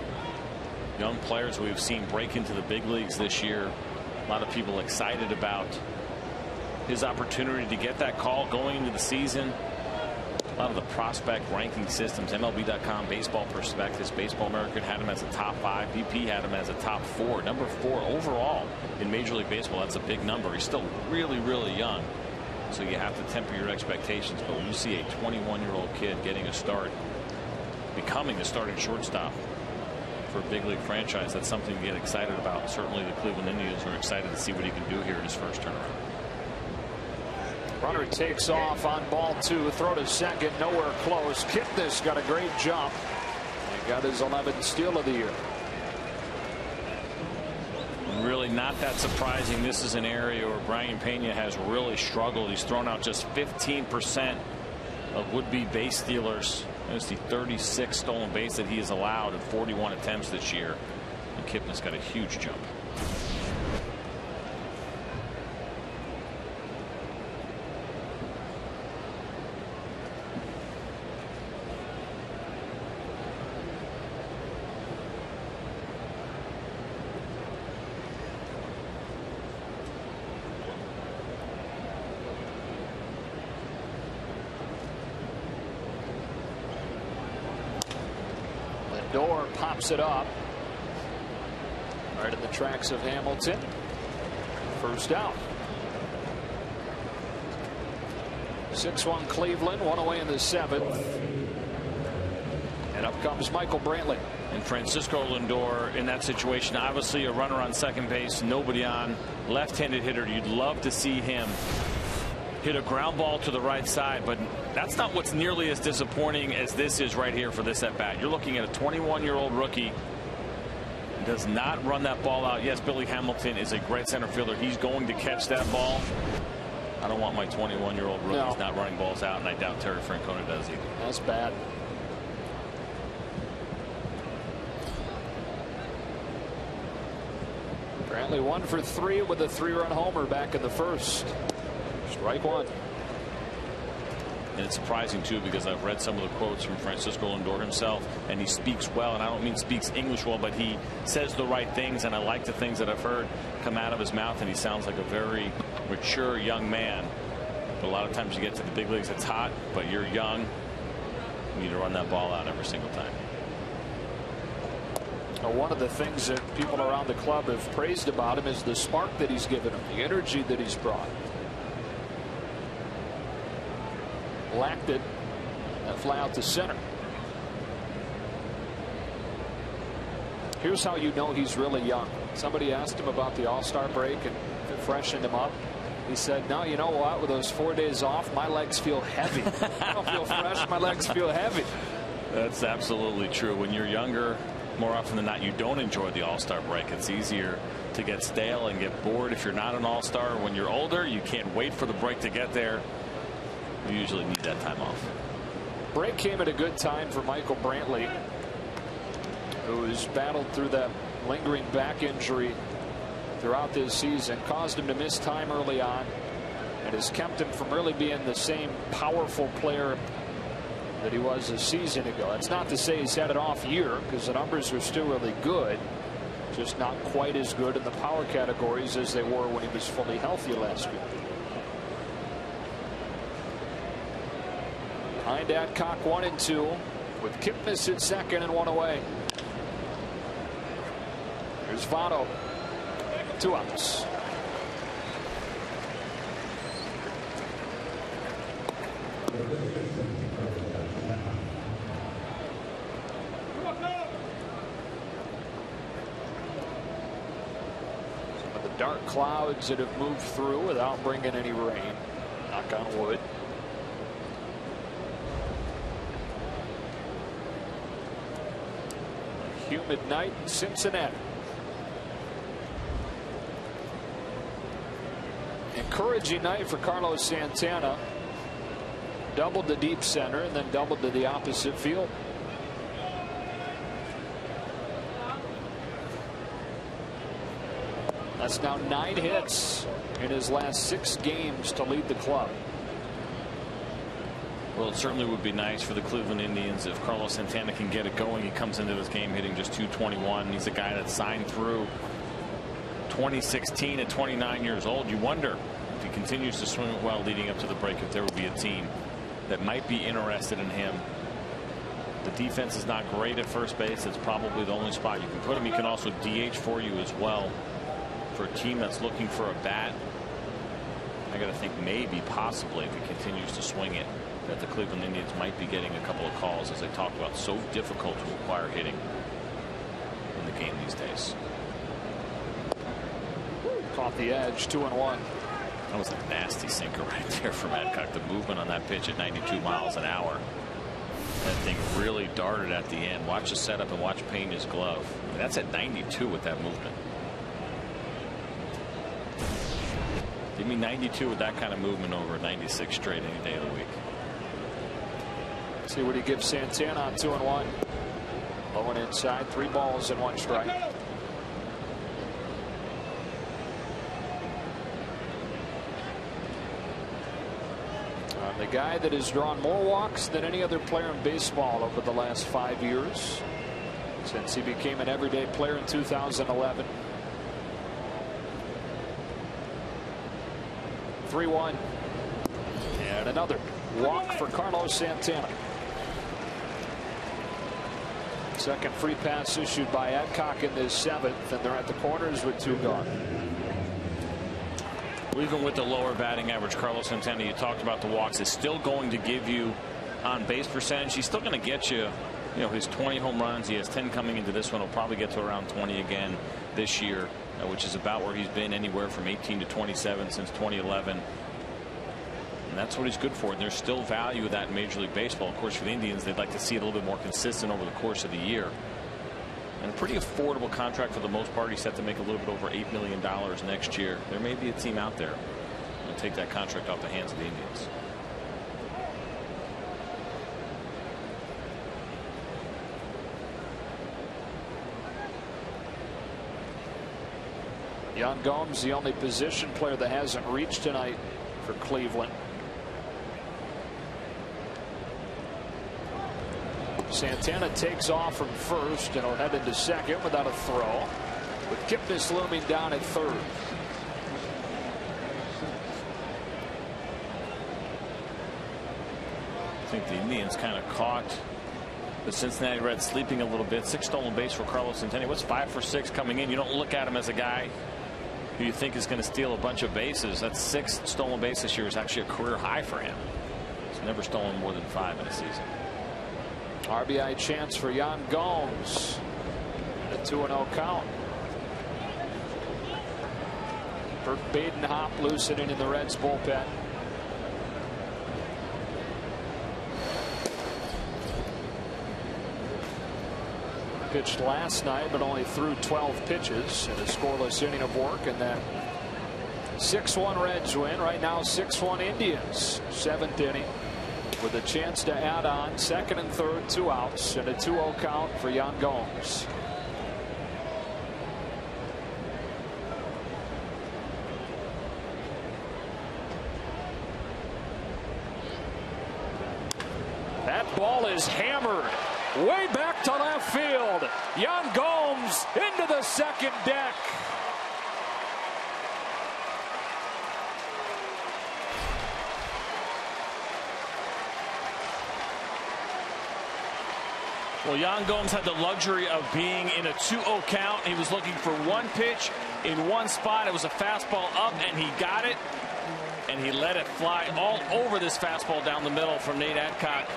young players we've seen break into the big leagues this year. A lot of people excited about his opportunity to get that call going into the season. A lot of the prospect ranking systems, MLB.com, Baseball Prospectus, Baseball America had him as a top 5. BP had him as a top 4. Number 4 overall in Major League Baseball. That's a big number. He's still really, really young, so you have to temper your expectations. But when you see a 21-year-old kid getting a start, becoming the starting shortstop for a big league franchise, that's something to get excited about. Certainly the Cleveland Indians are excited to see what he can do here in his first turnaround. Runner takes off on ball 2. Throw to second, nowhere close. Kipnis got a great jump and got his 11th steal of the year. Really not that surprising. This is an area where Brian Pena has really struggled. He's thrown out just 15% of would-be base stealers. That's the 36th stolen base that he has allowed in 41 attempts this year. And Kipnis got a huge jump. Lindor pops it up right in the tracks of Hamilton. First out. 6-1 Cleveland, 1 away in the 7th. And up comes Michael Brantley. And Francisco Lindor in that situation, obviously a runner on second base, nobody on, left-handed hitter. You'd love to see him hit a ground ball to the right side, but that's not what's nearly as disappointing as this is right here for this at bat. You're looking at a 21-year-old rookie, does not run that ball out. Yes, Billy Hamilton is a great center fielder. He's going to catch that ball. I don't want my 21-year-old rookies not running balls out, and I doubt Terry Francona does either. That's bad. Brantley 1 for 3 with a 3-run homer back in the first. Strike 1. And it's surprising, too, because I've read some of the quotes from Francisco Lindor himself, and he speaks well. And I don't mean speaks English well, but he says the right things. And I like the things that I've heard come out of his mouth. And he sounds like a very mature young man. But a lot of times you get to the big leagues, it's hot, but you're young. You need to run that ball out every single time. One of the things that people around the club have praised about him is the spark that he's given him, the energy that he's brought. Lacked it. That fly out to center. Here's how you know he's really young. Somebody asked him about the All-Star break and if it freshened him up. He said, no, you know what, with those 4 days off, my legs feel heavy. I don't feel fresh, my legs feel heavy. That's absolutely true. When you're younger, more often than not, you don't enjoy the All-Star break. It's easier to get stale and get bored if you're not an All-Star. When you're older, you can't wait for the break to get there. You usually need that time off. Break came at a good time for Michael Brantley, who's battled through that lingering back injury throughout this season, caused him to miss time early on, and has kept him from really being the same powerful player that he was a season ago. That's not to say he's had an off year, because the numbers are still really good, just not quite as good in the power categories as they were when he was fully healthy last year. Behind Adcock 1-2 with Kipnis at second and one away. Here's Votto. 2 outs. Some of the dark clouds that have moved through without bringing any rain. Knock on wood. Humid night in Cincinnati. Encouraging night for Carlos Santana. Doubled to deep center and then doubled to the opposite field. That's now 9 hits in his last 6 games to lead the club. Well, it certainly would be nice for the Cleveland Indians if Carlos Santana can get it going. He comes into this game hitting just .221. He's a guy that signed through 2016 at 29 years old. You wonder if he continues to swing it well leading up to the break, if there would be a team that might be interested in him. The defense is not great at first base. It's probably the only spot you can put him. He can also DH for you as well. For a team that's looking for a bat, I got to think maybe possibly if he continues to swing it, that the Cleveland Indians might be getting a couple of calls, as I talked about. So difficult to acquire hitting in the game these days. Caught the edge, 2-1. That was a nasty sinker right there from Adcock. The movement on that pitch at 92 miles an hour. That thing really darted at the end. Watch the setup and watch Pena's glove. I mean, that's at 92 with that movement. Give me 92 with that kind of movement over 96 straight any day of the week. See what he gives Santana on 2-1. Low and inside, 3 balls and 1 strike. The guy that has drawn more walks than any other player in baseball over the last 5 years, since he became an everyday player in 2011. 3-1. And another walk for Carlos Santana. Second free pass issued by Adcock in this 7th, and they're at the corners with 2 gone. Even with the lower batting average, Carlos Santana, you talked about the walks, is still going to give you on base percentage. He's still going to get you, his 20 home runs. He has 10 coming into this one. He'll probably get to around 20 again this year, which is about where he's been, anywhere from 18 to 27 since 2011. And that's what he's good for. And there's still value of that in Major League Baseball. Of course, for the Indians, they'd like to see it a little bit more consistent over the course of the year. And a pretty affordable contract for the most part. He's set to make a little bit over $8 million next year. There may be a team out there that will take that contract off the hands of the Indians. Yan Gomes, the only position player that hasn't reached tonight for Cleveland. Santana takes off from first and will head into second without a throw, with Kipnis looming down at third. I think the Indians kind of caught the Cincinnati Reds sleeping a little bit. 6 stolen base for Carlos Santana. What's 5 for 6 coming in? You don't look at him as a guy who you think is going to steal a bunch of bases. That's 6 stolen bases this year. Is actually a career high for him. He's never stolen more than 5 in a season. RBI chance for Yan Gomes. A 2-0 count. Bert Badenhop loosening in the Reds bullpen. Pitched last night, but only threw 12 pitches in a scoreless inning of work, and that 6-1 Reds win. Right now 6-1 Indians. 7th inning with a chance to add on. Second and third, 2 outs, and a 2-0 count for Yan Gomes. That ball is hammered way back to left field. Yan Gomes into the second deck. Well, Yan Gomes had the luxury of being in a 2-0 count. He was looking for one pitch in one spot. It was a fastball up, and he got it. And he let it fly all over this fastball down the middle from Nate Adcock.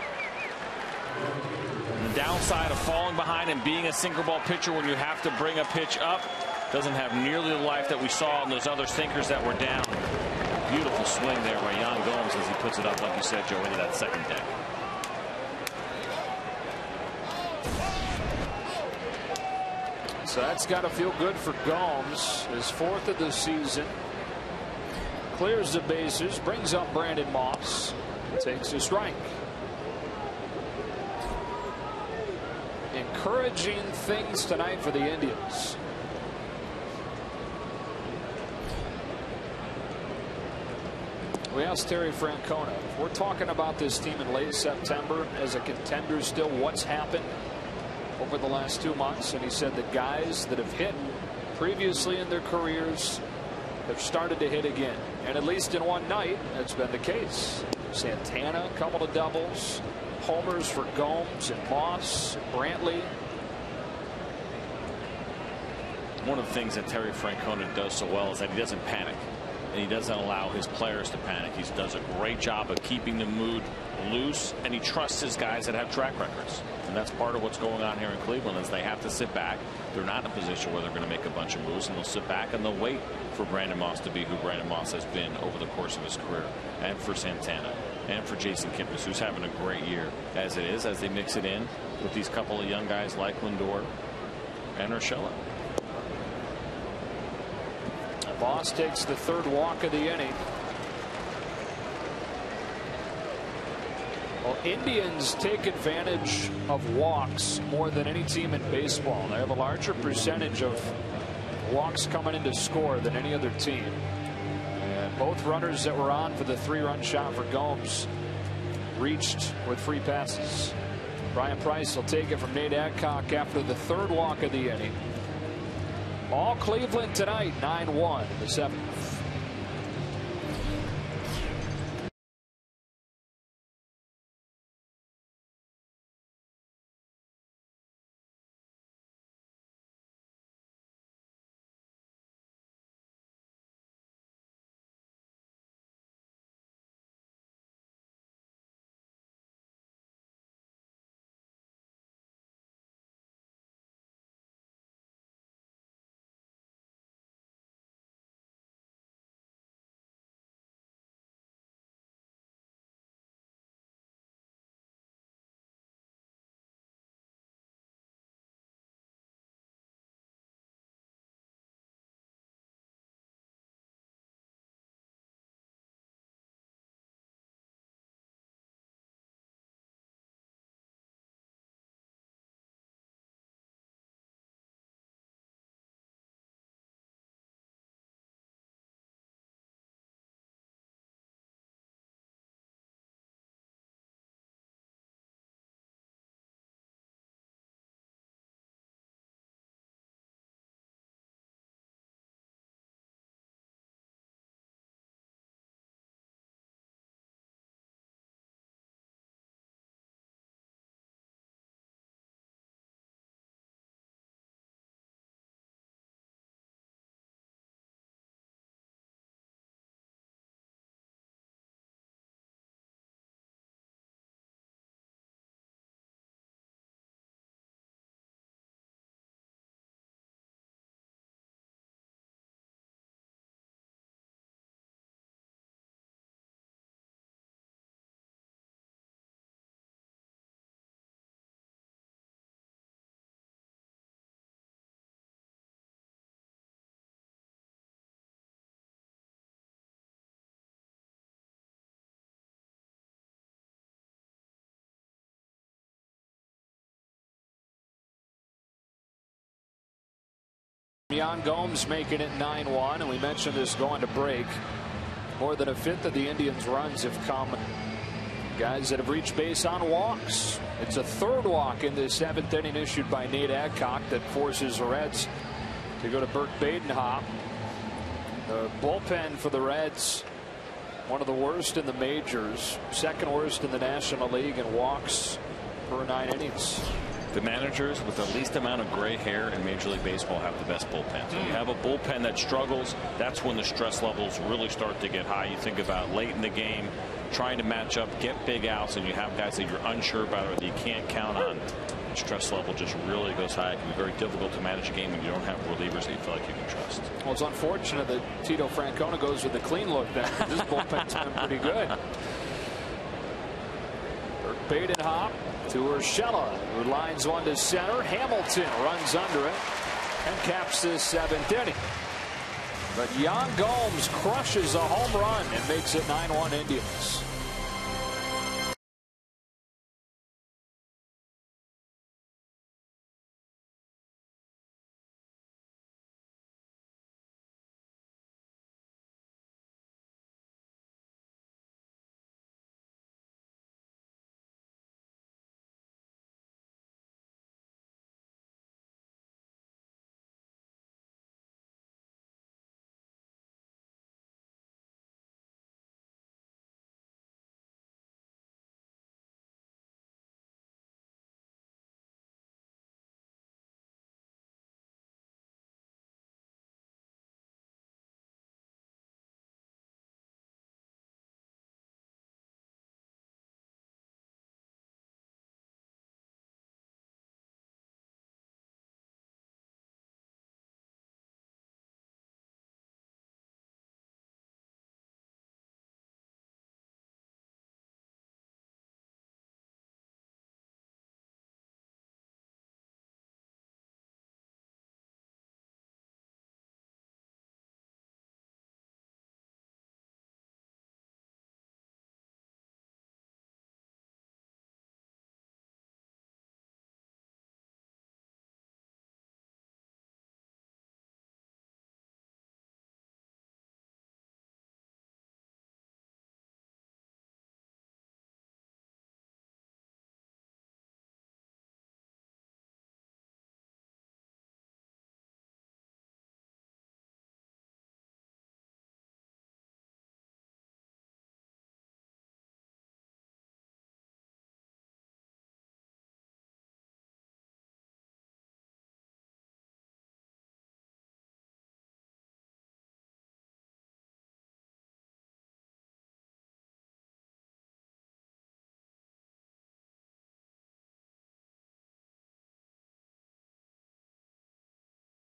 The downside of falling behind and being a single ball pitcher when you have to bring a pitch up doesn't have nearly the life that we saw in those other sinkers that were down. Beautiful swing there by Yan Gomes as he puts it up, like you said, Joe, into that second deck. So that's got to feel good for Gomes. His 4th of the season. Clears the bases, brings up Brandon Moss, takes a strike. Encouraging things tonight for the Indians. We asked Terry Francona, if we're talking about this team in late September as a contender still, what's happened over the last 2 months? And he said the guys that have hit previously in their careers have started to hit again. And at least in one night, that's been the case. Santana, a couple of doubles. Homers for Gomes and Moss, Brantley. One of the things that Terry Francona does so well is that he doesn't panic. And he doesn't allow his players to panic. He does a great job of keeping the mood loose, and he trusts his guys that have track records. And that's part of what's going on here in Cleveland, is they have to sit back. They're not in a position where they're going to make a bunch of moves, and they'll sit back and they'll wait for Brandon Moss to be who Brandon Moss has been over the course of his career, and for Santana, and for Jason Kipnis, who's having a great year as it is, as they mix it in with these couple of young guys like Lindor and Urshela. Moss takes the 3rd walk of the inning. Well, Indians take advantage of walks more than any team in baseball. They have a larger percentage of walks coming in to score than any other team. And both runners that were on for the 3-run shot for Gomes reached with free passes. Brian Price will take it from Nate Adcock after the 3rd walk of the inning. All Cleveland tonight, 9-1 in the 7th. Yan Gomes making it 9-1. And we mentioned this going to break. More than a fifth of the Indians' runs have come guys that have reached base on walks. It's a third walk in the 7th inning issued by Nate Adcock that forces the Reds to go to Burke Badenhop. The bullpen for the Reds, one of the worst in the majors, second worst in the National League in walks per 9 innings. The managers with the least amount of gray hair in Major League Baseball have the best bullpens. When you have a bullpen that struggles, that's when the stress levels really start to get high. You think about late in the game, trying to match up, get big outs, and you have guys that you're unsure about or that you can't count on. The stress level just really goes high. It can be very difficult to manage a game when you don't have relievers that you feel like you can trust. Well, it's unfortunate that Tito Francona goes with the clean look then. This bullpen's been pretty good. Burke Badenhop to Urshela, who lines one to center. Hamilton runs under it and caps this 7th inning. But Yan Gomes crushes a home run and makes it 9-1 Indians.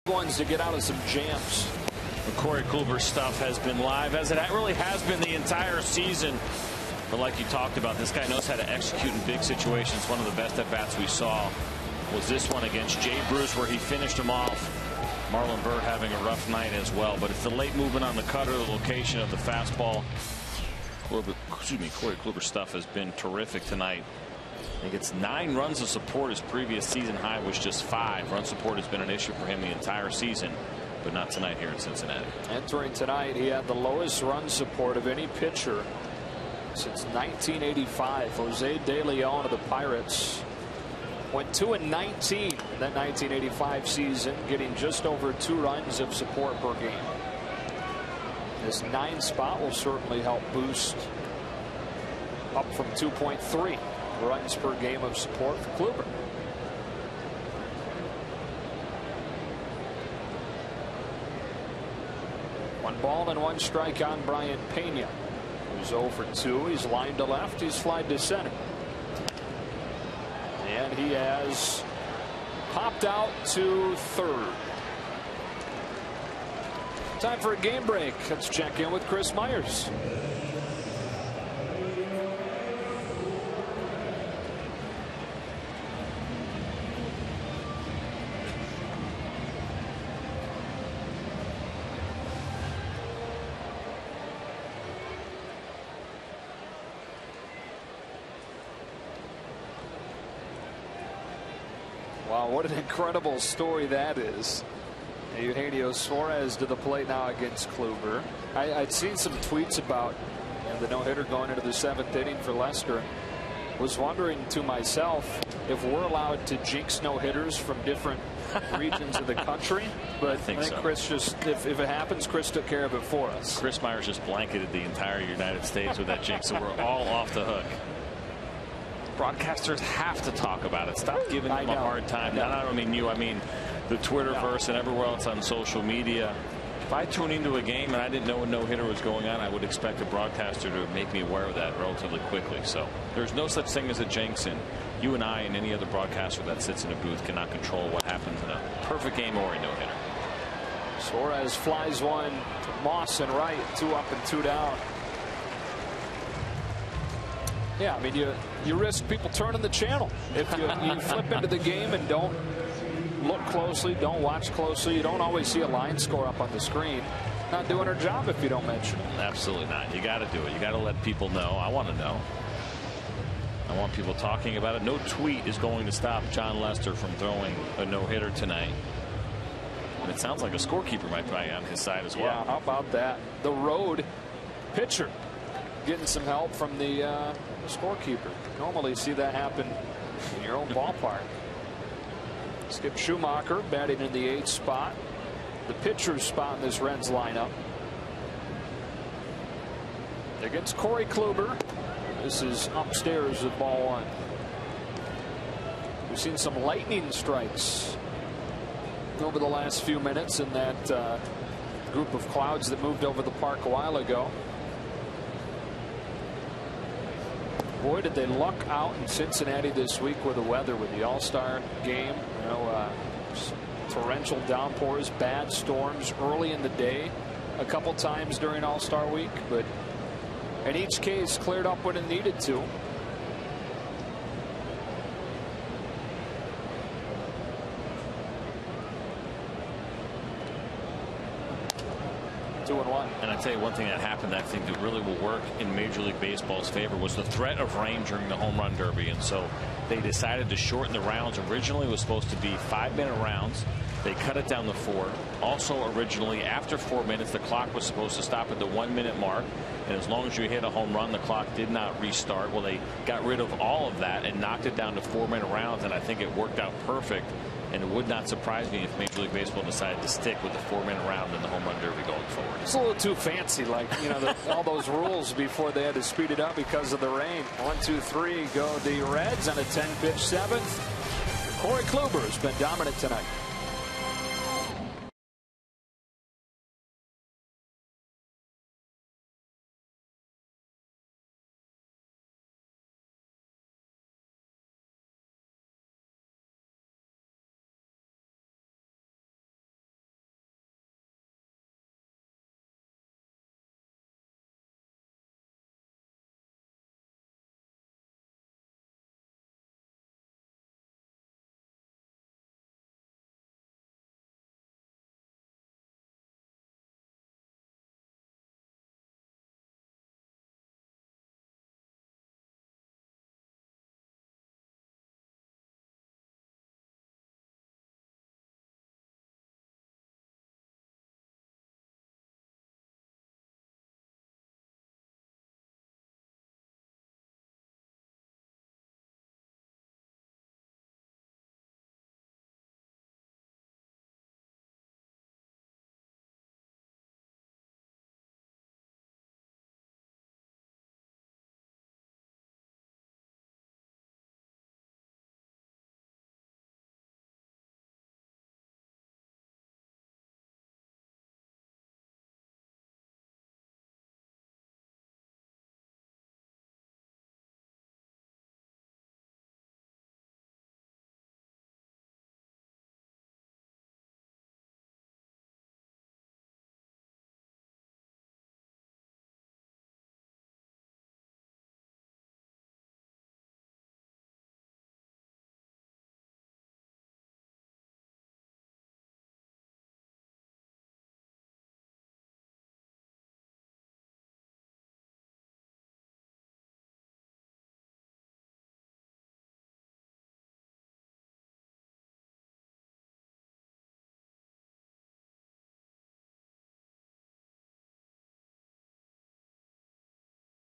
Ones to get out of some jams. Corey Kluber's stuff has been live, as it really has been the entire season. But like you talked about, this guy knows how to execute in big situations. One of the best at-bats we saw was this one against Jay Bruce, where he finished him off. Marlon Byrd having a rough night as well. But it's the late movement on the cutter, the location of the fastball. Corey Kluber's stuff has been terrific tonight. I think it's 9 runs of support. His previous season high was just 5. Run support has been an issue for him the entire season, but not tonight here in Cincinnati. Entering tonight, he had the lowest run support of any pitcher since 1985. Jose De Leon of the Pirates went 2-19 in that 1985 season, getting just over 2 runs of support per game. This 9 spot will certainly help boost up from 2.3 runs per game of support for Kluber. One ball and 1 strike on Brian Pena, who's 0 for 2. He's lined to left. He's flied to center. And he has popped out to third. Time for a game break. Let's check in with Chris Myers. Wow, what an incredible story that is. Eugenio Suarez to the plate now against Kluber. I'd seen some tweets about the no-hitter going into the 7th inning for Lester. Was wondering to myself if we're allowed to jinx no-hitters from different regions of the country. But I think so. Chris just, if it happens, Chris took care of it for us. Chris Myers just blanketed the entire United States with that jinx, so we're all off the hook. Broadcasters have to talk about it. Stop giving them a hard time. No. I don't mean you. I mean the Twitterverse and everywhere else on social media. If I tune into a game and I didn't know a no-hitter was going on, I would expect a broadcaster to make me aware of that relatively quickly. So there's no such thing as a jinx, and you and I and any other broadcaster that sits in a booth cannot control what happens in a perfect game or a no-hitter. Suarez flies one to Moss and right, 2 up and 2 down. Yeah, I mean, you risk people turning the channel if you flip into the game and don't look closely, don't watch closely. You don't always see a line score up on the screen. Not doing her job if you don't mention it. Absolutely not. You got to do it. You got to let people know. I want to know. I want people talking about it. No tweet is going to stop John Lester from throwing a no-hitter tonight. And it sounds like a scorekeeper might be on his side as well. Yeah, how about that? The road pitcher getting some help from the scorekeeper. Normally see that happen in your own ballpark. Skip Schumacher batting in the 8th spot. The pitcher's spot in this Reds lineup. Against Corey Kluber. This is upstairs at ball 1. We've seen some lightning strikes over the last few minutes in that group of clouds that moved over the park a while ago. Boy, did they luck out in Cincinnati this week with the weather, with the All-Star game. You know, torrential downpours, bad storms early in the day a couple times during All-Star week, but in each case cleared up when it needed to. And I tell you one thing that happened that I think that really will work in Major League Baseball's favor was the threat of rain during the home run derby. And so they decided to shorten the rounds. Originally it was supposed to be 5-minute rounds. They cut it down to 4. Also originally after 4 minutes the clock was supposed to stop at the 1-minute mark. And as long as you hit a home run the clock did not restart. Well, they got rid of all of that and knocked it down to 4-minute rounds. And I think it worked out perfect. And it would not surprise me if Major League Baseball decided to stick with the 4-minute round in the home run derby going forward. It's a little too fancy, like, you know, all those rules before they had to speed it up because of the rain. 1, 2, 3 go the Reds on a 10-pitch 7th. Corey Kluber has been dominant tonight.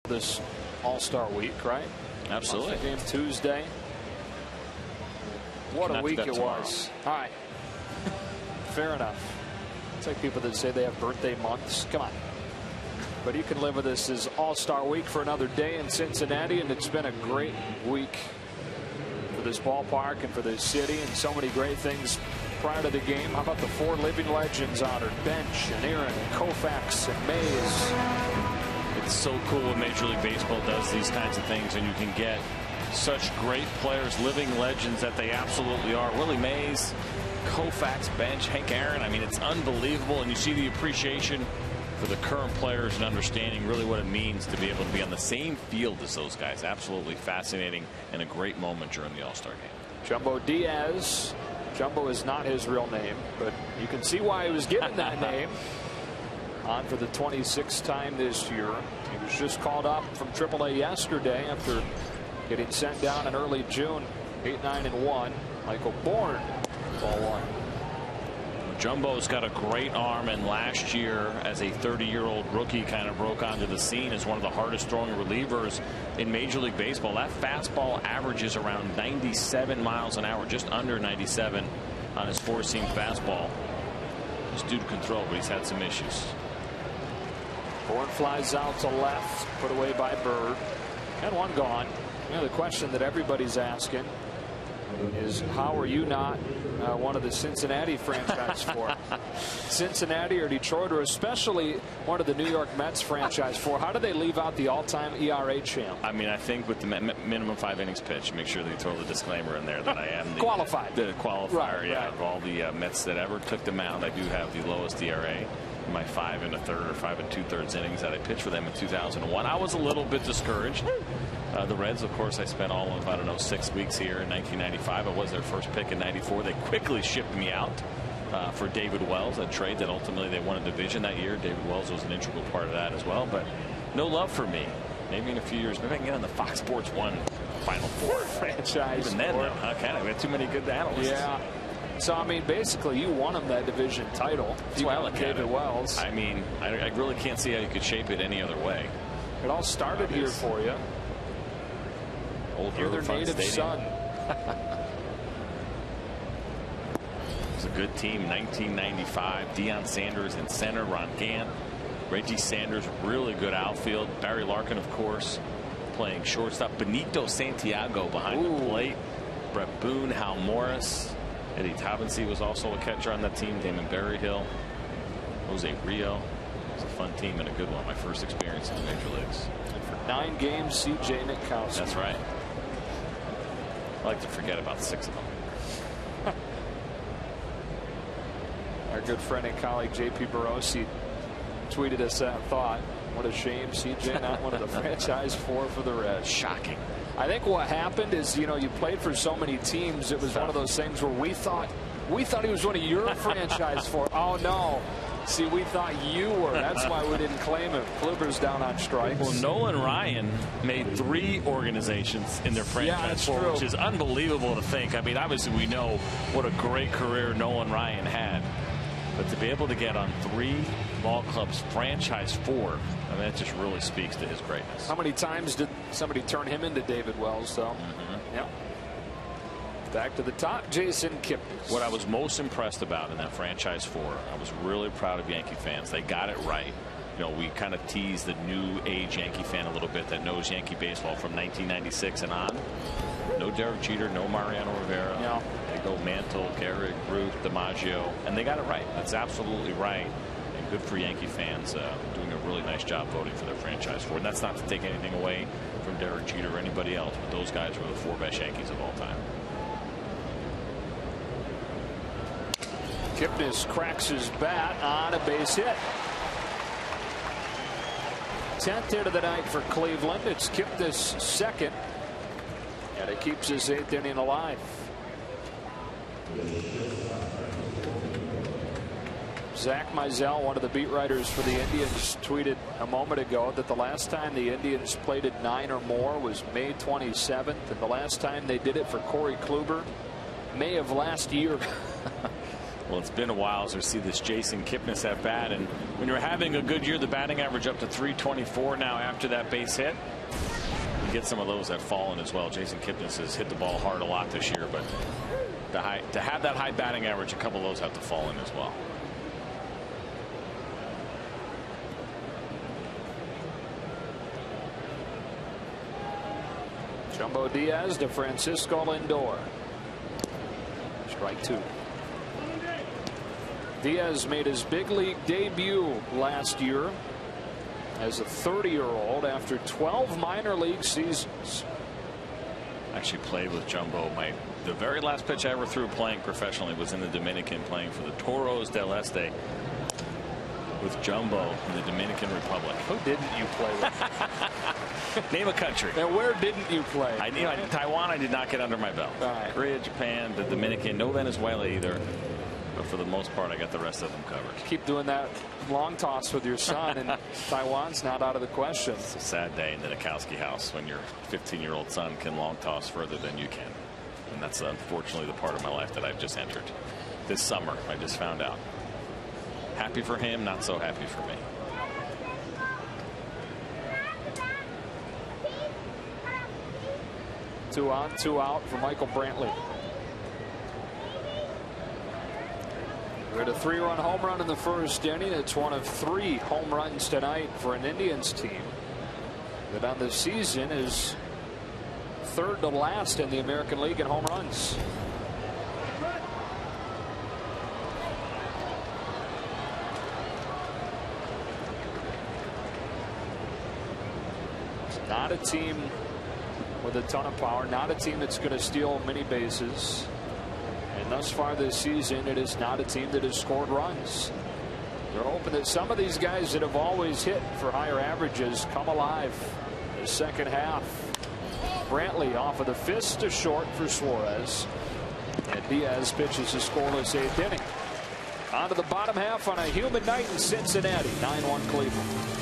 this All-Star week, right? Absolutely. Game Tuesday. What a week it was. All right. Fair enough. It's like people that say they have birthday months. Come on. But you can live with this as All-Star week for another day in Cincinnati, and it's been a great week for this ballpark and for this city, and so many great things prior to the game. How about the 4 living legends honored? Bench and Aaron, Koufax and Mays. It's so cool when Major League Baseball does these kinds of things, and you can get such great players, living legends that they absolutely are. Willie Mays, Koufax, Bench, Hank Aaron. I mean, it's unbelievable, and you see the appreciation for the current players and understanding really what it means to be able to be on the same field as those guys. Absolutely fascinating and a great moment during the All-Star game. Jumbo Diaz. Jumbo is not his real name, but you can see why he was given that name. On for the 26th time this year. He was just called up from AAA yesterday after getting sent down in early June. 8-9-1. Michael Bourne, ball 1. Jumbo's got a great arm, and last year as a 30-year-old rookie kind of broke onto the scene as one of the hardest throwing relievers in Major League Baseball. That fastball averages around 97 miles an hour, just under 97 on his 4-seam fastball. This dude can throw, but he's had some issues. Bourne flies out to left, put away by Bird. And one gone. You know, the question that everybody's asking is, how are you not one of the Cincinnati franchise four? Cincinnati or Detroit, or especially one of the New York Mets franchise four. How do they leave out the all-time ERA champ? I mean, I think with the minimum 5 innings pitch, make sure they throw the disclaimer in there that I am the qualified. The qualifier, right, yeah, right. Of all the Mets that ever took the mound. I do have the lowest ERA in my 5 1/3 or 5 2/3 innings that I pitched for them in 2001. I was a little bit discouraged. The Reds, of course, I spent all of, I don't know, 6 weeks here in 1995. I was their first pick in '94. They quickly shipped me out for David Wells, a trade that ultimately they won a division that year. David Wells was an integral part of that as well. But no love for me. Maybe in a few years, maybe I can get on the Fox Sports 1 Final Four franchise. Even then, though, okay, we had too many good analysts. Yeah. So, I mean, basically, you won him that division title. That's why I look at David Wells. I mean, I really can't see how you could shape it any other way. It all started here for you. You're their native son. It was a good team. 1995. Deion Sanders in center. Ron Gant. Reggie Sanders, really good outfield. Barry Larkin, of course, playing shortstop. Benito Santiago behind the plate. Brett Boone, Hal Morris. Eddie Taubensee was also a catcher on that team. Damon Berryhill. Jose Rio. It was a fun team and a good one. My first experience in the major leagues. And for 9 games, C.J. Nitkowski. That's right. I like to forget about 6 of them. Our good friend and colleague J.P. Barossi tweeted us that thought. What a shame, C.J. not one of the franchise four for the Reds. Shocking. I think what happened is, you know, you played for so many teams. It was one of those things where we thought he was one of your franchise four. Oh no. See, we thought you were. That's why we didn't claim him. Kluber's down on strikes. Well, Nolan Ryan made 3 organizations in their franchise four, which is unbelievable to think. I mean, obviously we know what a great career Nolan Ryan had, but to be able to get on 3 ball clubs franchise four, I mean, that just really speaks to his greatness. How many times did somebody turn him into David Wells, though? Yep. Back to the top, Jason Kipnis. What I was most impressed about in that franchise four, I was really proud of Yankee fans. They got it right. You know, we kind of teased the new age Yankee fan a little bit that knows Yankee baseball from 1996 and on. No Derek Jeter, no Mariano Rivera. No. They go Mantle, Gehrig, Ruth, DiMaggio, and they got it right. That's absolutely right. And good for Yankee fans doing a really nice job voting for their franchise four. And that's not to take anything away from Derek Jeter or anybody else, but those guys were the 4 best Yankees of all time. Kipnis cracks his bat on a base hit. 10th hit of the night for Cleveland. It's Kipnis' second, and it keeps his 8th inning alive. Zach Mizell, one of the beat writers for the Indians, tweeted a moment ago that the last time the Indians played at 9 or more was May 27th, and the last time they did it for Corey Kluber, May of last year. Well, it's been a while as we see this Jason Kipnis at bat, and when you're having a good year, the batting average up to 324 now after that base hit. You get some of those that fall in as well. Jason Kipnis has hit the ball hard a lot this year, but to have that high batting average, a couple of those have to fall in as well. Jumbo Diaz to Francisco Lindor. Strike 2. Diaz made his big league debut last year as a 30-year-old after 12 minor league seasons. Actually played with Jumbo. The very last pitch I ever threw playing professionally was in the Dominican, playing for the Toros del Este with Jumbo in the Dominican Republic. Who didn't you play with? Name a country. And where didn't you play? Taiwan, I did not get under my belt. Right. Korea, Japan, the Dominican, no Venezuela either. But for the most part, I got the rest of them covered. Keep doing that long toss with your son, and Taiwan's not out of the question. It's a sad day in the Nikowski house when your 15-year-old son can long toss further than you can. And that's unfortunately the part of my life that I've just entered. This summer, I just found out. Happy for him, not so happy for me. Two on, two out for Michael Brantley. We had a 3-run home run in the first inning. It's one of 3 home runs tonight for an Indians team that on the season is 3rd to last in the American League in home runs. It's not a team with a ton of power, not a team that's going to steal many bases. And thus far this season, it is not a team that has scored runs. They're hoping that some of these guys that have always hit for higher averages come alive in the second half. Brantley off of the fist to short for Suarez. And Diaz pitches a scoreless 8th inning. On to the bottom half on a humid night in Cincinnati. 9-1 Cleveland.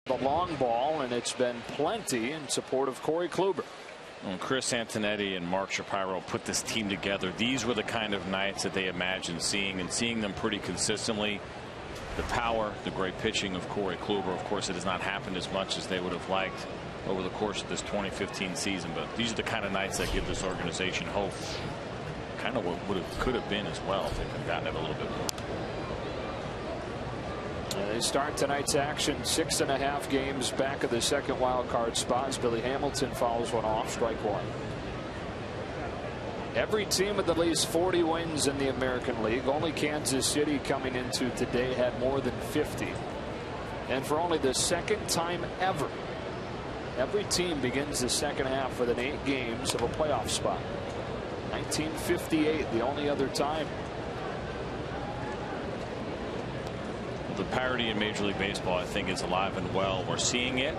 The long ball, and it's been plenty in support of Corey Kluber. When Chris Antonetti and Mark Shapiro put this team together, these were the kind of nights that they imagined seeing, and seeing them pretty consistently. The power, the great pitching of Corey Kluber. Of course, it has not happened as much as they would have liked over the course of this 2015 season, but these are the kind of nights that give this organization hope. Kind of what could have been as well if they could have gotten it a little bit more. They start tonight's action 6.5 games back of the second wild card spot as Billy Hamilton fouls one off, strike one. Every team with at least 40 wins in the American League. Only Kansas City coming into today had more than 50. And for only the second time ever, every team begins the second half within 8 games of a playoff spot. 1958, the only other time. The parity in Major League Baseball, I think, is alive and well. We're seeing it.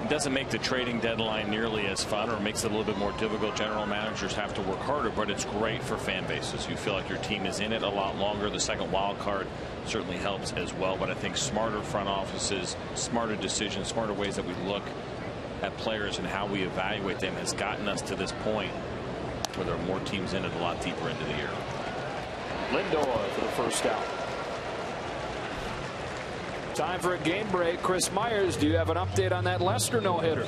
It doesn't make the trading deadline nearly as fun, or makes it a little bit more difficult. General managers have to work harder, but it's great for fan bases. You feel like your team is in it a lot longer. The second wild card certainly helps as well, but I think smarter front offices, smarter decisions, smarter ways that we look at players and how we evaluate them has gotten us to this point where there are more teams in it a lot deeper into the year. Lindor for the first out. Time for a game break. Chris Myers, do you have an update on that Lester no-hitter?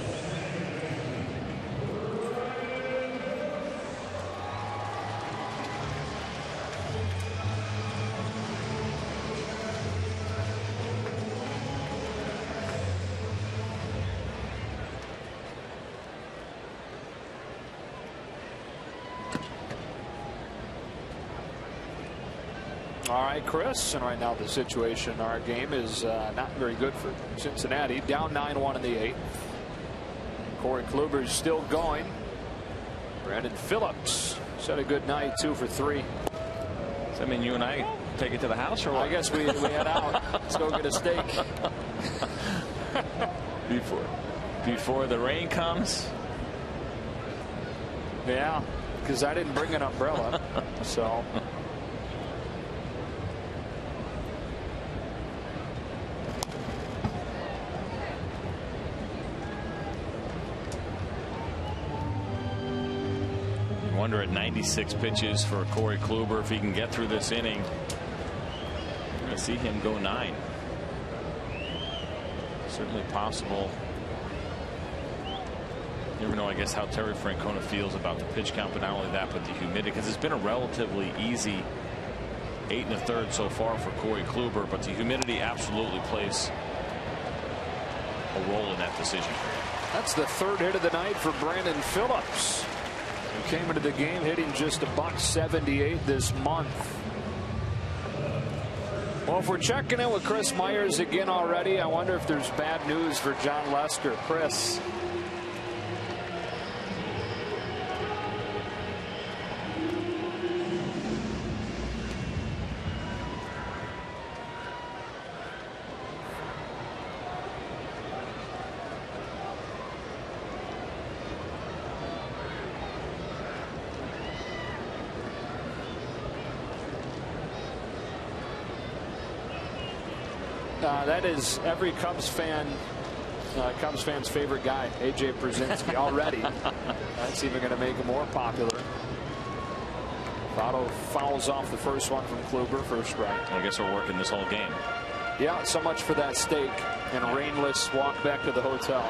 All right, Chris, and right now the situation in our game is not very good for Cincinnati. Down 9-1 in the 8th. Corey Kluber's still going. Brandon Phillips said a good night, 2 for 3. Does that mean you and I take it to the house, or what? I guess we head out. Let's go get a steak. Before the rain comes. Yeah, because I didn't bring an umbrella, so. Wonder at 96 pitches for Corey Kluber if he can get through this inning. We're going to see him go 9. Certainly possible. You never know, I guess, how Terry Francona feels about the pitch count, but not only that, but the humidity, because it's been a relatively easy 8 1/3 so far for Corey Kluber, but the humidity absolutely plays a role in that decision. That's the 3rd hit of the night for Brandon Phillips, who came into the game hitting just $178 this month. Well, if we're checking in with Chris Myers again already, I wonder if there's bad news for John Lester. Chris. That is every Cubs fan's favorite guy, A.J. Pierzynski, already. That's even going to make him more popular. Votto fouls off the first one from Kluber, first strike. I guess we're working this whole game. Yeah, so much for that steak and a rainless walk back to the hotel.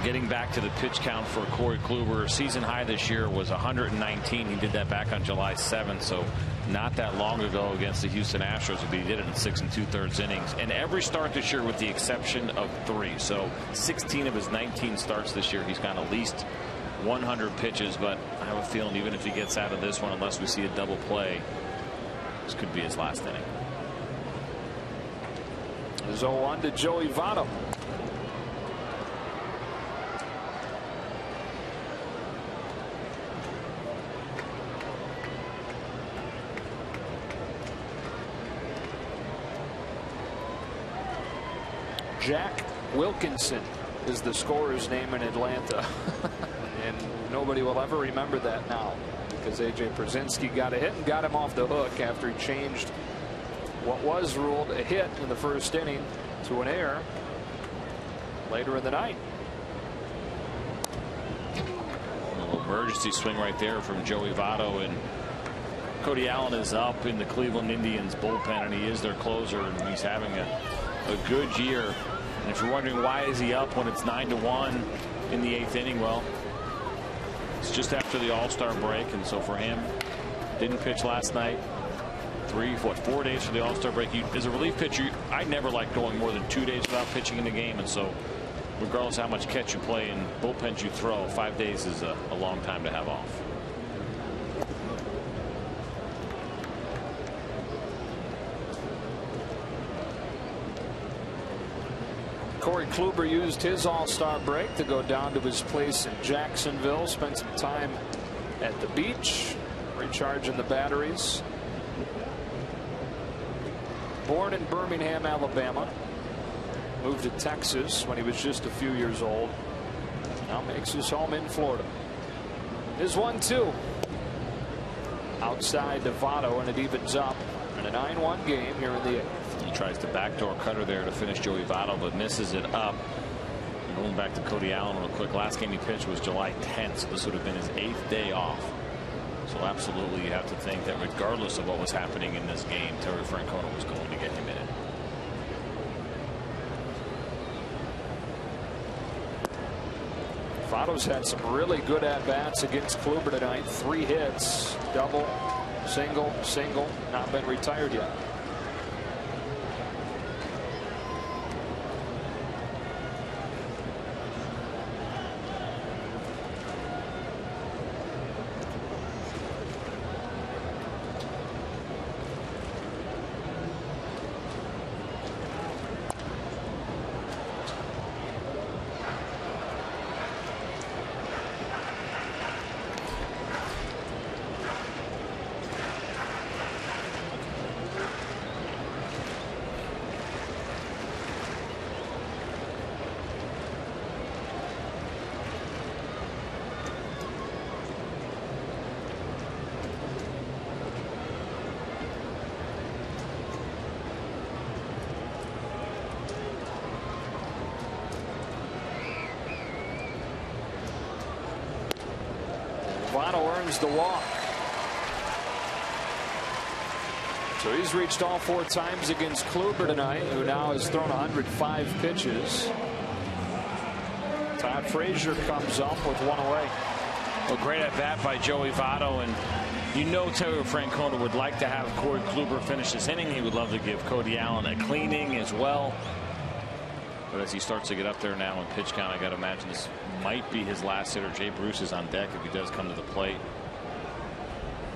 Getting back to the pitch count for Corey Kluber, season high this year was 119. He did that back on July 7th, so not that long ago against the Houston Astros, but he did it in 6 2/3 innings. And every start this year with the exception of 3. So 16 of his 19 starts this year, he's got at least 100 pitches, but I have a feeling even if he gets out of this one, unless we see a double play, this could be his last inning. There's 0-1 to Joey Votto. Jack Wilkinson is the scorer's name in Atlanta. And nobody will ever remember that now, because A.J. Pierzynski got a hit and got him off the hook after he changed what was ruled a hit in the first inning to an error later in the night. A little emergency swing right there from Joey Votto, and Cody Allen is up in the Cleveland Indians bullpen, and he is their closer, and he's having a good year. And if you're wondering why is he up when it's 9-1 in the 8th inning, well, it's just after the All-Star break, and so for him, didn't pitch last night, 4 days for the All-Star break. As a relief pitcher, I never like going more than 2 days without pitching in the game, and so regardless of how much catch you play and bullpens you throw, 5 days is a long time to have off. Corey Kluber used his All-Star break to go down to his place in Jacksonville, spend some time at the beach, recharging the batteries. Born in Birmingham, Alabama, moved to Texas when he was just a few years old. Now makes his home in Florida. His 1-2 outside Novato, and it evens up in a 9-1 game here in the 8th. He tries to backdoor cutter there to finish Joey Votto, but misses it up. Going back to Cody Allen real quick. Last game he pitched was July 10th, so this would have been his 8th day off. So absolutely, you have to think that regardless of what was happening in this game, Terry Francona was going to get him in it. Votto's had some really good at-bats against Kluber tonight. 3 hits, double, single, single, not been retired yet. Votto earns the walk. So he's reached all 4 times against Kluber tonight, who now has thrown 105 pitches. Todd Frazier comes up with 1 away. Well, great at bat by Joey Votto, and you know Terry Francona would like to have Corey Kluber finish this inning. He would love to give Cody Allen a cleaning as well. But as he starts to get up there now in pitch count, I got to imagine this might be his last hitter. Jay Bruce is on deck if he does come to the plate.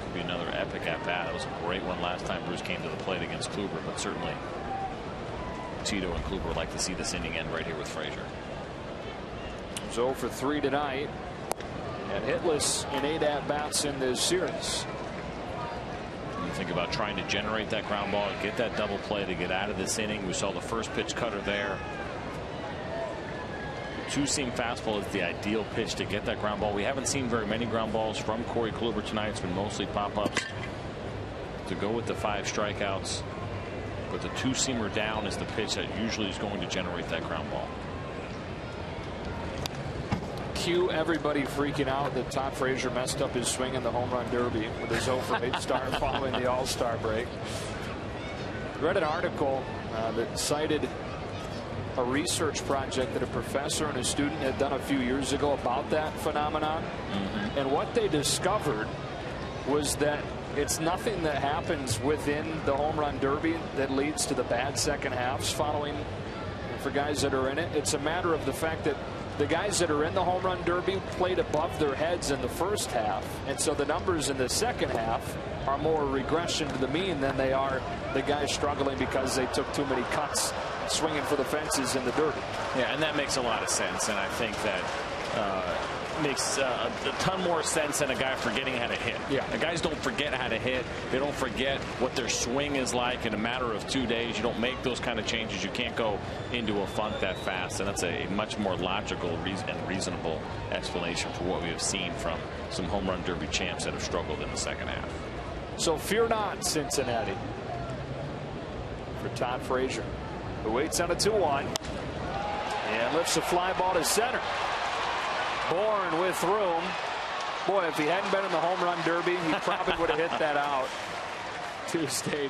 Could be another epic at bat. It was a great one last time Bruce came to the plate against Kluber, but certainly Tito and Kluber would like to see this inning end right here with Frazier. He's 0 for 3 tonight and hitless in 8 at-bats in this series. You think about trying to generate that ground ball, get that double play to get out of this inning. We saw the first pitch cutter there. 2-seam fastball is the ideal pitch to get that ground ball. We haven't seen very many ground balls from Corey Kluber tonight. It's been mostly pop-ups. To go with the 5 strikeouts, but the 2-seamer down is the pitch that usually is going to generate that ground ball. Cue everybody freaking out that Todd Frazier messed up his swing in the home run derby with his 0 for 8 start following the All-Star break. Read an article that cited a research project that a professor and a student had done a few years ago about that phenomenon. And what they discovered was that it's nothing that happens within the home run derby that leads to the bad second halves following for guys that are in it. It's a matter of the fact that the guys that are in the home run derby played above their heads in the first half, and so the numbers in the second half are more regression to the mean than they are the guys struggling because they took too many cuts swinging for the fences in the derby. Yeah, and that makes a lot of sense, and I think that makes a ton more sense than a guy forgetting how to hit. Yeah, the guys don't forget how to hit. They don't forget what their swing is like in a matter of 2 days. You don't make those kind of changes. You can't go into a funk that fast, and that's a much more logical and reasonable explanation for what we have seen from some home run derby champs that have struggled in the second half. So fear not, Cincinnati, for Todd Frazier, who waits on a 2-1 and lifts a fly ball to center. Bourne with room. Boy, if he hadn't been in the home run derby, he probably would have hit that out Tuesday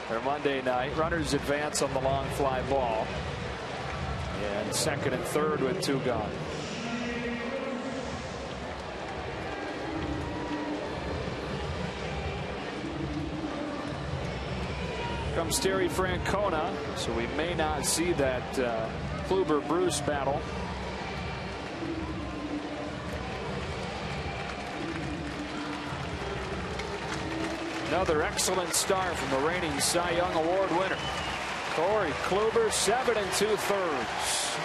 or Monday night. Runners advance on the long fly ball, and second and third with 2 gone. comes Terry Francona, so we may not see that Kluber-Bruce battle. Another excellent start from the reigning Cy Young Award winner, Corey Kluber, 7 2/3.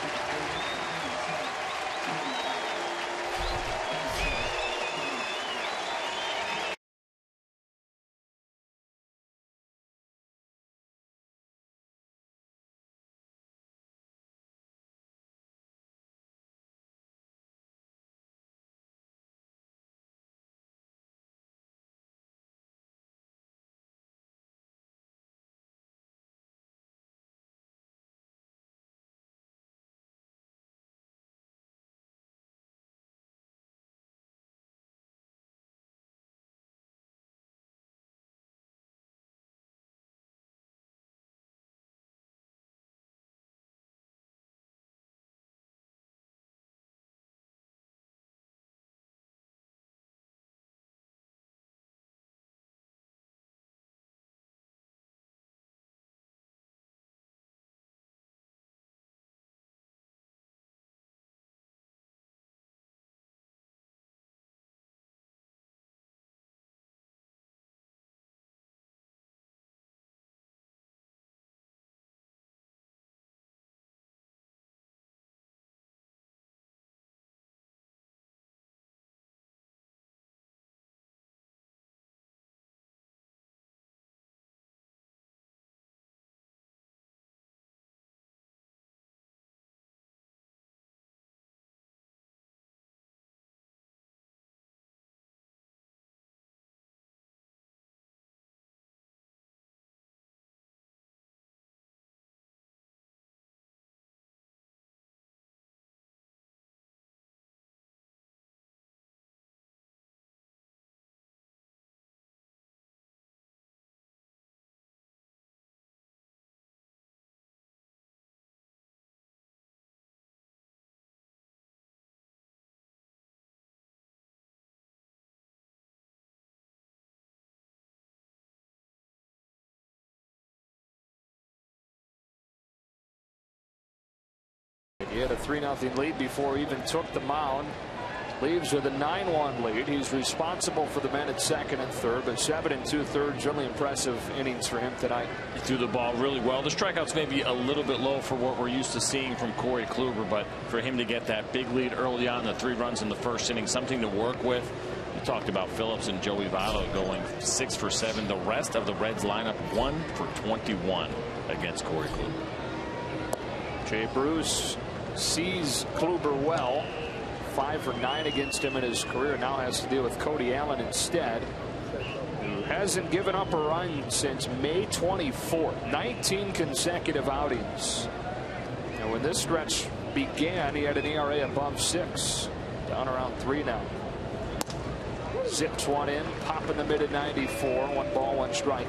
He had a 3-0 lead before he even took the mound. Leaves with a 9-1 lead. He's responsible for the men at second and third, but 7 2/3, really impressive innings for him tonight. He threw the ball really well. The strikeouts may be a little bit low for what we're used to seeing from Corey Kluber, but for him to get that big lead early on, the 3 runs in the first inning, something to work with. We talked about Phillips and Joey Votto going 6 for 7. The rest of the Reds lineup 1 for 21 against Corey Kluber. Jay Bruce sees Kluber well. 5 for 9 against him in his career. Now has to deal with Cody Allen instead, who hasn't given up a run since May 24th. 19 consecutive outings. And when this stretch began, he had an ERA above 6. Down around 3 now. Zips one in, pop in the mid at 94. 1 ball, 1 strike.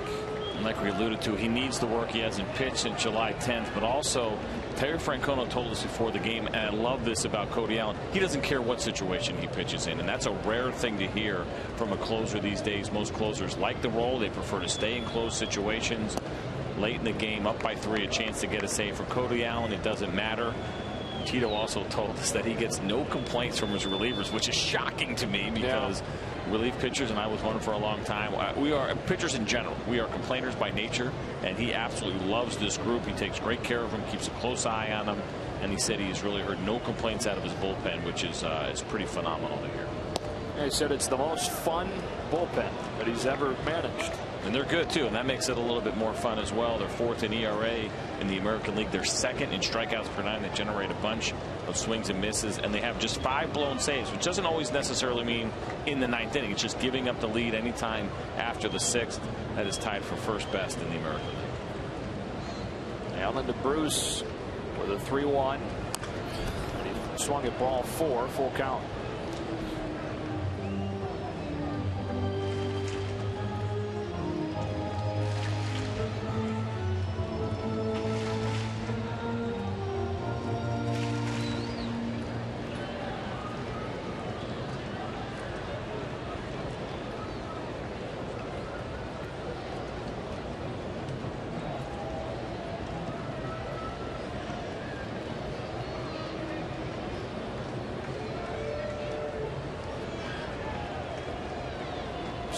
And like we alluded to, he needs the work. He hasn't pitched since July 10th, but also Terry Francona told us before the game, and I love this about Cody Allen, he doesn't care what situation he pitches in, and that's a rare thing to hear from a closer these days. Most closers like the role. They prefer to stay in close situations. Late in the game, up by 3, a chance to get a save. For Cody Allen, it doesn't matter. Tito also told us that he gets no complaints from his relievers, which is shocking to me because relief pitchers, and I was one for a long time, we are pitchers in general. We are complainers by nature, and he absolutely loves this group. He takes great care of them, keeps a close eye on them, and he said he's really heard no complaints out of his bullpen, which is pretty phenomenal to hear. He said it's the most fun bullpen that he's ever managed. And they're good too, and that makes it a little bit more fun as well. They're 4th in ERA in the American League. They're 2nd in strikeouts per 9. They generate a bunch of swings and misses, and they have just 5 blown saves, which doesn't always necessarily mean in the 9th inning. It's just giving up the lead anytime after the 6th. That is tied for first best in the American League. Allen to Bruce with a 3-1. And he swung at ball 4, full count.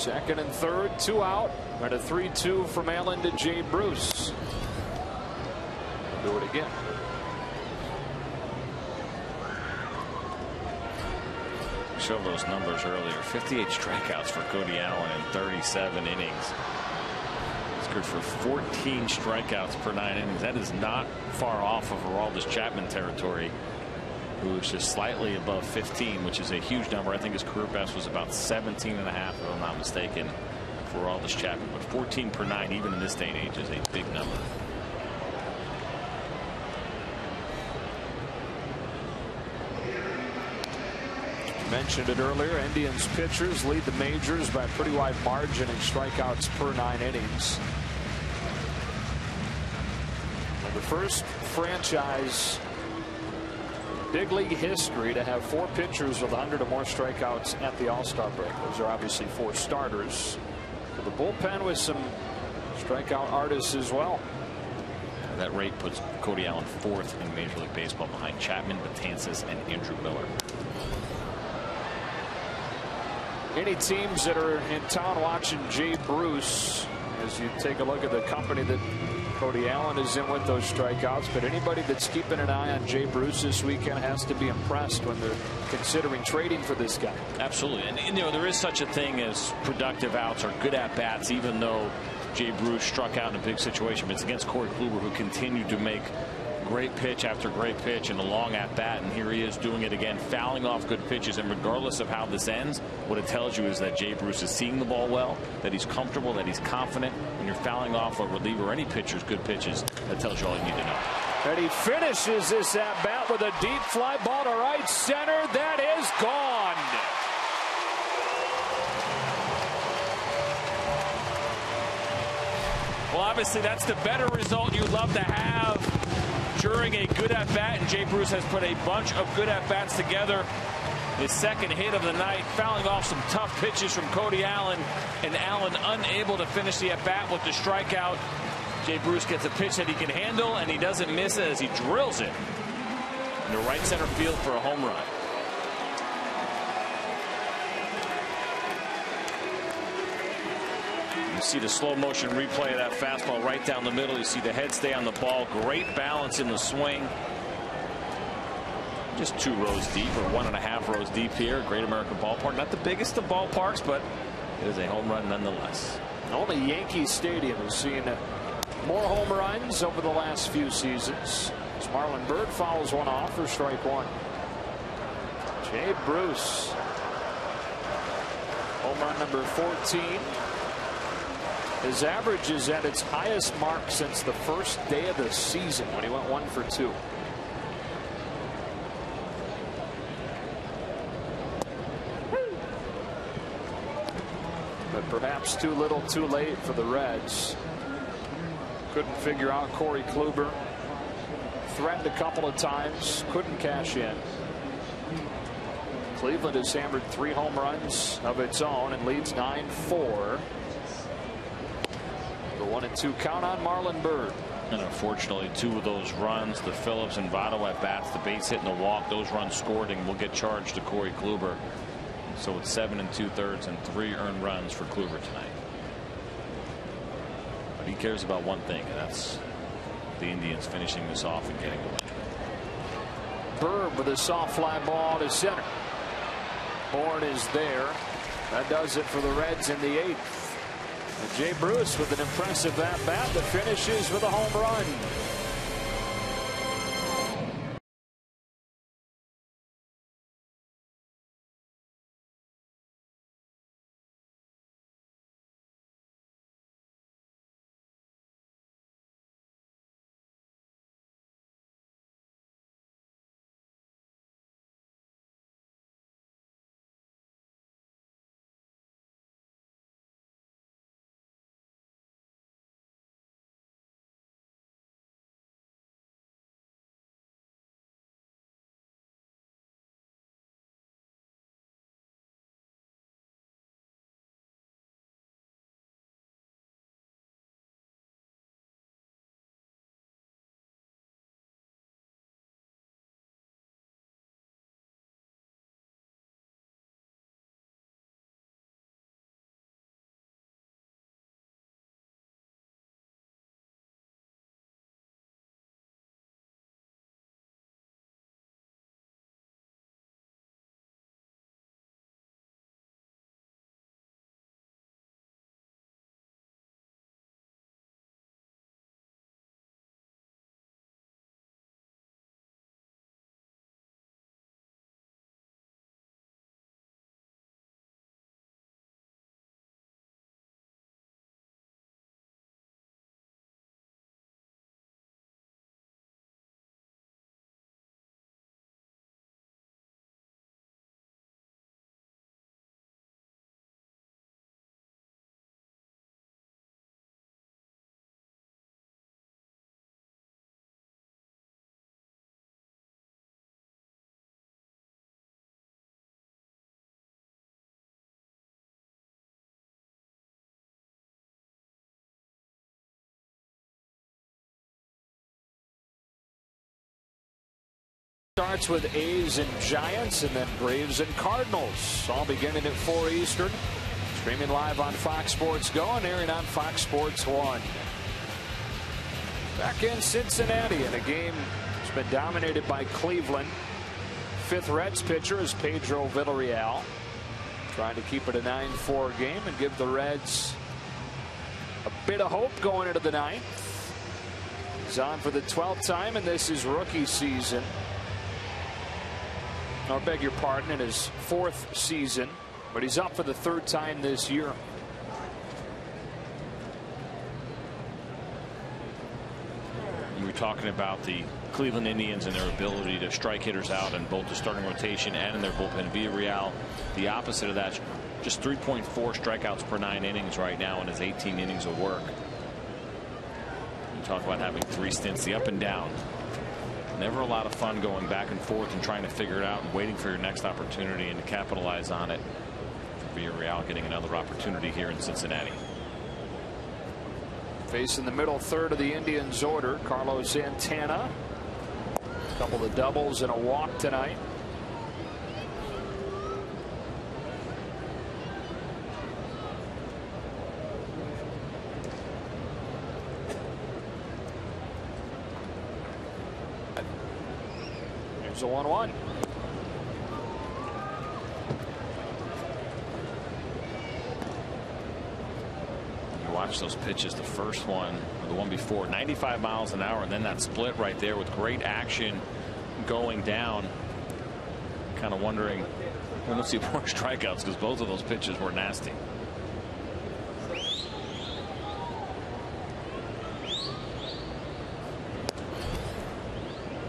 Second and third, 2 out, and a 3-2 from Allen to Jay Bruce. Do it again. Show those numbers earlier. 58 strikeouts for Cody Allen in 37 innings. It's good for 14 strikeouts per 9 innings. That is not far off of Aroldis Chapman territory, who is just slightly above 15, which is a huge number. I think his career best was about 17 and a half, if I'm not mistaken, for Aroldis Chapman. But 14 per 9, even in this day and age, is a big number. Mentioned it earlier. Indians pitchers lead the majors by a pretty wide margin in strikeouts per 9 innings. And the first franchise big league history to have 4 pitchers with 100 or more strikeouts at the All-Star break. Those are obviously 4 starters. But the bullpen with some strikeout artists as well. That rate puts Cody Allen 4th in Major League Baseball behind Chapman, Betances, and Andrew Miller. Any teams that are in town watching Jay Bruce, as you take a look at the company that Cody Allen is in with those strikeouts, but anybody that's keeping an eye on Jay Bruce this weekend has to be impressed when they're considering trading for this guy. Absolutely. And you know, there is such a thing as productive outs or good at bats, even though Jay Bruce struck out in a big situation. But it's against Corey Kluber, who continued to make great pitch after great pitch and a long at bat, and here he is doing it again, fouling off good pitches. And regardless of how this ends, what it tells you is that Jay Bruce is seeing the ball well, that he's comfortable, that he's confident. When you're fouling off a reliever or any pitcher's good pitches, that tells you all you need to know. And he finishes this at bat with a deep fly ball to right center. That is gone. Well, obviously that's the better result you'd love to have during a good at bat, and Jay Bruce has put a bunch of good at bats together. His second hit of the night, fouling off some tough pitches from Cody Allen, and Allen unable to finish the at bat with the strikeout. Jay Bruce gets a pitch that he can handle, and he doesn't miss it as he drills it into right center field for a home run. You see the slow motion replay of that fastball right down the middle. You see the head stay on the ball. Great balance in the swing. Just 2 rows deep, or 1.5 rows deep here. Great American Ballpark. Not the biggest of ballparks, but it is a home run nonetheless. Only Yankee Stadium has seen more home runs over the last few seasons. As Marlon Byrd fouls one off for strike 1. Jay Bruce, home run number 14. His average is at its highest mark since the first day of the season, when he went 1 for 2. But perhaps too little too late for the Reds. Couldn't figure out Corey Kluber. Threatened a couple of times, couldn't cash in. Cleveland has hammered 3 home runs of its own and leads 9-4. The 1-2 count on Marlon Byrd. And unfortunately, 2 of those runs, the Phillips and Votto at bats, the base hit and the walk, those runs scored and will get charged to Corey Kluber. So it's 7 2/3 and 3 earned runs for Kluber tonight. But he cares about one thing, and that's the Indians finishing this off and getting the win. Byrd with a soft fly ball to center. Bourne is there. That does it for the Reds in the 8th. And Jay Bruce with an impressive at bat that finishes with a home run. starts with A's and Giants, and then Braves and Cardinals, all beginning at 4 Eastern. Streaming live on Fox Sports Go and airing on Fox Sports 1. Back in Cincinnati in a game that's been dominated by Cleveland. Fifth Reds pitcher is Pedro Villarreal, trying to keep it a 9-4 game and give the Reds a bit of hope going into the ninth. He's on for the 12th time, and this is rookie season. I beg your pardon, in his 4th season, but he's up for the 3rd time this year. We were talking about the Cleveland Indians and their ability to strike hitters out in both the starting rotation and in their bullpen. Villarreal, the opposite of that, just 3.4 strikeouts per 9 innings right now in his 18 innings of work. You talk about having 3 stints, the up and down. Never a lot of fun going back and forth and trying to figure it out and waiting for your next opportunity and to capitalize on it. Villarreal getting another opportunity here in Cincinnati. Facing the middle third of the Indians order, Carlos Santana. A couple of doubles and a walk tonight. Here's a 1-1. Watch those pitches. The first one, or the one before, 95 miles an hour, and then that split right there with great action going down. Kind of wondering when we'll see more strikeouts, because both of those pitches were nasty.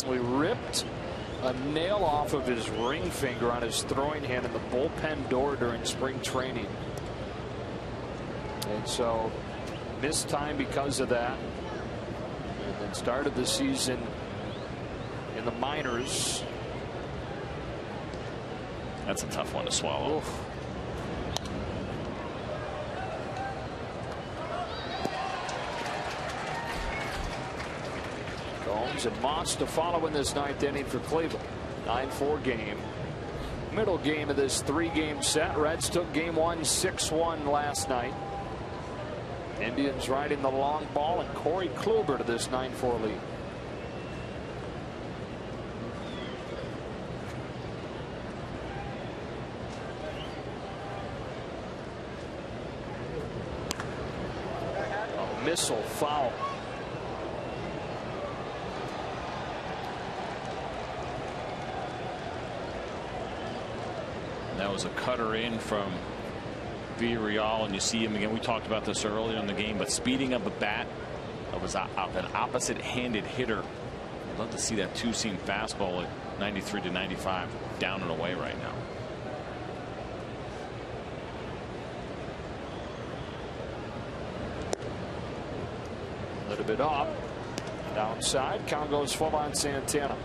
We ripped a nail off of his ring finger on his throwing hand in the bullpen door during spring training. And so missed time because of that, and then started the season in the minors. That's a tough one to swallow. Oof. Gomes and Moss to follow in this 9th inning for Cleveland. 9-4 game. Middle game of this 3-game set. Reds took game 1 6-1 last night. Indians riding the long ball, and Corey Kluber to this 9-4 lead. A missile foul. That was a cutter in from Villarreal, and you see him again. We talked about this earlier in the game, but speeding up a bat that was an opposite-handed hitter. I'd love to see that 2-seam fastball at 93 to 95 down and away right now. A little bit up, downside. Count goes full on Santana.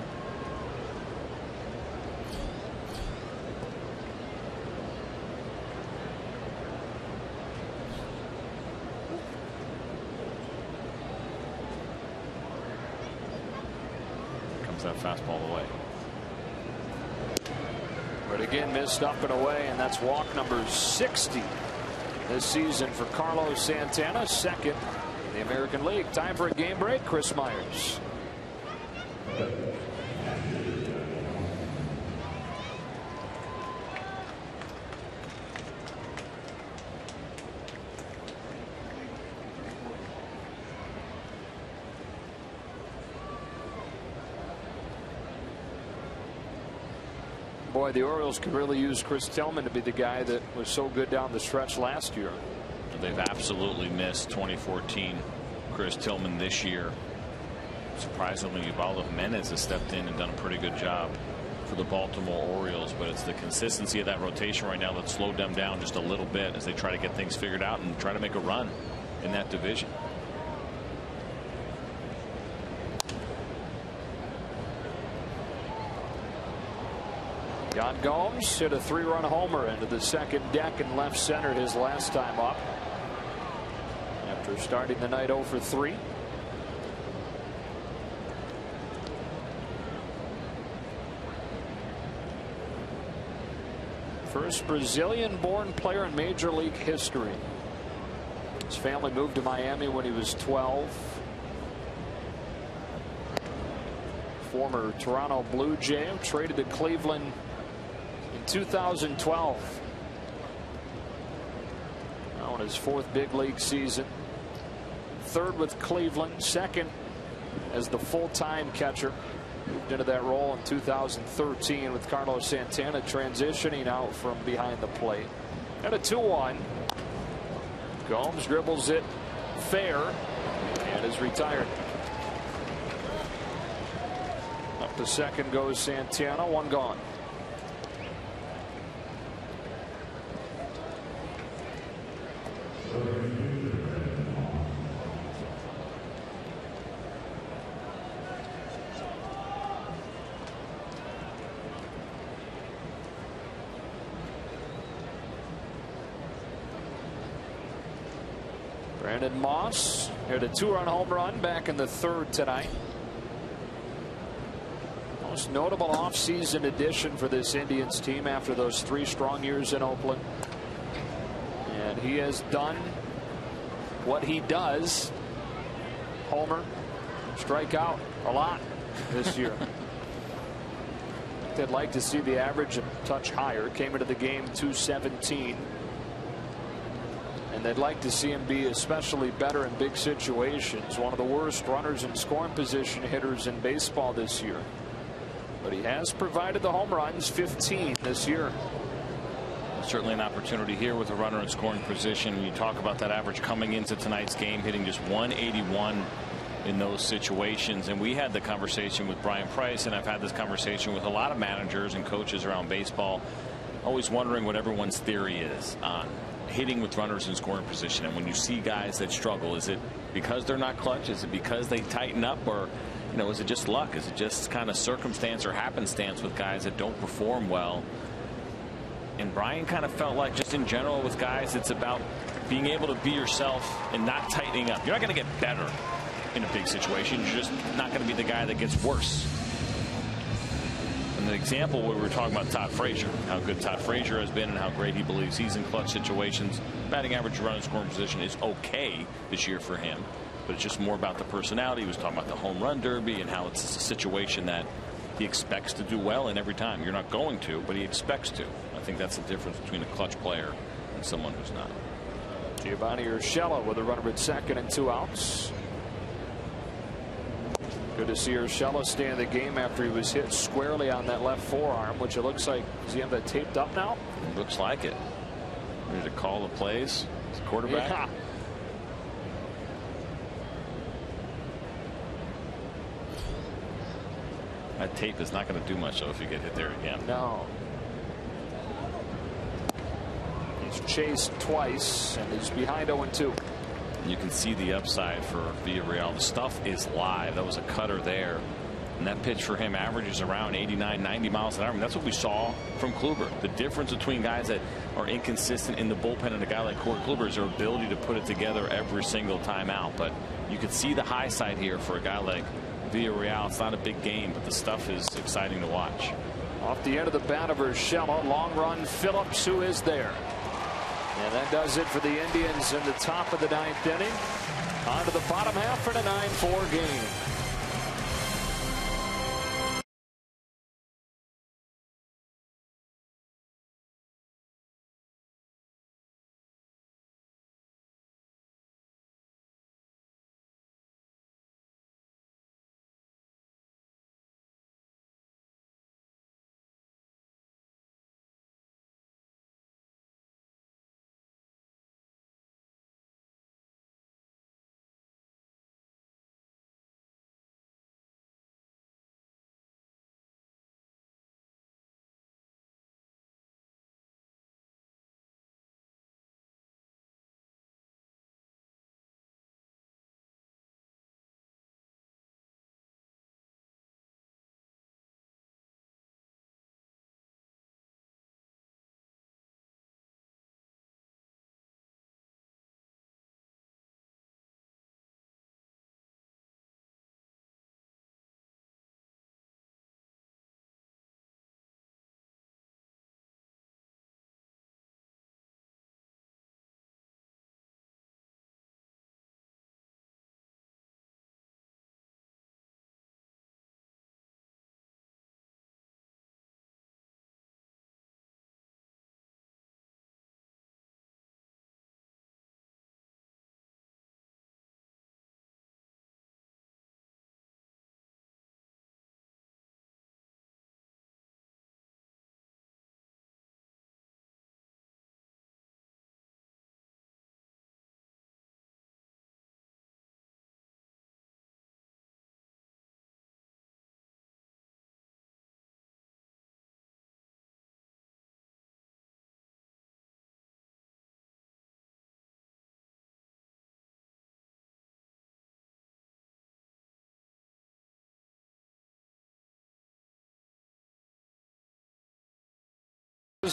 That fastball away. But again, missed up and away, and that's walk number 60 this season for Carlos Santana, 2nd in the American League. Time for a game break. Chris Myers. Boy, the Orioles could really use Chris Tillman to be the guy that was so good down the stretch last year. They've absolutely missed 2014 Chris Tillman this year. Surprisingly, Ubaldo Jimenez has stepped in and done a pretty good job for the Baltimore Orioles, but it's the consistency of that rotation right now that slowed them down just a little bit as they try to get things figured out and try to make a run in that division. Yan Gomes hit a 3-run homer into the 2nd deck in left center his last time up, after starting the night 0 for 3. First Brazilian-born player in Major League history. His family moved to Miami when he was 12. Former Toronto Blue Jay, traded to Cleveland in 2012. Now in his 4th big league season. 3rd with Cleveland, 2nd as the full-time catcher. Moved into that role in 2013 with Carlos Santana transitioning out from behind the plate. And a 2-1. Gomes dribbles it fair and is retired. Up to second goes Santana. 1 gone. Brandon Moss hit a 2-run home run back in the 3rd tonight. Most notable offseason addition for this Indians team after those 3 strong years in Oakland. And he has done what he does. Homer, strike out a lot this year. They'd like to see the average a touch higher. Came into the game 217. And they'd like to see him be especially better in big situations. One of the worst runners in scoring position hitters in baseball this year. But he has provided the home runs, 15 this year. Certainly an opportunity here with a runner in scoring position. When you talk about that average coming into tonight's game, hitting just 181 in those situations. And we had the conversation with Brian Price, and I've had this conversation with a lot of managers and coaches around baseball, always wondering what everyone's theory is on hitting with runners in scoring position. And when you see guys that struggle, is it because they're not clutch? Is it because they tighten up? Or, you know, is it just luck? Is it just kind of circumstance or happenstance with guys that don't perform well? And Brian kind of felt like just in general with guys, it's about being able to be yourself and not tightening up. You're not going to get better in a big situation. You're just not going to be the guy that gets worse. And the example we were talking about Todd Frazier, how good Todd Frazier has been and how great he believes he's in clutch situations. Batting average run in scoring position is okay this year for him, but it's just more about the personality. He was talking about the home run derby and how it's a situation that he expects to do well in every time. You're not going to, but he expects to. I think that's the difference between a clutch player and someone who's not. Giovanni Urshela with a runner at second and 2 outs. Good to see Urshela stay in the game after he was hit squarely on that left forearm, which it looks like, does he have that taped up now? It looks like it. Ready to call the plays. It's quarterback. Yeah. That tape is not going to do much though if you get hit there again. No. He's chased twice and he's behind 0-2. You can see the upside for Villarreal. The stuff is live. That was a cutter there. And that pitch for him averages around 89, 90 miles an hour. I mean, that's what we saw from Kluber. The difference between guys that are inconsistent in the bullpen and a guy like Corey Kluber is their ability to put it together every single time out. But you can see the high side here for a guy like Villarreal. It's not a big game, but the stuff is exciting to watch. Off the end of the bat of Urshela, long run Phillips, who is there. And that does it for the Indians in the top of the 9th inning. On to the bottom half for the 9-4 game.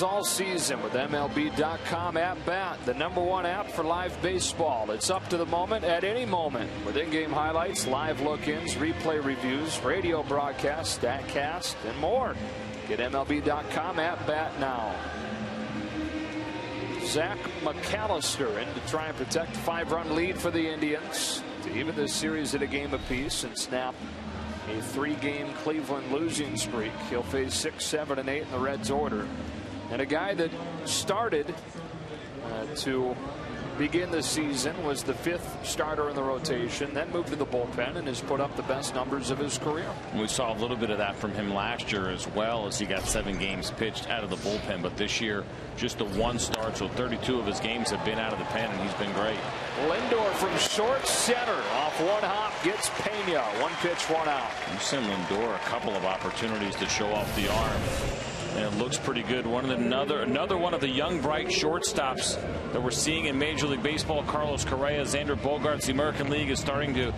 All season with MLB.com at bat, the #1 app for live baseball. It's up to the moment at any moment with in-game highlights, live look-ins, replay reviews, radio broadcasts, StatCast, and more. Get MLB.com at bat now. Zach McAllister in to try and protect a 5-run lead for the Indians to even this series at a game apiece and snap a 3-game Cleveland losing streak. He'll face 6, 7, and 8 in the Reds' order. And a guy that started to begin the season was the 5th starter in the rotation, then moved to the bullpen and has put up the best numbers of his career. We saw a little bit of that from him last year as well, as he got 7 games pitched out of the bullpen. But this year, just the 1 start, so 32 of his games have been out of the pen, and he's been great. Lindor from short center off 1 hop gets Pena. 1 pitch, 1 out. You send Lindor a couple of opportunities to show off the arm. And it looks pretty good. Another one of the young, bright shortstops that we're seeing in Major League Baseball. Carlos Correa, Xander Bogaerts. The American League is starting to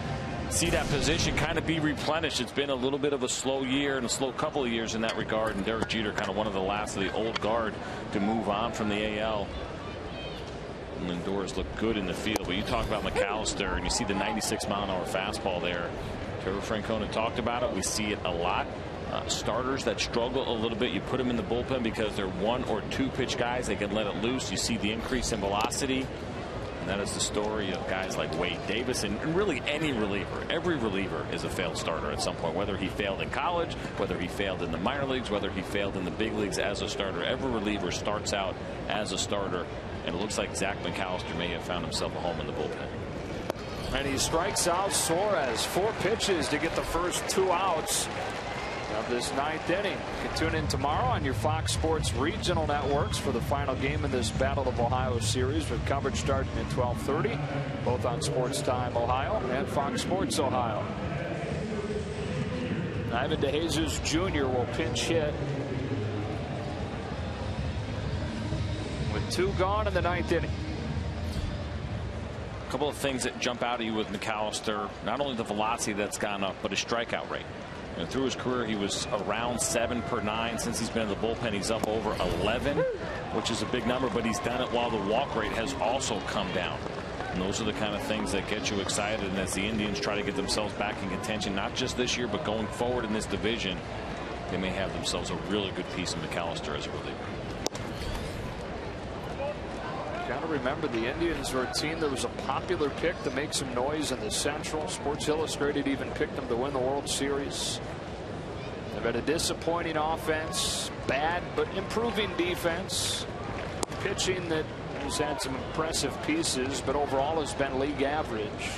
see that position kind of be replenished. It's been a little bit of a slow year and a slow couple of years in that regard. And Derek Jeter, kind of one of the last of the old guard to move on from the AL. And Lindor's looked good in the field. But you talk about McAllister, and you see the 96-mile-an-hour fastball there. Trevor Francona talked about it. We see it a lot. Starters that struggle a little bit, you put them in the bullpen because they're 1 or 2 pitch guys. They can let it loose. You see the increase in velocity. And that is the story of guys like Wade Davis and really any reliever. Every reliever is a failed starter at some point, whether he failed in college, whether he failed in the minor leagues, whether he failed in the big leagues as a starter. Every reliever starts out as a starter. And it looks like Zach McAllister may have found himself a home in the bullpen. And he strikes out Suarez. 4 pitches to get the first 2 outs of this 9th inning. You can tune in tomorrow on your Fox Sports regional networks for the final game in this Battle of Ohio series, with coverage starting at 12:30, both on Sports Time Ohio and Fox Sports Ohio. Ivan DeJesus Jr. will pinch hit with 2 gone in the 9th inning. A couple of things that jump out at you with McAllister, not only the velocity that's gone up, but his strikeout rate. And through his career, he was around 7 per 9. Since he's been in the bullpen, he's up over 11, which is a big number, but he's done it while the walk rate has also come down. And those are the kind of things that get you excited. And as the Indians try to get themselves back in contention, not just this year, but going forward in this division, they may have themselves a really good piece of McAllister as a reliever. Got to remember, the Indians are a team that was a popular pick to make some noise in the Central. Sports Illustrated even picked them to win the World Series. They've had a disappointing offense, bad but improving defense, pitching that has had some impressive pieces, but overall has been league average.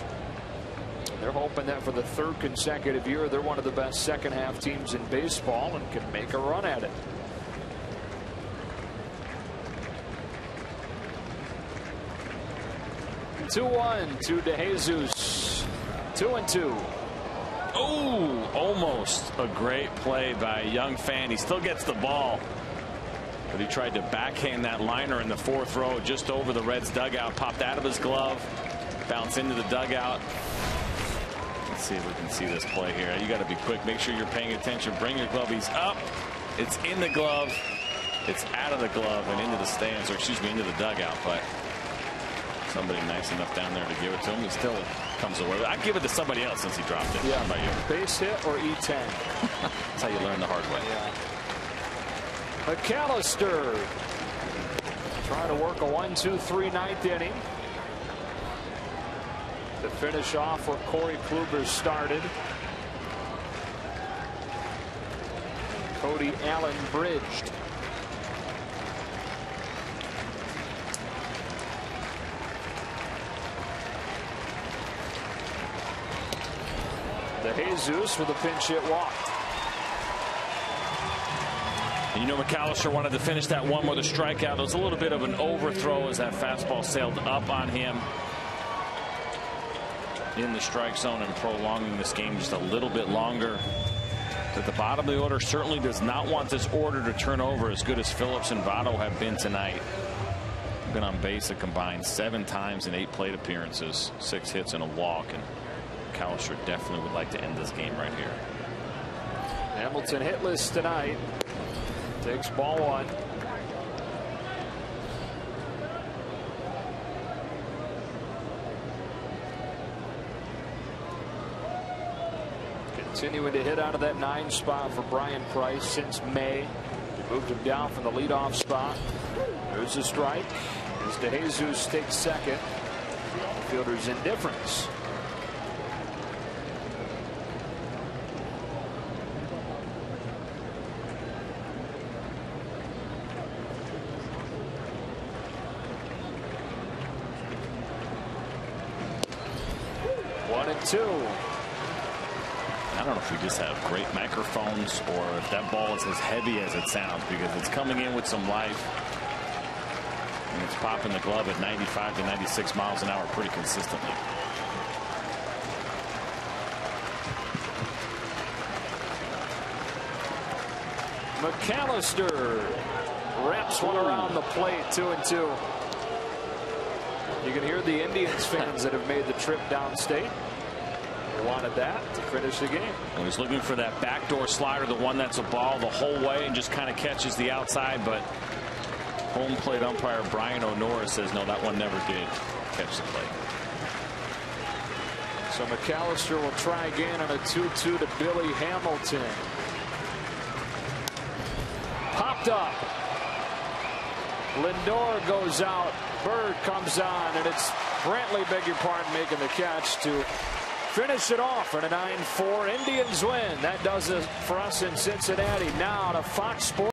They're hoping that for the 3rd consecutive year, they're one of the best second-half teams in baseball and can make a run at it. Two-one to DeJesus. 2-2. Oh, almost a great play by a young fan. He still gets the ball, but he tried to backhand that liner in the 4th row just over the Reds dugout. Popped out of his glove, bounced into the dugout. Let's see if we can see this play here. You got to be quick. Make sure you're paying attention. Bring your glove. He's up. It's in the glove. It's out of the glove and into the stands, or excuse me, into the dugout. But somebody nice enough down there to give it to him. He still comes away. I'd give it to somebody else since he dropped it. Yeah. How about you? Base hit or E10. That's how you learn the hard way. Yeah. McAllister trying to work a 1-2-3 9th inning to finish off what Corey Kluber started. Cody Allen bridged. DeJesus with a pinch hit walk. And you know, McAllister wanted to finish that one with a strikeout. It was a little bit of an overthrow as that fastball sailed up on him in the strike zone and prolonging this game just a little bit longer. At the bottom of the order certainly does not want this order to turn over, as good as Phillips and Votto have been tonight. Been on base a combined 7 times in 8 plate appearances, 6 hits and a walk, and McAllister definitely would like to end this game right here. Hamilton hitless tonight. Takes ball 1. Continuing to hit out of that 9 spot for Brian Price since May. They moved him down from the leadoff spot. There's a strike as DeJesus takes second. The fielder's indifference. One and two. I don't know if we just have great microphones or if that ball is as heavy as it sounds, because it's coming in with some life. And it's popping the glove at 95 to 96 miles an hour pretty consistently. McAllister wraps one around the plate. 2-2. You can hear the Indians fans that have made the trip downstate. They wanted that to finish the game. And he's looking for that backdoor slider, the one that's a ball the whole way and just kind of catches the outside, but home plate umpire Brian O'Nora says no, that one never did catch the plate. So McAllister will try again on a 2-2 to Billy Hamilton. Popped up. Lindor goes out. Bird comes on, and it's Brantley, beg your pardon, making the catch to finish it off in a 9-4. Indians win. That does it for us in Cincinnati. Now to Fox Sports.